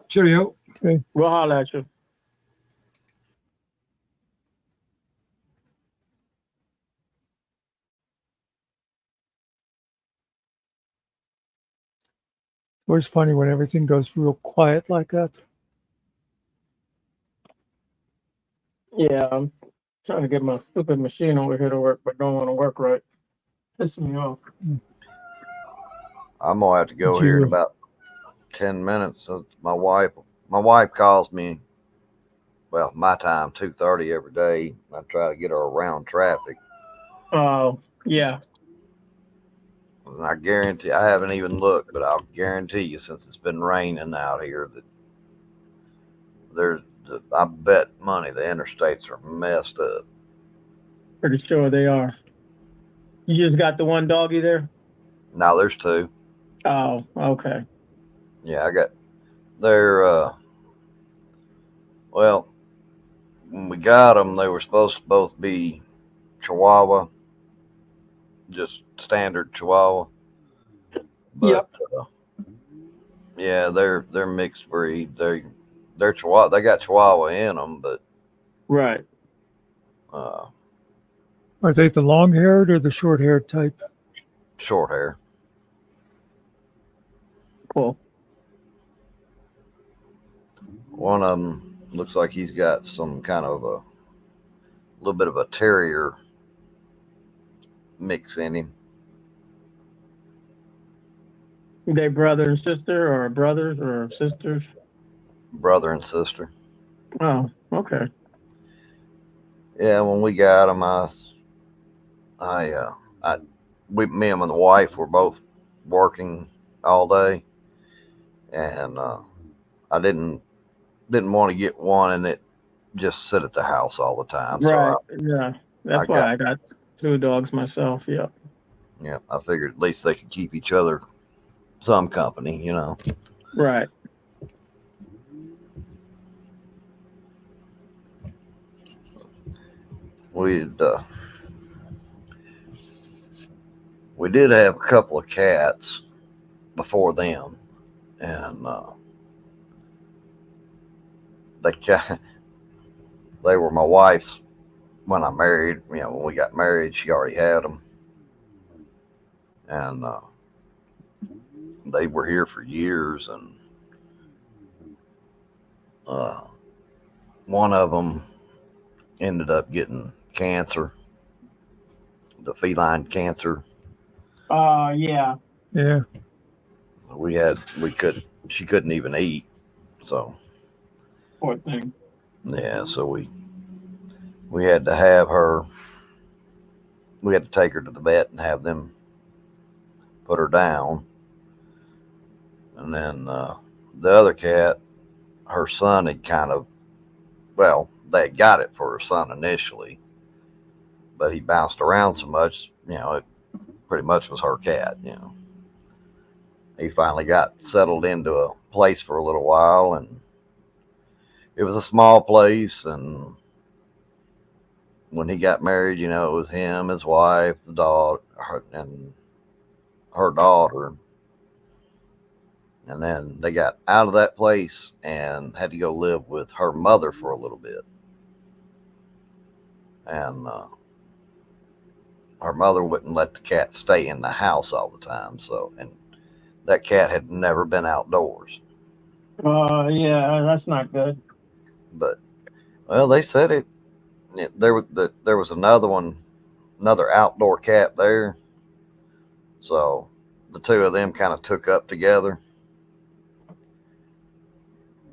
[SPEAKER 8] Cheerio.
[SPEAKER 1] Okay.
[SPEAKER 3] We'll holler at you.
[SPEAKER 1] Always funny when everything goes real quiet like that.
[SPEAKER 3] Yeah, I'm trying to get my stupid machine over here to work, but don't want to work right. Pissing me off.
[SPEAKER 2] I'm gonna have to go here in about 10 minutes. So my wife calls me. Well, my time 2:30 every day. I try to get her around traffic.
[SPEAKER 3] Oh, yeah.
[SPEAKER 2] And I guarantee, I haven't even looked, but I'll guarantee you, since it's been raining out here, that I bet money the interstates are messed up.
[SPEAKER 3] Pretty sure they are. You just got the one doggy there?
[SPEAKER 2] Now there's two.
[SPEAKER 3] Oh, okay.
[SPEAKER 2] Yeah, they're, well, when we got them, they were supposed to both be Chihuahua, just standard Chihuahua. But, yeah, they're mixed breed. They're Chihuahua. They got Chihuahua in them, but
[SPEAKER 3] right.
[SPEAKER 1] Are they the long-haired or the short-haired type?
[SPEAKER 2] Short hair.
[SPEAKER 3] Cool.
[SPEAKER 2] One of them looks like he's got some kind of a little bit of a terrier mix in him.
[SPEAKER 3] They brother and sister, or brothers or sisters?
[SPEAKER 2] Brother and sister.
[SPEAKER 3] Oh, okay.
[SPEAKER 2] Yeah, when we got them, me and my wife were both working all day, and I didn't want to get one and it just sit at the house all the time.
[SPEAKER 3] Right.
[SPEAKER 2] So
[SPEAKER 3] Yeah. That's why I got two dogs myself. Yeah.
[SPEAKER 2] Yeah, I figured at least they could keep each other some company, you know.
[SPEAKER 3] Right.
[SPEAKER 2] We did have a couple of cats before them, and they were my wife's when I married. You know, when we got married, she already had them, and they were here for years. And one of them ended up getting cancer, the feline cancer.
[SPEAKER 3] Yeah.
[SPEAKER 1] Yeah.
[SPEAKER 2] She couldn't even eat. So
[SPEAKER 3] Poor thing.
[SPEAKER 2] yeah, so we had to have her, we had to take her to the vet and have them put her down. And then the other cat, her son had they had got it for her son initially, but he bounced around so much, you know, it pretty much was her cat, you know. He finally got settled into a place for a little while, and it was a small place. And when he got married, you know, it was him, his wife, the dog, and her daughter. And then they got out of that place and had to go live with her mother for a little bit. And her mother wouldn't let the cat stay in the house all the time. So, and that cat had never been outdoors.
[SPEAKER 3] Yeah, that's not good.
[SPEAKER 2] But, well, they said there was another outdoor cat there. So the two of them kind of took up together.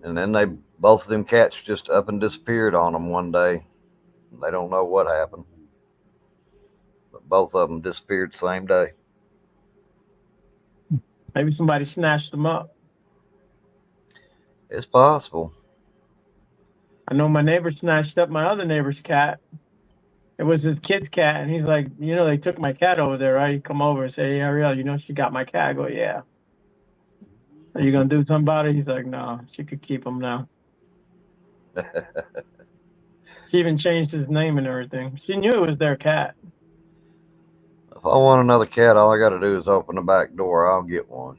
[SPEAKER 2] And then both of them cats just up and disappeared on them one day. They don't know what happened. But both of them disappeared the same day.
[SPEAKER 3] Maybe somebody snatched them up.
[SPEAKER 2] It's possible.
[SPEAKER 3] I know my neighbor snatched up my other neighbor's cat. It was his kid's cat, and he's like, they took my cat over there, right? You come over and say, hey, Ariel, she got my cat. I go, yeah. Are you going to do something about it? He's like, no, she could keep him now. She even changed his name and everything. She knew it was their cat.
[SPEAKER 2] If I want another cat, all I got to do is open the back door. I'll get one.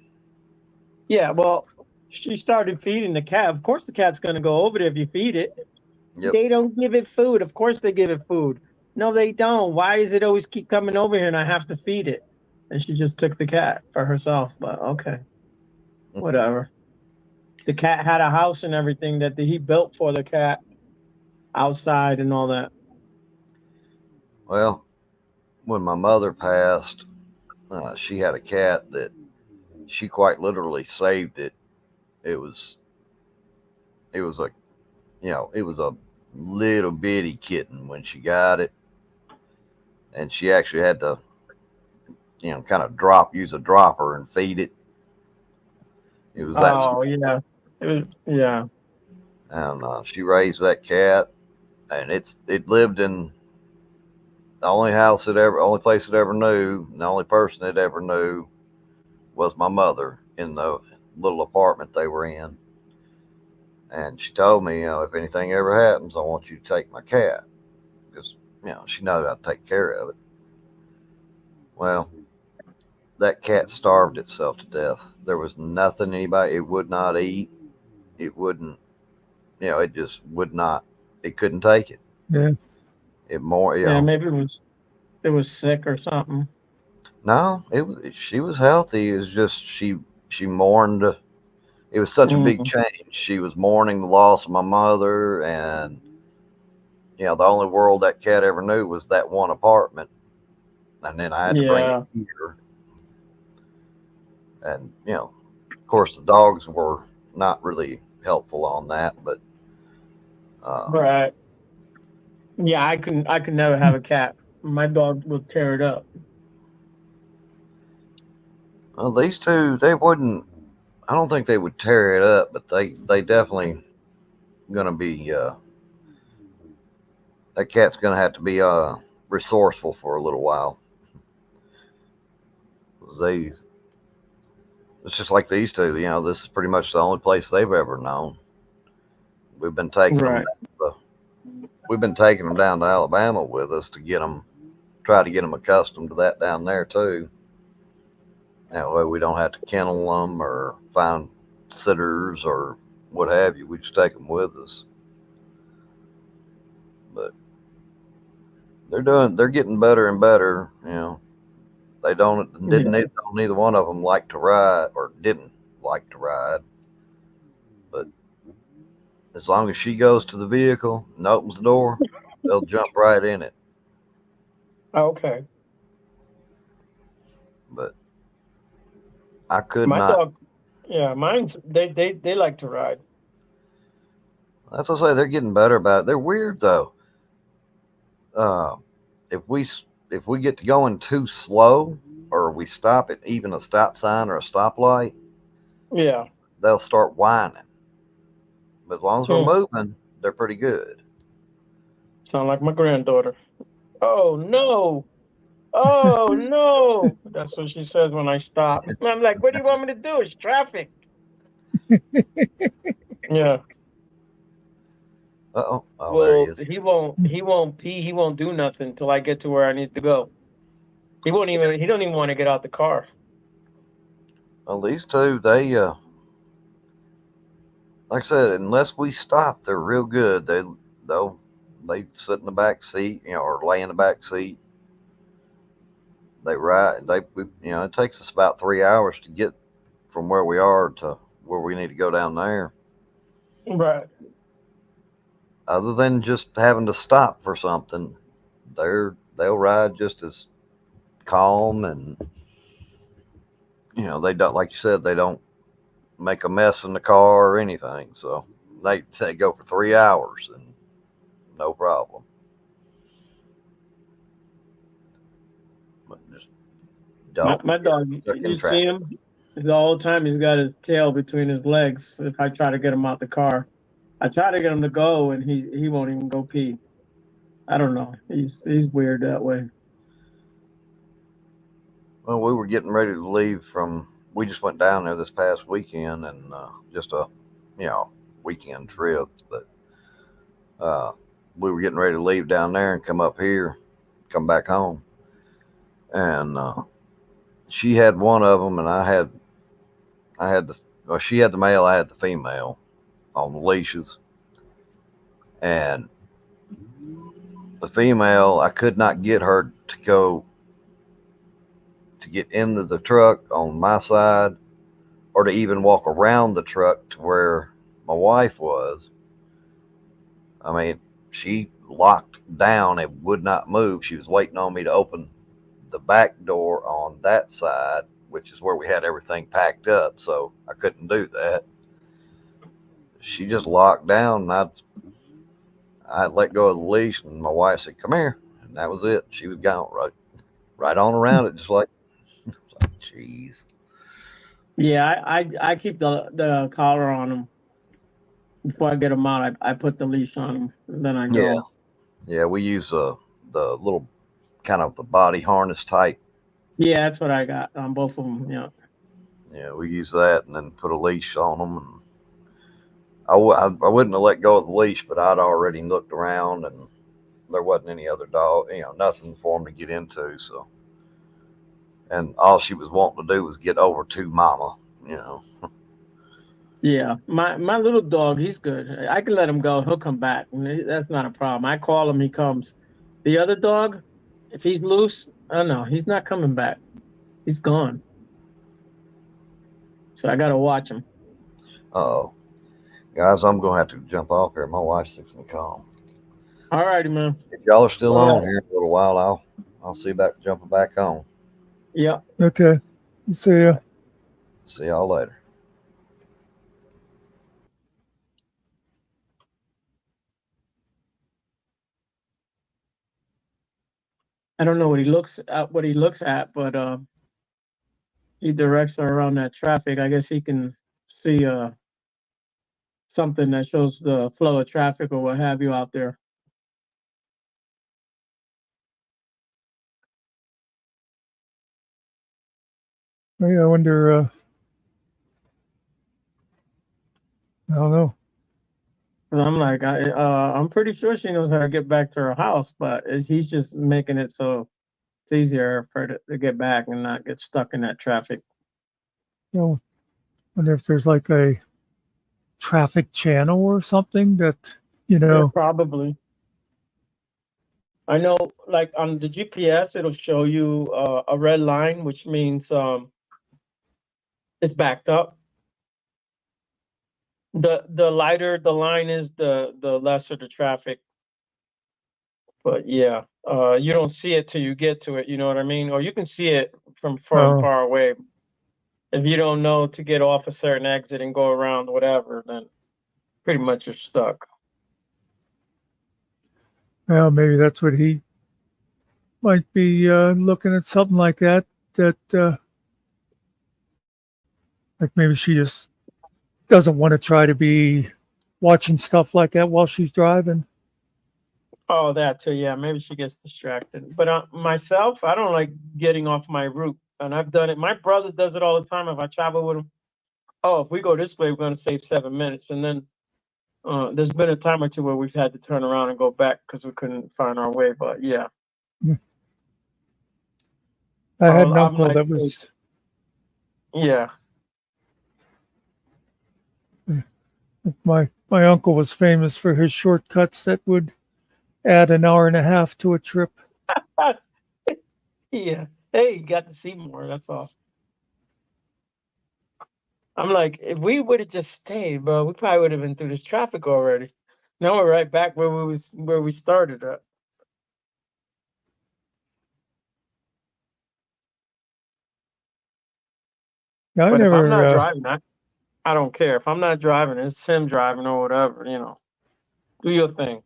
[SPEAKER 3] Yeah, well, she started feeding the cat. Of course the cat's going to go over there if you feed it.
[SPEAKER 2] Yep.
[SPEAKER 3] They don't give it food. Of course they give it food. No, they don't. Why does it always keep coming over here and I have to feed it? And she just took the cat for herself. But okay, whatever. The cat had a house and everything that he built for the cat outside and all that.
[SPEAKER 2] Well, when my mother passed, she had a cat that she quite literally saved it. It was a little bitty kitten when she got it, and she actually had to kind of use a dropper and feed it. It was that.
[SPEAKER 3] Oh yeah, it was, yeah.
[SPEAKER 2] And she raised that cat, and it lived in the only place it ever knew, and the only person it ever knew was my mother in the little apartment they were in. And she told me, if anything ever happens, I want you to take my cat, because she knows how to take care of it. Well, that cat starved itself to death. There was nothing it would not eat. It wouldn't, it just would not. It couldn't take it.
[SPEAKER 1] Yeah.
[SPEAKER 3] Maybe it was sick or something.
[SPEAKER 2] No, she was healthy. It was just she mourned. It was such a big change. She was mourning the loss of my mother, and the only world that cat ever knew was that one apartment. And then I had to bring it here. And of course, the dogs were not really helpful on that, but
[SPEAKER 3] right. Yeah, I could never have a cat. My dog would tear it up.
[SPEAKER 2] Well, these two, they wouldn't. I don't think they would tear it up, but they definitely gonna be. That cat's gonna have to be resourceful for a little while. It's just like these two. This is pretty much the only place they've ever known. We've been taking them down to Alabama with us to try to get them accustomed to that down there too. That way we don't have to kennel them or find sitters or what have you. We just take them with us. But they're getting better and better. Neither one of them like to ride or didn't like to ride. But as long as she goes to the vehicle and opens the door, they'll jump right in it.
[SPEAKER 3] Okay.
[SPEAKER 2] But I could
[SPEAKER 3] My
[SPEAKER 2] not.
[SPEAKER 3] dogs, mine's they like to ride.
[SPEAKER 2] That's what I say. They're getting better about it. They're weird though. If we get to going too slow, or we stop at even a stop sign or a stoplight, they'll start whining. But as long as we're moving, they're pretty good.
[SPEAKER 3] Sound like my granddaughter. Oh no. Oh no. That's what she says when I stop. I'm like, what do you want me to do? It's traffic. Yeah.
[SPEAKER 2] Oh,
[SPEAKER 3] well, he won't pee, he won't do nothing until I get to where I need to go. He don't even want to get out the car.
[SPEAKER 2] Well, these two, they like I said, unless we stop, they're real good. They sit in the back seat, or lay in the back seat. They ride. It takes us about 3 hours to get from where we are to where we need to go down there.
[SPEAKER 3] Right.
[SPEAKER 2] other than just having to stop for something, they'll ride just as calm, and they don't, like you said, they don't make a mess in the car or anything. So they go for 3 hours and no problem. But just don't
[SPEAKER 3] My
[SPEAKER 2] get
[SPEAKER 3] dog,
[SPEAKER 2] stuck in
[SPEAKER 3] you see
[SPEAKER 2] traffic.
[SPEAKER 3] him? The whole time he's got his tail between his legs. If I try to get him out the car, I try to get him to go, and he won't even go pee. I don't know. He's weird that way.
[SPEAKER 2] Well, we were getting ready to leave from. We just went down there this past weekend, and just a you know weekend trip. But uh, we were getting ready to leave down there and come up here, come back home, and she had one of them, and I had the. Well, she had the male, I had the female on the leashes, and the female, I could not get her to go to get into the truck on my side, or to even walk around the truck to where my wife was. I mean, she locked down and would not move. She was waiting on me to open the back door on that side, which is where we had everything packed up. So I couldn't do that. She just locked down, and I let go of the leash, and my wife said, "Come here," and that was it. She was gone, right on around it, just like, jeez.
[SPEAKER 3] Yeah, I keep the collar on him before I get him out. I put the leash on him, and then I
[SPEAKER 2] Yeah,
[SPEAKER 3] go.
[SPEAKER 2] yeah. We use the little kind of the body harness type.
[SPEAKER 3] Yeah, that's what I got on both of them. Yeah.
[SPEAKER 2] Yeah, we use that and then put a leash on them. And I wouldn't have let go of the leash, but I'd already looked around, and there wasn't any other dog, nothing for him to get into. So, and all she was wanting to do was get over to Mama. You know.
[SPEAKER 3] Yeah, my little dog, he's good. I can let him go. He'll come back. That's not a problem. I call him, he comes. The other dog, if he's loose, I don't know, he's not coming back. He's gone. So I gotta watch him.
[SPEAKER 2] Oh, guys, I'm gonna have to jump off here. My wife's fixing to call.
[SPEAKER 3] All righty, man.
[SPEAKER 2] If y'all are still
[SPEAKER 3] All
[SPEAKER 2] on
[SPEAKER 3] right.
[SPEAKER 2] here in a little while, I'll see about jumping back on.
[SPEAKER 3] Yeah.
[SPEAKER 1] Okay. See ya.
[SPEAKER 2] See y'all later.
[SPEAKER 3] I don't know what he looks at, but he directs her around that traffic. I guess he can see something that shows the flow of traffic or what have you out there.
[SPEAKER 1] Oh, yeah, I wonder. I don't know.
[SPEAKER 3] And I'm like, I'm pretty sure she knows how to get back to her house, but he's just making it so it's easier for her to get back and not get stuck in that traffic.
[SPEAKER 1] You know, wonder if there's like a traffic channel or something that
[SPEAKER 3] Yeah, probably. I know, like on the GPS, it'll show you a red line, which means it's backed up. The lighter the line is, the lesser the traffic. But yeah, you don't see it till you get to it. You know what I mean? Or you can see it from far away. If you don't know to get off a certain exit and go around whatever, then pretty much you're stuck.
[SPEAKER 1] well, maybe that's what he might be looking at, something like that. That like maybe she just doesn't want to try to be watching stuff like that while she's driving.
[SPEAKER 3] Oh, that too. Yeah, maybe she gets distracted. But myself, I don't like getting off my route, and I've done it. My brother does it all the time. If I travel with him, oh, if we go this way, we're going to save 7 minutes, and then there's been a time or two where we've had to turn around and go back because we couldn't find our way. But yeah,
[SPEAKER 1] I had an
[SPEAKER 3] I'm
[SPEAKER 1] uncle
[SPEAKER 3] like,
[SPEAKER 1] that was.
[SPEAKER 3] yeah.
[SPEAKER 1] My uncle was famous for his shortcuts that would add an hour and a half to a trip.
[SPEAKER 3] Yeah. Hey, you got to see more. That's all. I'm like, if we would have just stayed, bro, we probably would have been through this traffic already. Now we're right back where we started at.
[SPEAKER 1] Yeah,
[SPEAKER 3] But if I'm not driving, I don't care. If I'm not driving, it's him driving or whatever. Do your thing.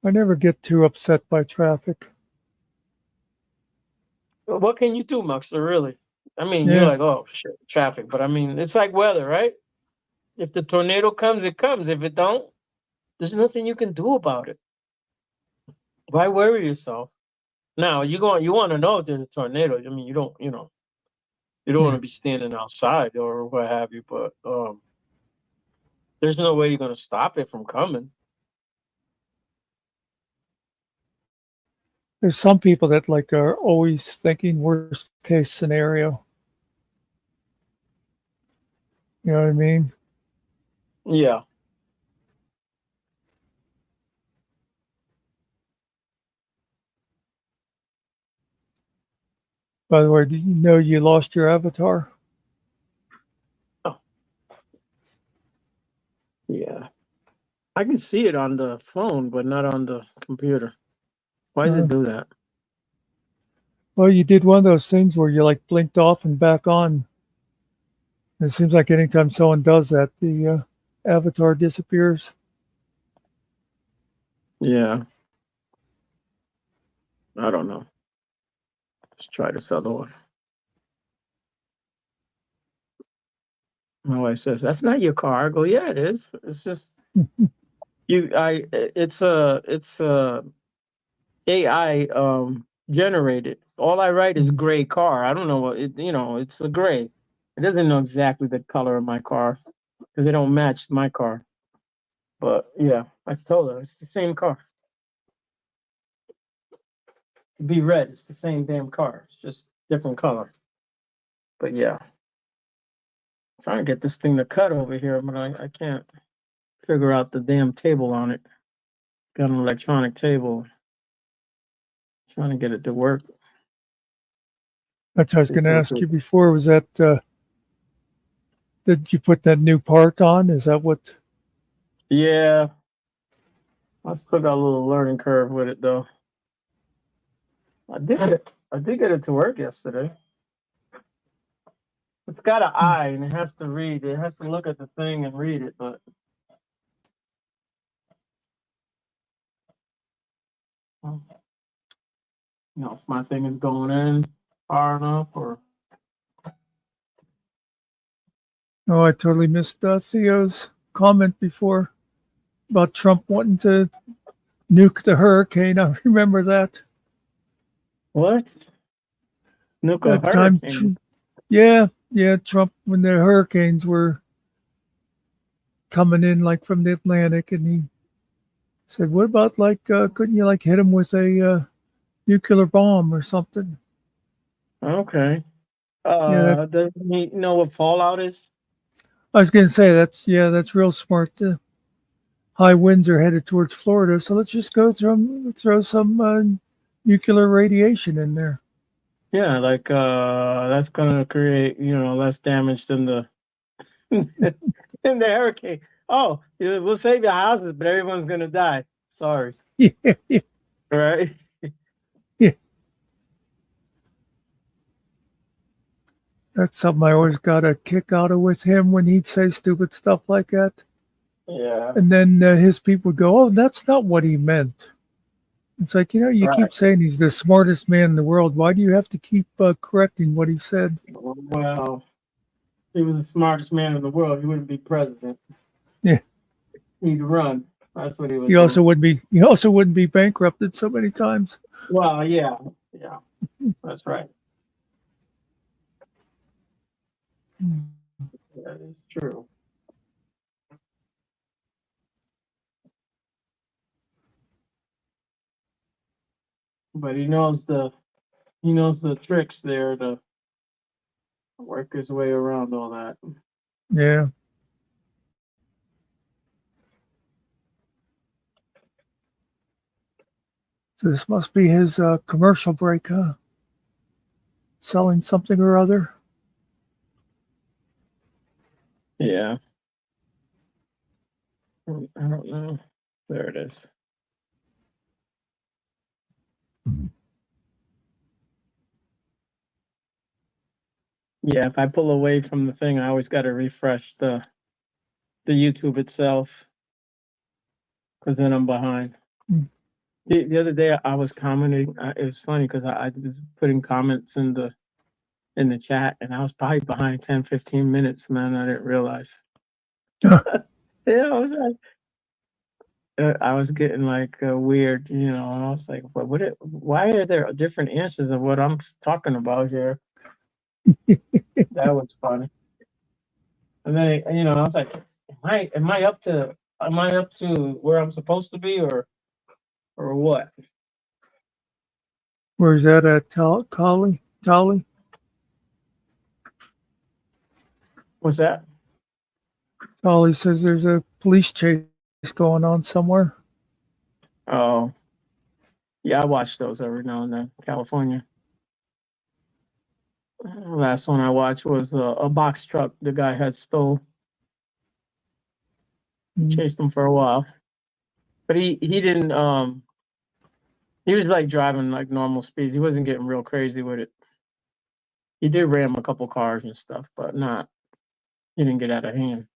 [SPEAKER 1] I never get too upset by traffic.
[SPEAKER 3] What can you do, Muxter? Really? I mean, you're
[SPEAKER 1] Yeah.
[SPEAKER 3] like, oh shit, traffic. But I mean, it's like weather, right? If the tornado comes, it comes. If it don't, there's nothing you can do about it. Why worry yourself? Now you want to know if there's a tornado. I mean, you don't want to be standing outside or what have you. But there's no way you're gonna stop it from coming.
[SPEAKER 1] There's some people that like are always thinking worst case scenario. You know what I mean?
[SPEAKER 3] Yeah.
[SPEAKER 1] By the way, did you know you lost your avatar?
[SPEAKER 3] Oh. Yeah. I can see it on the phone, but not on the computer. Why does it do that?
[SPEAKER 1] Well, you did one of those things where you like blinked off and back on. It seems like anytime someone does that, the avatar disappears.
[SPEAKER 3] Yeah. I don't know. Let's try this other one. My wife says, "That's not your car." I go, "Yeah, it is. It's just it's a AI generated. All I write is gray car. I don't know what it's a gray. It doesn't know exactly the color of my car because they don't match my car. But yeah, I told her it's the same car. Be red, it's the same damn car. It's just different color. But yeah. Trying to get this thing to cut over here, but I can't figure out the damn table on it. Got an electronic table. Trying to get it to work.
[SPEAKER 1] That's what I was going to ask you before. Was that, did you put that new part on? Is that what?
[SPEAKER 3] Yeah. I still got a little learning curve with it though. I did get it to work yesterday. It's got an eye and it has to read. It has to look at the thing and read it, but if my thing is going in far enough or
[SPEAKER 1] Oh, I totally missed Theo's comment before about Trump wanting to nuke the hurricane. I remember that.
[SPEAKER 3] what? Nuke a
[SPEAKER 1] That time,
[SPEAKER 3] hurricane.
[SPEAKER 1] yeah, Trump, when the hurricanes were coming in like from the Atlantic, and he said, what about like, couldn't you like hit him with a nuclear bomb or something?
[SPEAKER 3] Okay.
[SPEAKER 1] Yeah,
[SPEAKER 3] Does he know what fallout is?
[SPEAKER 1] I was going to say that's real smart. The high winds are headed towards Florida, so let's just go throw some nuclear radiation in there.
[SPEAKER 3] Yeah, like that's gonna create, less damage than the in the hurricane. Oh, we'll save your houses, but everyone's gonna die. Sorry.
[SPEAKER 1] Yeah, yeah,
[SPEAKER 3] Right?
[SPEAKER 1] yeah. That's something I always got a kick out of with him when he'd say stupid stuff like that.
[SPEAKER 3] Yeah.
[SPEAKER 1] And then his people would go, oh, that's not what he meant. It's like, you
[SPEAKER 3] Right.
[SPEAKER 1] keep saying he's the smartest man in the world. Why do you have to keep correcting what he said?
[SPEAKER 3] Well, he was the smartest man in the world. He wouldn't be president.
[SPEAKER 1] Yeah.
[SPEAKER 3] He'd run. That's what he was.
[SPEAKER 1] He also wouldn't be bankrupted so many times.
[SPEAKER 3] Well, yeah, that's right. That is true. But he knows the tricks there to work his way around all that.
[SPEAKER 1] Yeah. So this must be his commercial break, huh? Selling something or other.
[SPEAKER 3] Yeah. I don't know. There it is. Yeah, if I pull away from the thing, I always got to refresh the YouTube itself, because then I'm behind. The other day I was commenting. It was funny because I was putting comments in the chat, and I was probably behind 10, 15 minutes, man. I didn't realize. Yeah, I was like, I was getting like weird, and I was like, why are there different answers of what I'm talking about here? That was funny. And then, I was like, am I up to where I'm supposed to be, or what?
[SPEAKER 1] Where's that at, Tolly?
[SPEAKER 3] What's that?
[SPEAKER 1] Tolly says there's a police chase going on somewhere.
[SPEAKER 3] Oh, yeah, I watch those every now and then. California. Last one I watched was a box truck the guy had stole. Chased him for a while, but he didn't. He was like driving like normal speeds. He wasn't getting real crazy with it. He did ram a couple cars and stuff, but not. He didn't get out of hand.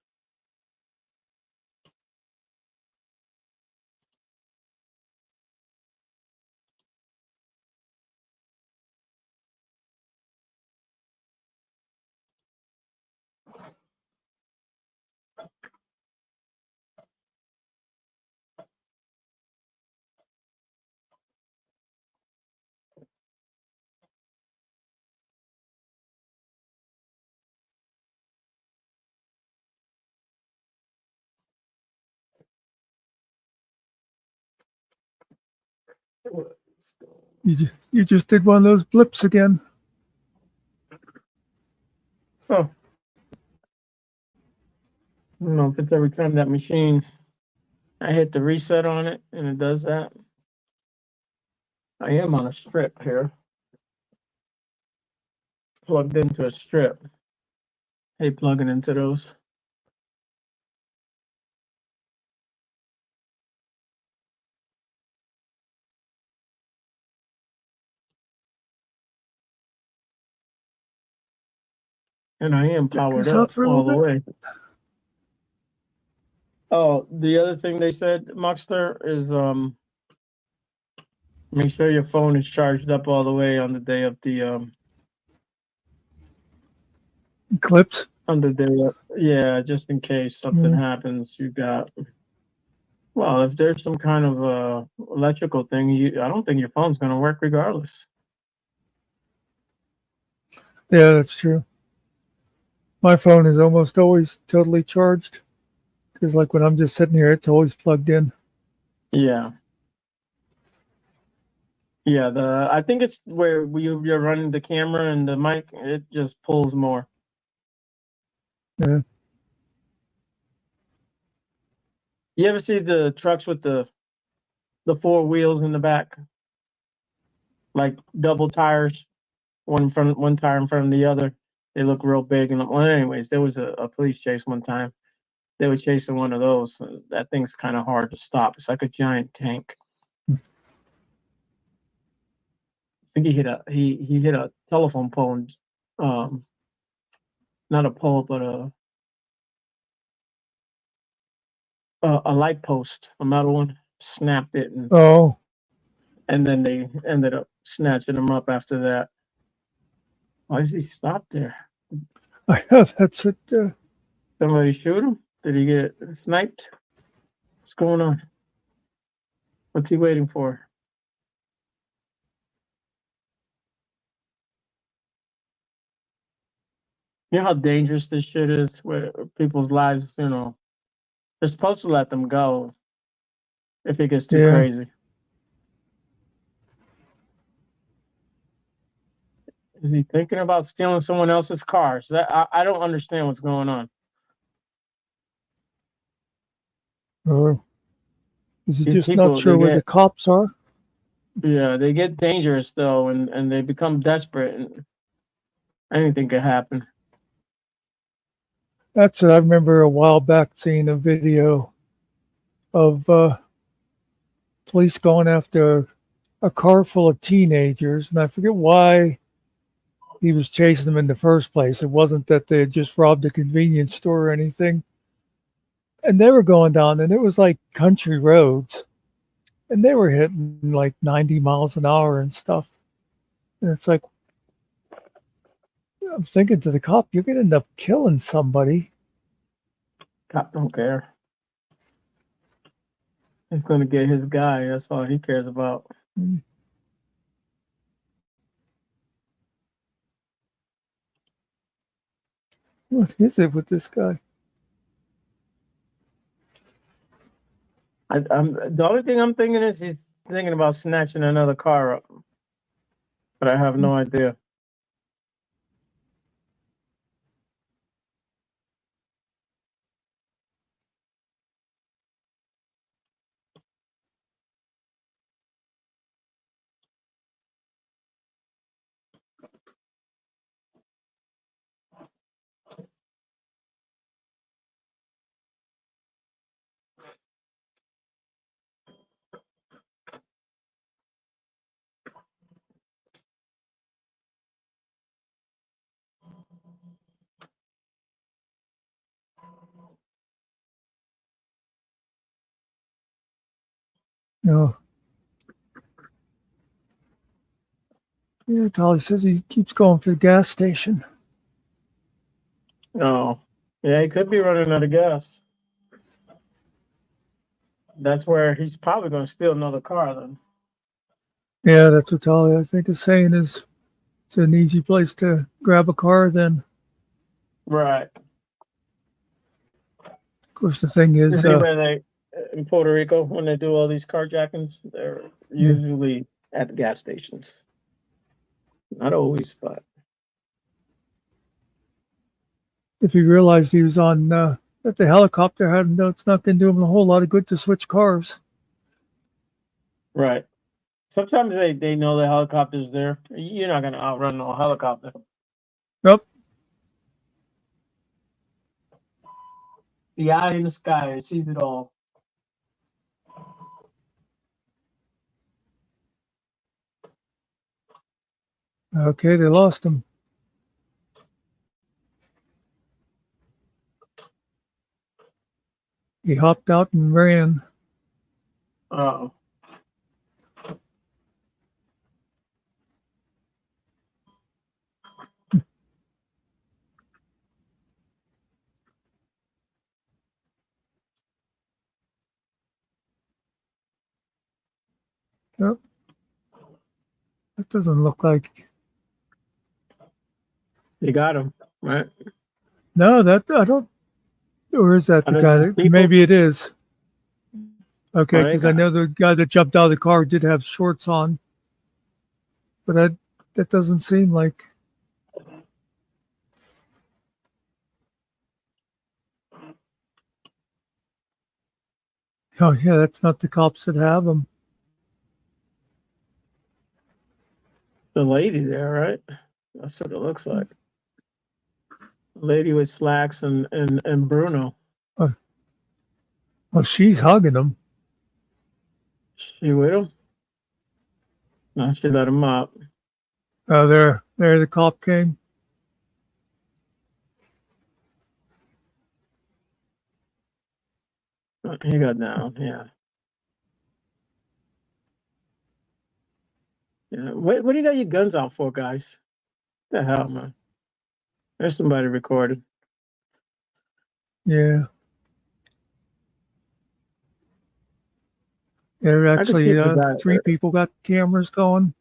[SPEAKER 1] You just did one of those blips again.
[SPEAKER 3] Oh. I don't know if it's every time that machine, I hit the reset on it and it does that. I am on a strip here. Plugged into a strip. Hey, plugging into those. And I am powered up all the way. Oh, the other thing they said, Muxter, is make sure your phone is charged up all the way on the day of the
[SPEAKER 1] eclipse.
[SPEAKER 3] On the day of, yeah, just in case something happens, you got. Well, if there's some kind of electrical thing, I don't think your phone's going to work regardless.
[SPEAKER 1] Yeah, that's true. My phone is almost always totally charged. Because like when I'm just sitting here, it's always plugged in.
[SPEAKER 3] Yeah. Yeah, I think it's where you're running the camera and the mic, it just pulls more.
[SPEAKER 1] Yeah.
[SPEAKER 3] You ever see the trucks with the 4 wheels in the back? Like double tires, one tire in front of the other. They look real big. And well, anyways, there was a police chase one time. They were chasing one of those. That thing's kind of hard to stop. It's like a giant tank. I think he hit a telephone pole, and, not a pole, but a light post, a metal one, snapped it, and then they ended up snatching him up after that. Why is he stopped there?
[SPEAKER 1] That's it.
[SPEAKER 3] Somebody shoot him? Did he get sniped? What's going on? What's he waiting for? You know how dangerous this shit is, where people's lives, they're supposed to let them go if it gets too crazy. Is he thinking about stealing someone else's cars? I don't understand what's going on.
[SPEAKER 1] Is he just not sure where the cops are?
[SPEAKER 3] Yeah, they get dangerous though, and they become desperate, and anything could happen.
[SPEAKER 1] That's it. I remember a while back seeing a video of police going after a car full of teenagers, and I forget why he was chasing them in the first place. It wasn't that they had just robbed a convenience store or anything. And they were going down, and it was like country roads, and they were hitting like 90 miles an hour and stuff. And it's like, I'm thinking to the cop, you're going to end up killing somebody.
[SPEAKER 3] Cop don't care. He's going to get his guy. That's all he cares about.
[SPEAKER 1] What is it with this guy?
[SPEAKER 3] I'm the only thing I'm thinking is he's thinking about snatching another car up, but I have no idea.
[SPEAKER 1] No. Yeah, Dolly says he keeps going for the gas station.
[SPEAKER 3] Oh, yeah, he could be running out of gas. That's where he's probably going to steal another car then.
[SPEAKER 1] Yeah, that's what Dolly, I think, is saying is it's an easy place to grab a car then.
[SPEAKER 3] Right.
[SPEAKER 1] Of course, the thing is...
[SPEAKER 3] where they, in Puerto Rico, when they do all these carjackings, they're usually at the gas stations. Not always, but...
[SPEAKER 1] If he realized he was on... that the helicopter had, it's not going to do him a whole lot of good to switch cars.
[SPEAKER 3] Right. Sometimes they know the helicopter's there. You're not going to outrun no helicopter.
[SPEAKER 1] Nope.
[SPEAKER 3] The eye in the sky, it sees it all.
[SPEAKER 1] Okay, they lost him. He hopped out and ran.
[SPEAKER 3] Uh-oh.
[SPEAKER 1] Nope. That doesn't look like...
[SPEAKER 3] You got him, right?
[SPEAKER 1] No, that I don't... Or is that the
[SPEAKER 3] Are
[SPEAKER 1] guy?
[SPEAKER 3] those
[SPEAKER 1] That,
[SPEAKER 3] people?
[SPEAKER 1] maybe it is. Okay,
[SPEAKER 3] Oh, they
[SPEAKER 1] because I
[SPEAKER 3] got
[SPEAKER 1] know the guy that jumped out of the car did have shorts on. But that doesn't seem like... Oh, yeah, that's not the cops that have him.
[SPEAKER 3] the lady there, right? That's what it looks like. Lady with slacks and Bruno.
[SPEAKER 1] Well, she's hugging him.
[SPEAKER 3] She with him? No, she let him up.
[SPEAKER 1] Oh, there the cop came.
[SPEAKER 3] He got down, yeah. Yeah. What do you got your guns out for, guys? What the hell, man? There's somebody recording.
[SPEAKER 1] Yeah. There
[SPEAKER 3] I can see
[SPEAKER 1] actually
[SPEAKER 3] the guy.
[SPEAKER 1] 3 people got cameras going.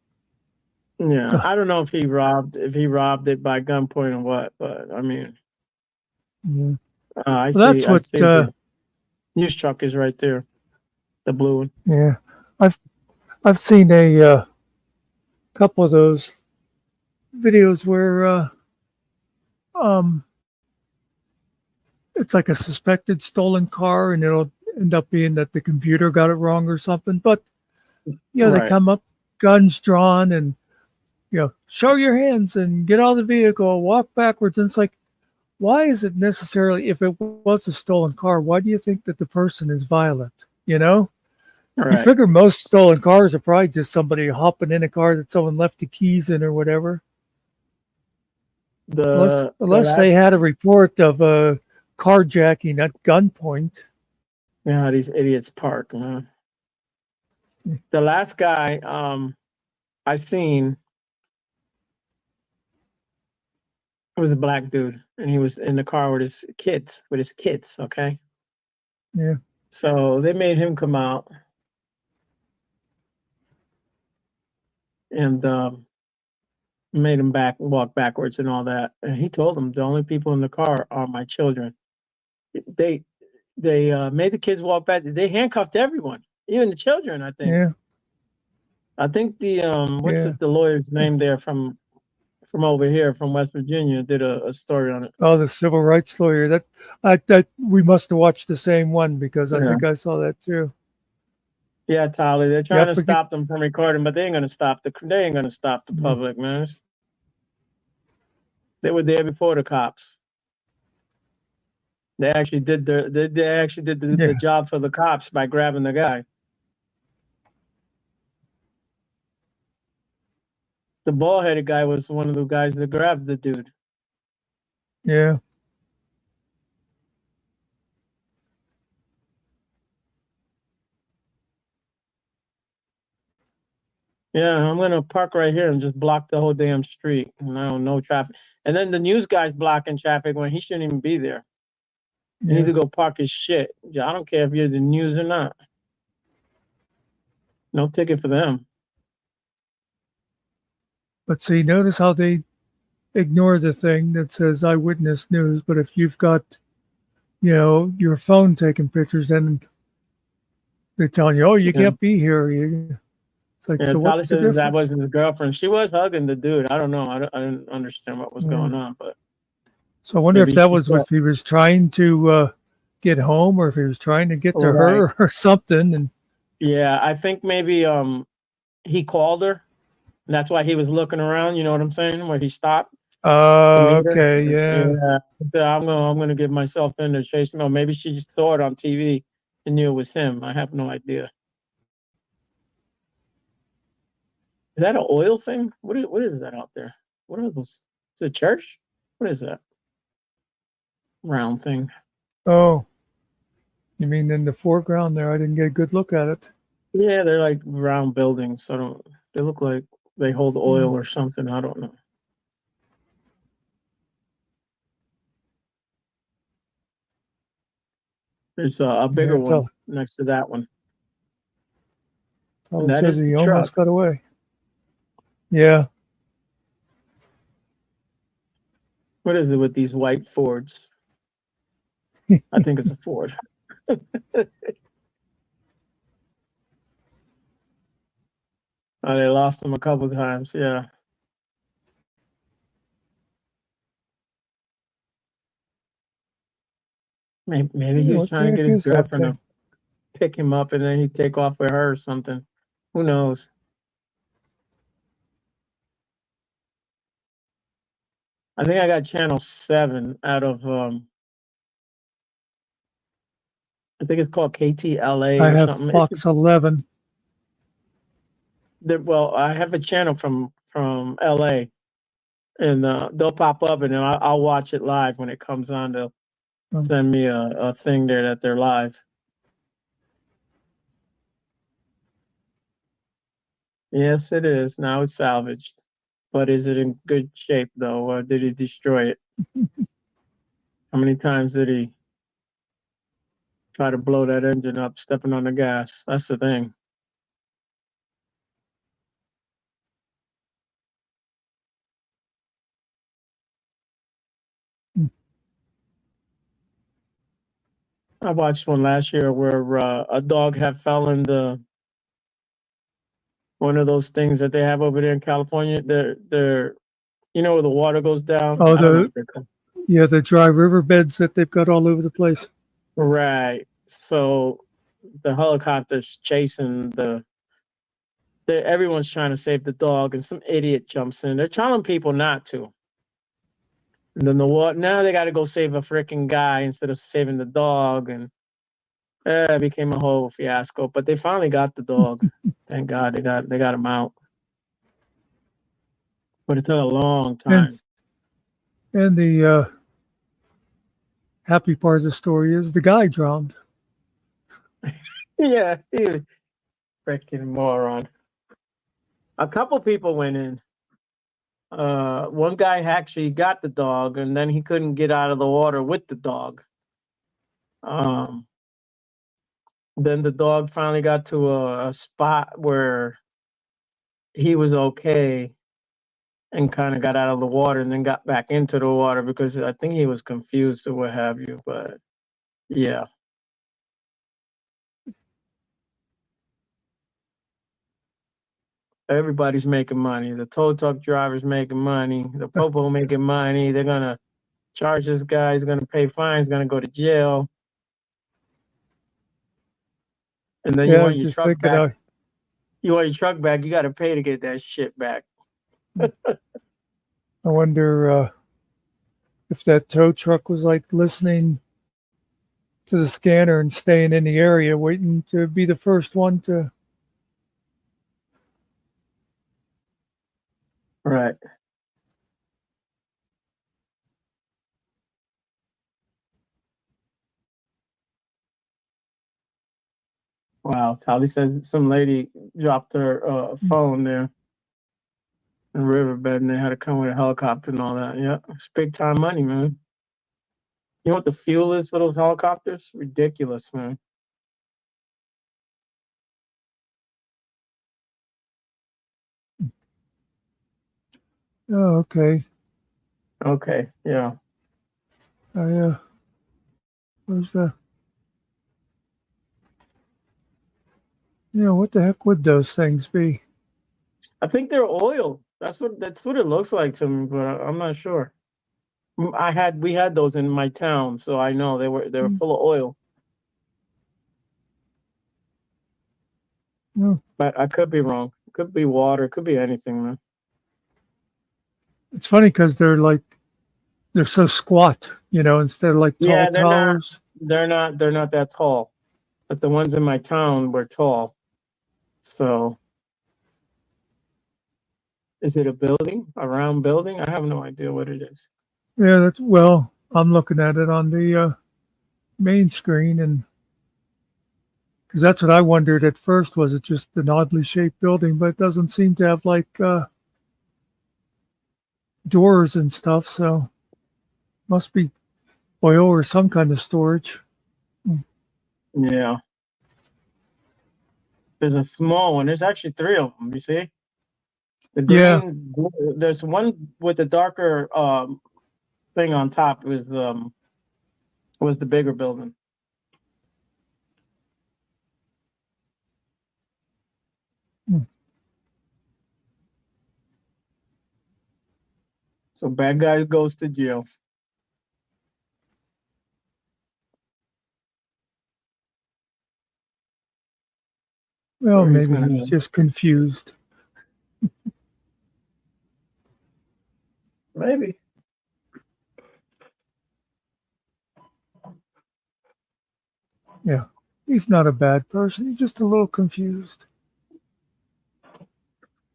[SPEAKER 3] Yeah, I don't know if he robbed it by gunpoint or what, but I mean,
[SPEAKER 1] Yeah.
[SPEAKER 3] I
[SPEAKER 1] Well, that's
[SPEAKER 3] see. I see
[SPEAKER 1] what.
[SPEAKER 3] the news truck is right there, the blue one.
[SPEAKER 1] Yeah, I've seen a couple of those videos where it's like a suspected stolen car, and it'll end up being that the computer got it wrong or something. But they
[SPEAKER 3] Right.
[SPEAKER 1] come up, guns drawn, and show your hands and get out of the vehicle, walk backwards. And it's like, why is it necessarily, if it was a stolen car, why do you think that the person is violent? You know, you
[SPEAKER 3] Right.
[SPEAKER 1] figure most stolen cars are probably just somebody hopping in a car that someone left the keys in or whatever. Unless they had a report of a carjacking at gunpoint.
[SPEAKER 3] Yeah, these idiots park, man. The last guy I seen was a black dude, and he was in the car with his kids. Okay.
[SPEAKER 1] Yeah.
[SPEAKER 3] So they made him come out, and made him walk backwards and all that. And he told them the only people in the car are my children. They made the kids walk back. They handcuffed everyone, even the children. I think.
[SPEAKER 1] Yeah.
[SPEAKER 3] I think the
[SPEAKER 1] Yeah.
[SPEAKER 3] the lawyer's name there from over here from West Virginia did a story on it.
[SPEAKER 1] Oh, the civil rights lawyer. That we must have watched the same one because I
[SPEAKER 3] Yeah.
[SPEAKER 1] think I saw that too.
[SPEAKER 3] Yeah, Tyler, they're trying to
[SPEAKER 1] forget-
[SPEAKER 3] stop them from recording, but they ain't gonna stop the public, man. They were there before the cops. They actually did the
[SPEAKER 1] Yeah.
[SPEAKER 3] job for the cops by grabbing the guy. The bald-headed guy was one of the guys that grabbed the dude.
[SPEAKER 1] Yeah.
[SPEAKER 3] Yeah, I'm gonna park right here and just block the whole damn street. No traffic. And then the news guy's blocking traffic when he shouldn't even be there. You need to go park his shit. I don't care if you're the news or not. No ticket for them.
[SPEAKER 1] But see, notice how they ignore the thing that says eyewitness news. But if you've got, your phone taking pictures, then they're telling you, oh, you can't be here. It's like,
[SPEAKER 3] Yeah,
[SPEAKER 1] so
[SPEAKER 3] Tyler
[SPEAKER 1] what's the
[SPEAKER 3] says
[SPEAKER 1] difference?
[SPEAKER 3] that wasn't his girlfriend. She was hugging the dude. I don't know. I didn't understand what was going on, but
[SPEAKER 1] So I wonder
[SPEAKER 3] maybe
[SPEAKER 1] if that
[SPEAKER 3] she
[SPEAKER 1] was
[SPEAKER 3] thought-
[SPEAKER 1] if he was trying to get home or if he was trying to get to
[SPEAKER 3] Right.
[SPEAKER 1] her or something. And
[SPEAKER 3] yeah, I think maybe he called her, and that's why he was looking around. You know what I'm saying? Where he stopped. to meet her.
[SPEAKER 1] okay, yeah.
[SPEAKER 3] He said, I'm gonna give myself in to chase him. Or maybe she just saw it on TV and knew it was him. I have no idea. Is that an oil thing? What is that out there? What are those? Is it a church? What is that? Round thing.
[SPEAKER 1] Oh, you mean in the foreground there? I didn't get a good look at it.
[SPEAKER 3] Yeah, they're like round buildings. They look like they hold oil or something. I don't know. There's a bigger one next to that one.
[SPEAKER 1] Tyler
[SPEAKER 3] And that
[SPEAKER 1] says
[SPEAKER 3] is
[SPEAKER 1] he
[SPEAKER 3] the
[SPEAKER 1] almost
[SPEAKER 3] truck.
[SPEAKER 1] got away. Yeah.
[SPEAKER 3] What is it with these white Fords? I think it's a Ford. They lost him a couple times. Yeah. Maybe he was
[SPEAKER 1] What the
[SPEAKER 3] trying to
[SPEAKER 1] heck
[SPEAKER 3] get his
[SPEAKER 1] is that
[SPEAKER 3] girlfriend
[SPEAKER 1] thing?
[SPEAKER 3] to pick him up and then he'd take off with her or something. Who knows? I think I got channel 7 out of I think it's called KTLA
[SPEAKER 1] I
[SPEAKER 3] or
[SPEAKER 1] have
[SPEAKER 3] something.
[SPEAKER 1] Fox 11.
[SPEAKER 3] Well, I have a channel from LA, and they'll pop up, and then I'll watch it live when it comes on. They'll send me a thing there that they're live. Yes, it is. Now it's salvaged, but is it in good shape though, or did he destroy it? How many times did he try to blow that engine up, stepping on the gas? That's the thing. I watched one last year where a dog had fell in one of those things that they have over there in California. They're where the water goes down.
[SPEAKER 1] Oh,
[SPEAKER 3] I don't know what they're called.
[SPEAKER 1] the dry riverbeds that they've got all over the place.
[SPEAKER 3] Right. So the helicopter's chasing everyone's trying to save the dog, and some idiot jumps in. They're telling people not to. And then now they got to go save a freaking guy instead of saving the dog, and It became a whole fiasco. But they finally got the dog. Thank God they got him out. But it took a long time.
[SPEAKER 1] And the happy part of the story is the guy drowned.
[SPEAKER 3] Yeah, he was freaking moron. A couple people went in. One guy actually got the dog, and then he couldn't get out of the water with the dog. Then the dog finally got to a spot where he was okay and kind of got out of the water and then got back into the water because I think he was confused or what have you. But yeah. Everybody's making money. The tow truck driver's making money. The popo making money. They're gonna charge this guy. He's gonna pay fines. He's gonna go to jail. And then you
[SPEAKER 1] Yeah, I
[SPEAKER 3] want
[SPEAKER 1] was
[SPEAKER 3] your
[SPEAKER 1] just
[SPEAKER 3] truck
[SPEAKER 1] thinking,
[SPEAKER 3] back. You want your truck back. You got to pay to get that shit back.
[SPEAKER 1] I wonder if that tow truck was like listening to the scanner and staying in the area, waiting to be the first one to.
[SPEAKER 3] Right. Wow. Tali says some lady dropped her phone there in the riverbed and they had to come with a helicopter and all that. Yeah. It's big time money, man. You know what the fuel is for those helicopters? Ridiculous, man.
[SPEAKER 1] Oh, okay.
[SPEAKER 3] Okay. Yeah.
[SPEAKER 1] Where's the? What the heck would those things be?
[SPEAKER 3] I think they're oil. That's what it looks like to me, but I'm not sure. We had those in my town, so I know they were full of oil.
[SPEAKER 1] No.
[SPEAKER 3] But I could be wrong. It could be water. It could be anything, man.
[SPEAKER 1] It's funny because they're so squat, instead of like tall
[SPEAKER 3] Yeah,
[SPEAKER 1] towers.
[SPEAKER 3] they're not that tall. But the ones in my town were tall. So is it a building? A round building? I have no idea what it is.
[SPEAKER 1] Yeah, I'm looking at it on the main screen, and because that's what I wondered at first, was it just an oddly shaped building, but it doesn't seem to have like doors and stuff, so must be oil or some kind of storage.
[SPEAKER 3] Yeah. There's a small one. There's actually three of them. You see, the
[SPEAKER 1] Yeah.
[SPEAKER 3] green. There's one with the darker thing on top. Was the bigger building. So bad guy goes to jail.
[SPEAKER 1] Well,
[SPEAKER 3] Or he's
[SPEAKER 1] maybe
[SPEAKER 3] gonna
[SPEAKER 1] he's just confused.
[SPEAKER 3] maybe.
[SPEAKER 1] Yeah. He's not a bad person. He's just a little confused.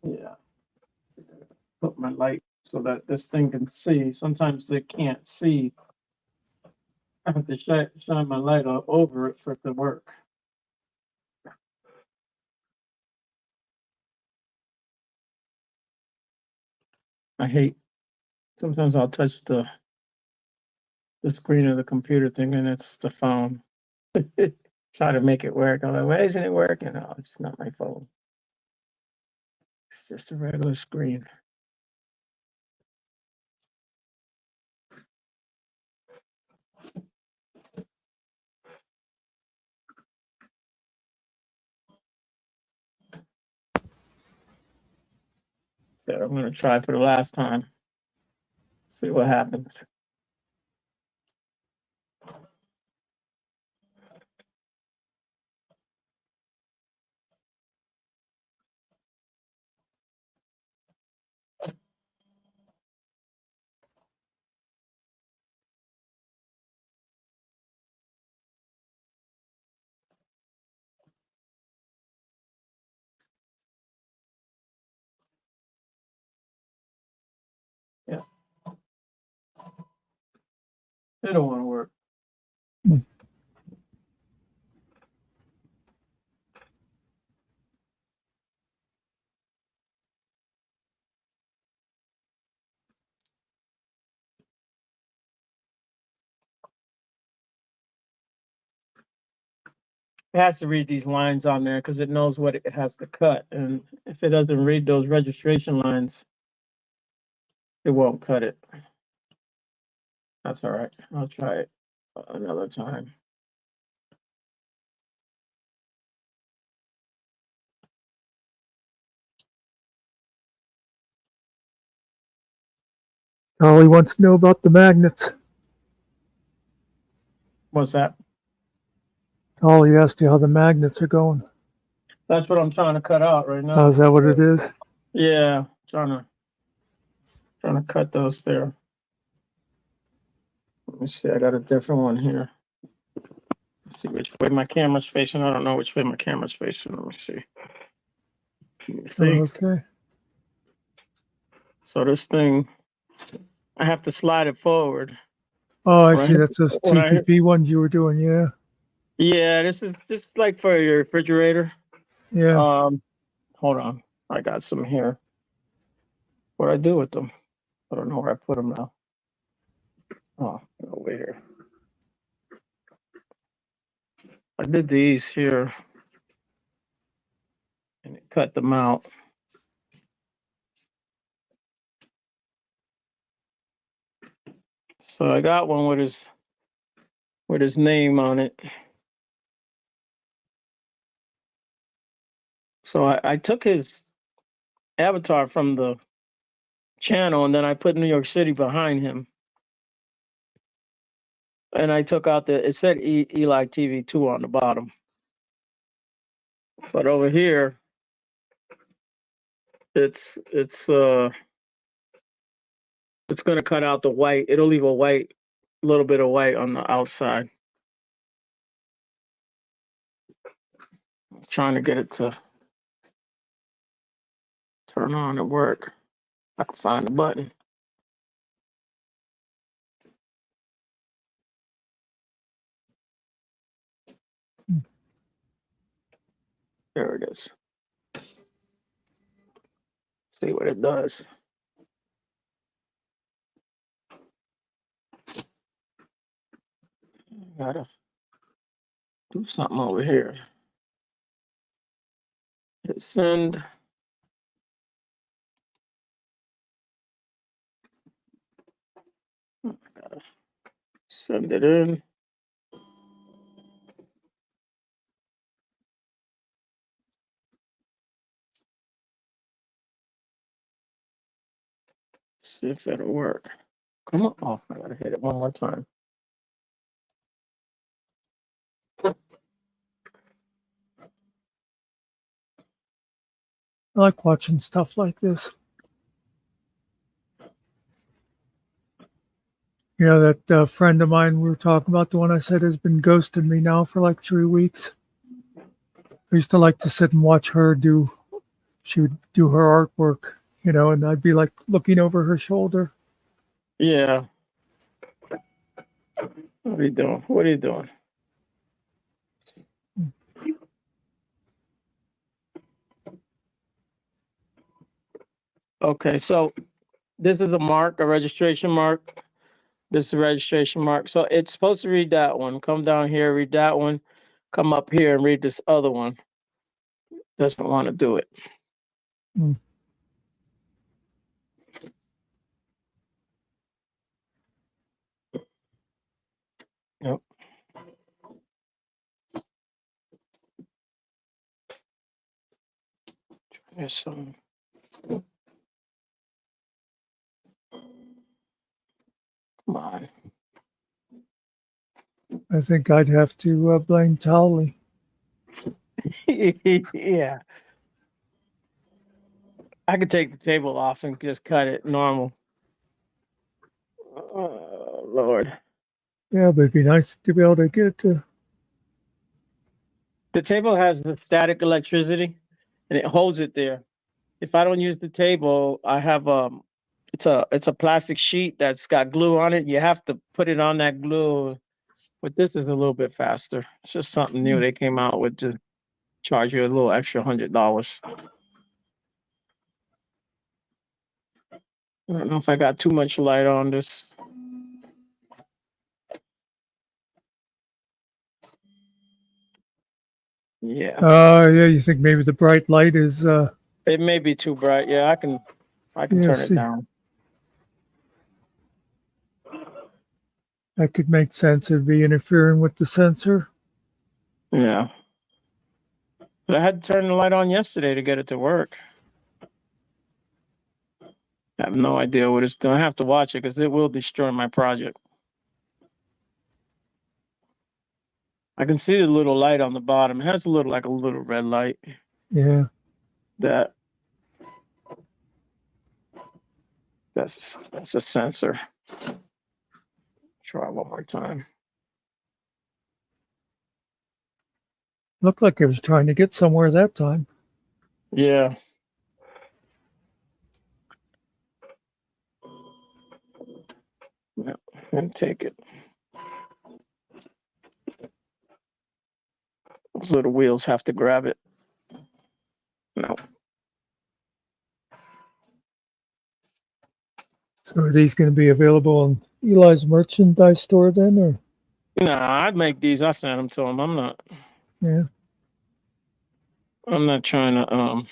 [SPEAKER 3] Yeah. Put my light so that this thing can see. Sometimes they can't see. I have to shine my light over it for it to work. I hate. Sometimes I'll touch the screen of the computer thing, and it's the phone. Try to make it work. I'm like, why isn't it working? No, it's not my phone. It's just a regular screen. So I'm gonna try for the last time. See what happens. It don't want to work. It has to read these lines on there because it knows what it has to cut. And if it doesn't read those registration lines, it won't cut it. That's all right. I'll try it another time.
[SPEAKER 1] Holly wants to know about the magnets.
[SPEAKER 3] What's that?
[SPEAKER 1] Holly asked you how the magnets are going.
[SPEAKER 3] That's what I'm trying to cut out right now.
[SPEAKER 1] Oh, is that what it is?
[SPEAKER 3] Yeah, trying to cut those there. Let me see. I got a different one here. Let's see which way my camera's facing. I don't know which way my camera's facing. Let me see.
[SPEAKER 1] Oh, okay.
[SPEAKER 3] So this thing, I have to slide it forward.
[SPEAKER 1] Oh, I
[SPEAKER 3] Right.
[SPEAKER 1] see. That's those
[SPEAKER 3] When I-
[SPEAKER 1] TPP ones you were doing. Yeah.
[SPEAKER 3] Yeah, this is just like for your refrigerator.
[SPEAKER 1] Yeah.
[SPEAKER 3] Hold on. I got some here. What do I do with them? I don't know where I put them now. Oh, over here. I did these here and it cut them out. So I got one with his name on it. So I took his avatar from the channel and then I put New York City behind him. And I took out it said Eli TV2 on the bottom. But over here, it's gonna cut out the white. It'll leave a little bit of white on the outside. I'm trying to get it to turn on and work. I can find the button. There it is. See what it does. Gotta do something over here. Hit send. Gotta send it in. See if it'll work. Come on. Oh, I gotta hit it one more time.
[SPEAKER 1] I like watching stuff like this. You know, that friend of mine we were talking about, the one I said has been ghosting me now for like 3 weeks. I used to like to sit and watch her she would do her artwork, you know, and I'd be like looking over her shoulder.
[SPEAKER 3] Yeah. What are you doing? What are you doing? Okay, so this is a mark, a registration mark. This is a registration mark. So it's supposed to read that one. Come down here, read that one. Come up here and read this other one. Doesn't want to do it.
[SPEAKER 1] Mm.
[SPEAKER 3] Yep. There's some. Come on.
[SPEAKER 1] I think I'd have to blame Towley.
[SPEAKER 3] Yeah. I could take the table off and just cut it normal. Oh, Lord.
[SPEAKER 1] Yeah, but it'd be nice to be able to get it to.
[SPEAKER 3] The table has the static electricity and it holds it there. If I don't use the table, I have it's a plastic sheet that's got glue on it. You have to put it on that glue. But this is a little bit faster. It's just something new they came out with to charge you a little extra $100. I don't know if I got too much light on this. Yeah.
[SPEAKER 1] Yeah, you think maybe the bright light is
[SPEAKER 3] It may be too bright. Yeah, I can
[SPEAKER 1] Yeah,
[SPEAKER 3] turn
[SPEAKER 1] see.
[SPEAKER 3] it down.
[SPEAKER 1] That could make sense. It'd be interfering with the sensor.
[SPEAKER 3] Yeah. But I had to turn the light on yesterday to get it to work. I have no idea what it's doing. I have to watch it because it will destroy my project. I can see the little light on the bottom. It has a little red light.
[SPEAKER 1] Yeah.
[SPEAKER 3] That's a sensor. Try one more time.
[SPEAKER 1] Looked like it was trying to get somewhere that time.
[SPEAKER 3] Yeah. Yeah, and take it. Those little wheels have to grab it. No.
[SPEAKER 1] So are these going to be available in Eli's merchandise store then, or?
[SPEAKER 3] Nah, I'd make these. I sent them to him. I'm not trying to.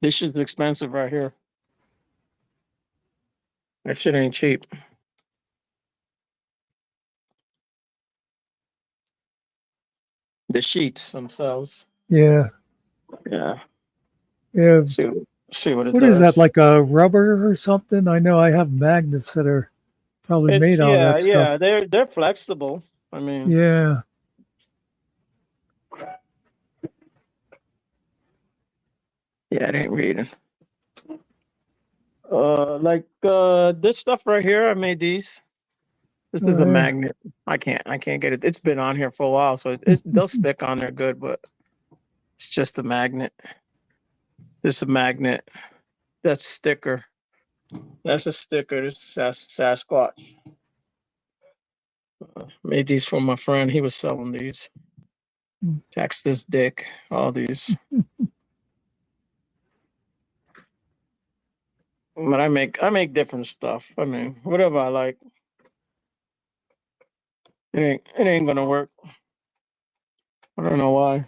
[SPEAKER 3] This shit's expensive right here. That shit ain't cheap. The sheets themselves.
[SPEAKER 1] Yeah.
[SPEAKER 3] Yeah.
[SPEAKER 1] Yeah.
[SPEAKER 3] See what it
[SPEAKER 1] What
[SPEAKER 3] does.
[SPEAKER 1] is that, like a rubber or something? I know I have magnets that are probably made out of that stuff.
[SPEAKER 3] They're flexible. I mean,
[SPEAKER 1] Yeah.
[SPEAKER 3] yeah, it ain't reading. This stuff right here, I made these. This is a magnet. I can't get it. It's been on here for a while, so they'll stick on there good, but it's just a magnet. This is a magnet. That's sticker. That's a sticker. This is Sasquatch. Made these for my friend. He was selling these. Tax this dick. All these. But I make different stuff. I mean, whatever I like. It ain't gonna work. I don't know why.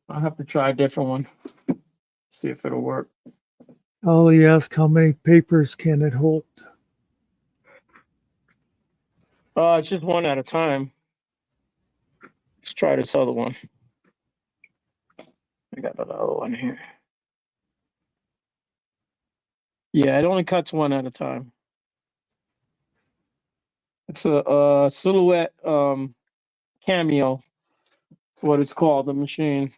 [SPEAKER 3] I'll have to try a different one. See if it'll work.
[SPEAKER 1] Ollie asked how many papers can it hold?
[SPEAKER 3] It's just one at a time. Let's try this other one. I got another one here. Yeah, it only cuts one at a time. It's a silhouette cameo. That's what it's called, the machine.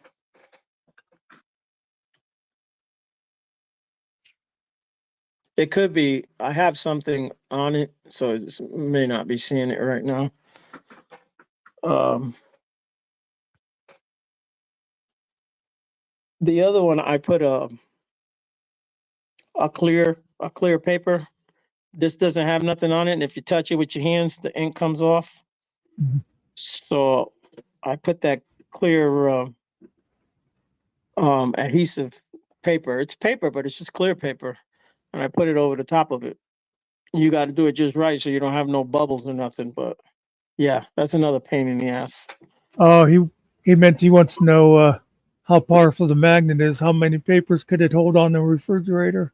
[SPEAKER 3] It could be, I have something on it, so it may not be seeing it right now. The other one, I put a clear paper. This doesn't have nothing on it, and if you touch it with your hands, the ink comes off.
[SPEAKER 1] Mhm.
[SPEAKER 3] So I put that clear adhesive paper. It's paper, but it's just clear paper, and I put it over the top of it. You got to do it just right so you don't have no bubbles or nothing. But yeah, that's another pain in the ass.
[SPEAKER 1] Oh, he meant he wants to know how powerful the magnet is. How many papers could it hold on the refrigerator?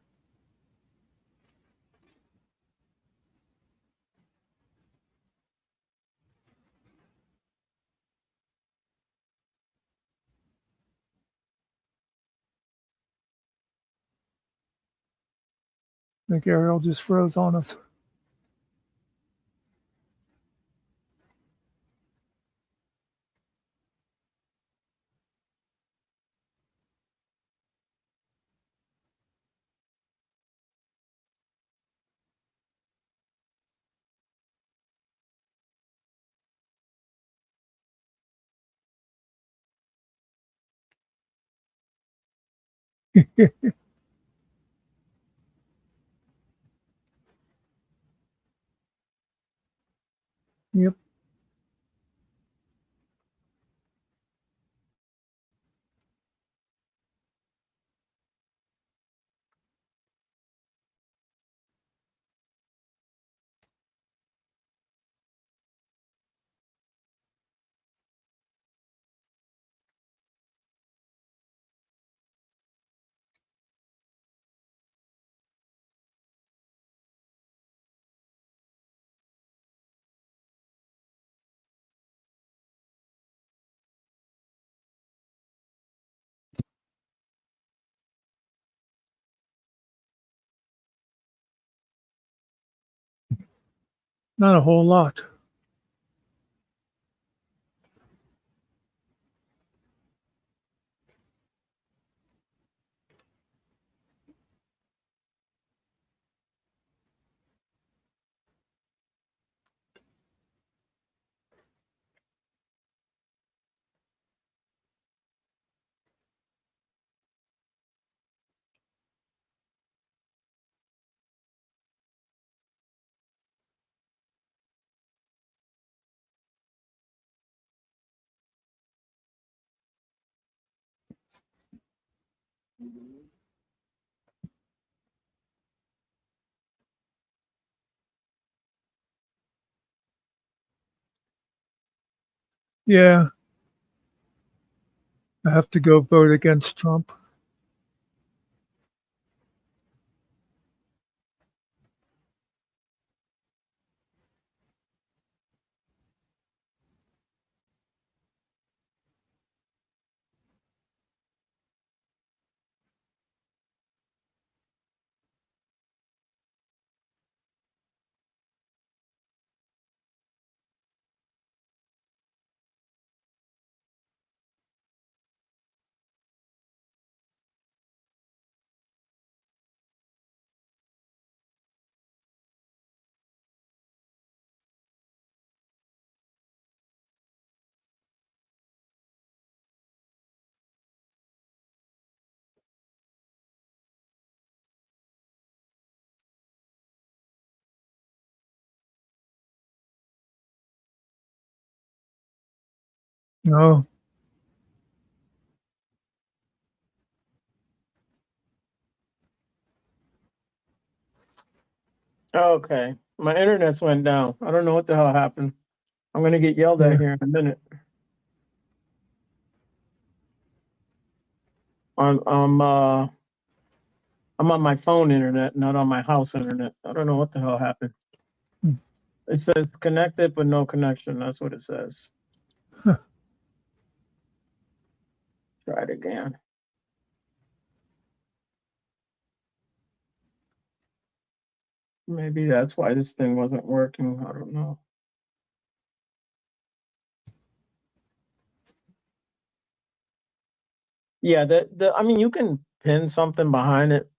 [SPEAKER 1] I think Ariel just froze on us. Yep. Not a whole lot. Yeah, I have to go vote against Trump. No.
[SPEAKER 3] Okay, my internet's went down. I don't know what the hell happened. I'm gonna get yelled
[SPEAKER 1] Yeah.
[SPEAKER 3] at here in a minute. I'm I'm uh I'm on my phone internet, not on my house internet. I don't know what the hell happened.
[SPEAKER 1] Hmm.
[SPEAKER 3] It says connected but no connection. That's what it says.
[SPEAKER 1] Huh.
[SPEAKER 3] Try it again. Maybe that's why this thing wasn't working. I don't know. Yeah, I mean you can pin something behind it.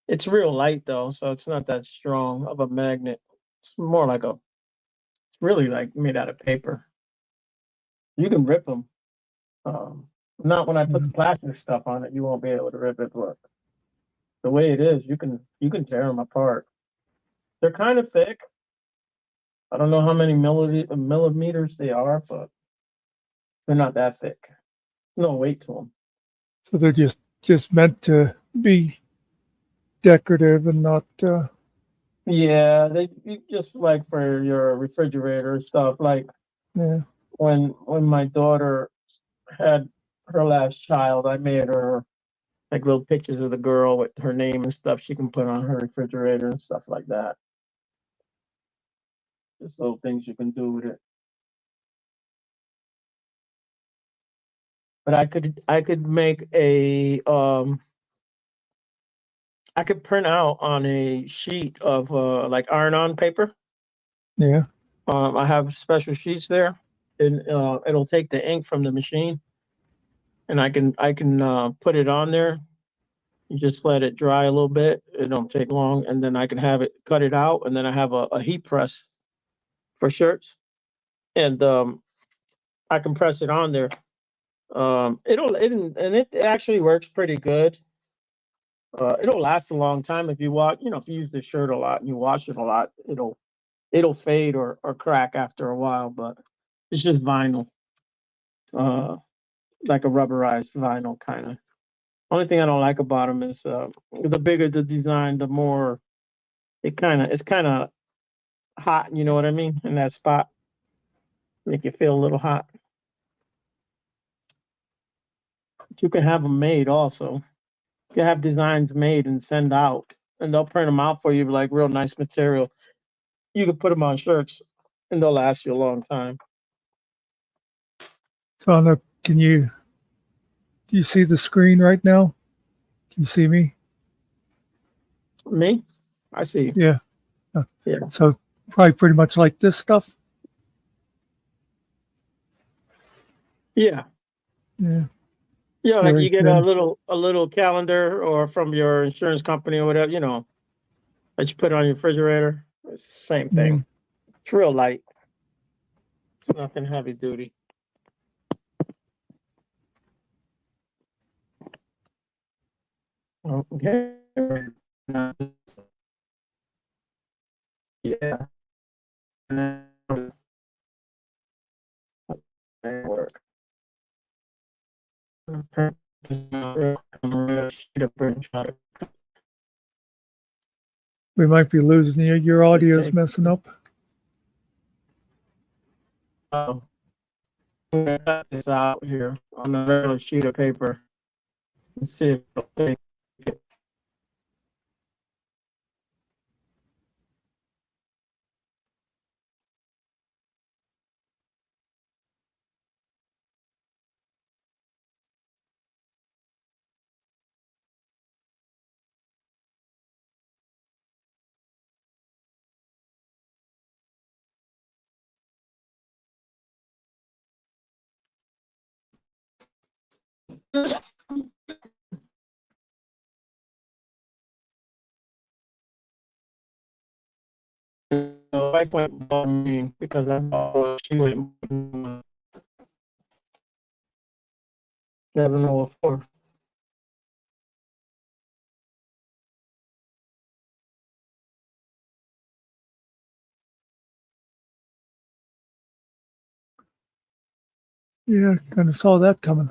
[SPEAKER 3] It's real light though, so it's not that strong of a magnet. It's more like it's really like made out of paper. You can rip them. Not when I put the plastic stuff on it, you won't be able to rip it, but the way it is, you can tear them apart. They're kind of thick. I don't know how many millimeters they are, but they're not that thick. No weight to them.
[SPEAKER 1] So they're just meant to be decorative and not.
[SPEAKER 3] Yeah, just like for your refrigerator stuff. Like
[SPEAKER 1] Yeah.
[SPEAKER 3] when my daughter had her last child, I made her like little pictures of the girl with her name and stuff she can put on her refrigerator and stuff like that. Just little things you can do with it. But I could make I could print out on a sheet of like iron-on paper.
[SPEAKER 1] Yeah.
[SPEAKER 3] I have special sheets there, and it'll take the ink from the machine, and I can put it on there. You just let it dry a little bit. It don't take long, and then I can have it cut it out, and then I have a heat press for shirts, and I can press it on there. It actually works pretty good. It'll last a long time if you if you use the shirt a lot and you wash it a lot, it'll fade or crack after a while, but it's just vinyl, like a rubberized vinyl kind of. Only thing I don't like about them is the bigger the design, the more it's kind of hot. You know what I mean? In that spot, make you feel a little hot. But you can have them made also. You can have designs made and send out, and they'll print them out for you, like real nice material. You can put them on shirts, and they'll last you a long time.
[SPEAKER 1] So I don't know, do you see the screen right now? Can you see me?
[SPEAKER 3] Me? I see.
[SPEAKER 1] Yeah.
[SPEAKER 3] Yeah.
[SPEAKER 1] So probably pretty much like this stuff.
[SPEAKER 3] Yeah.
[SPEAKER 1] Yeah.
[SPEAKER 3] Yeah,
[SPEAKER 1] It's
[SPEAKER 3] like
[SPEAKER 1] very
[SPEAKER 3] you get
[SPEAKER 1] thin.
[SPEAKER 3] a little calendar or from your insurance company or whatever, that you put on your refrigerator. It's the same thing. It's real light. It's nothing heavy duty. Okay. Yeah. Work.
[SPEAKER 1] We might be losing you. Your audio's
[SPEAKER 3] takes-
[SPEAKER 1] messing up.
[SPEAKER 3] I'm gonna cut this out here on a regular sheet of paper and see if it'll take it. My wife went and bought me because I bought she went never know what for.
[SPEAKER 1] Yeah, kind of saw that coming.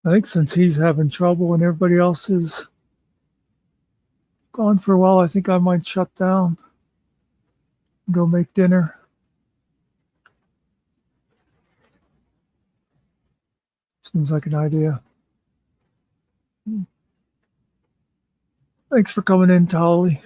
[SPEAKER 1] I think since he's having trouble and everybody else is gone for a while, I think I might shut down, go make dinner. Seems like an idea. Thanks for coming in, Tolly.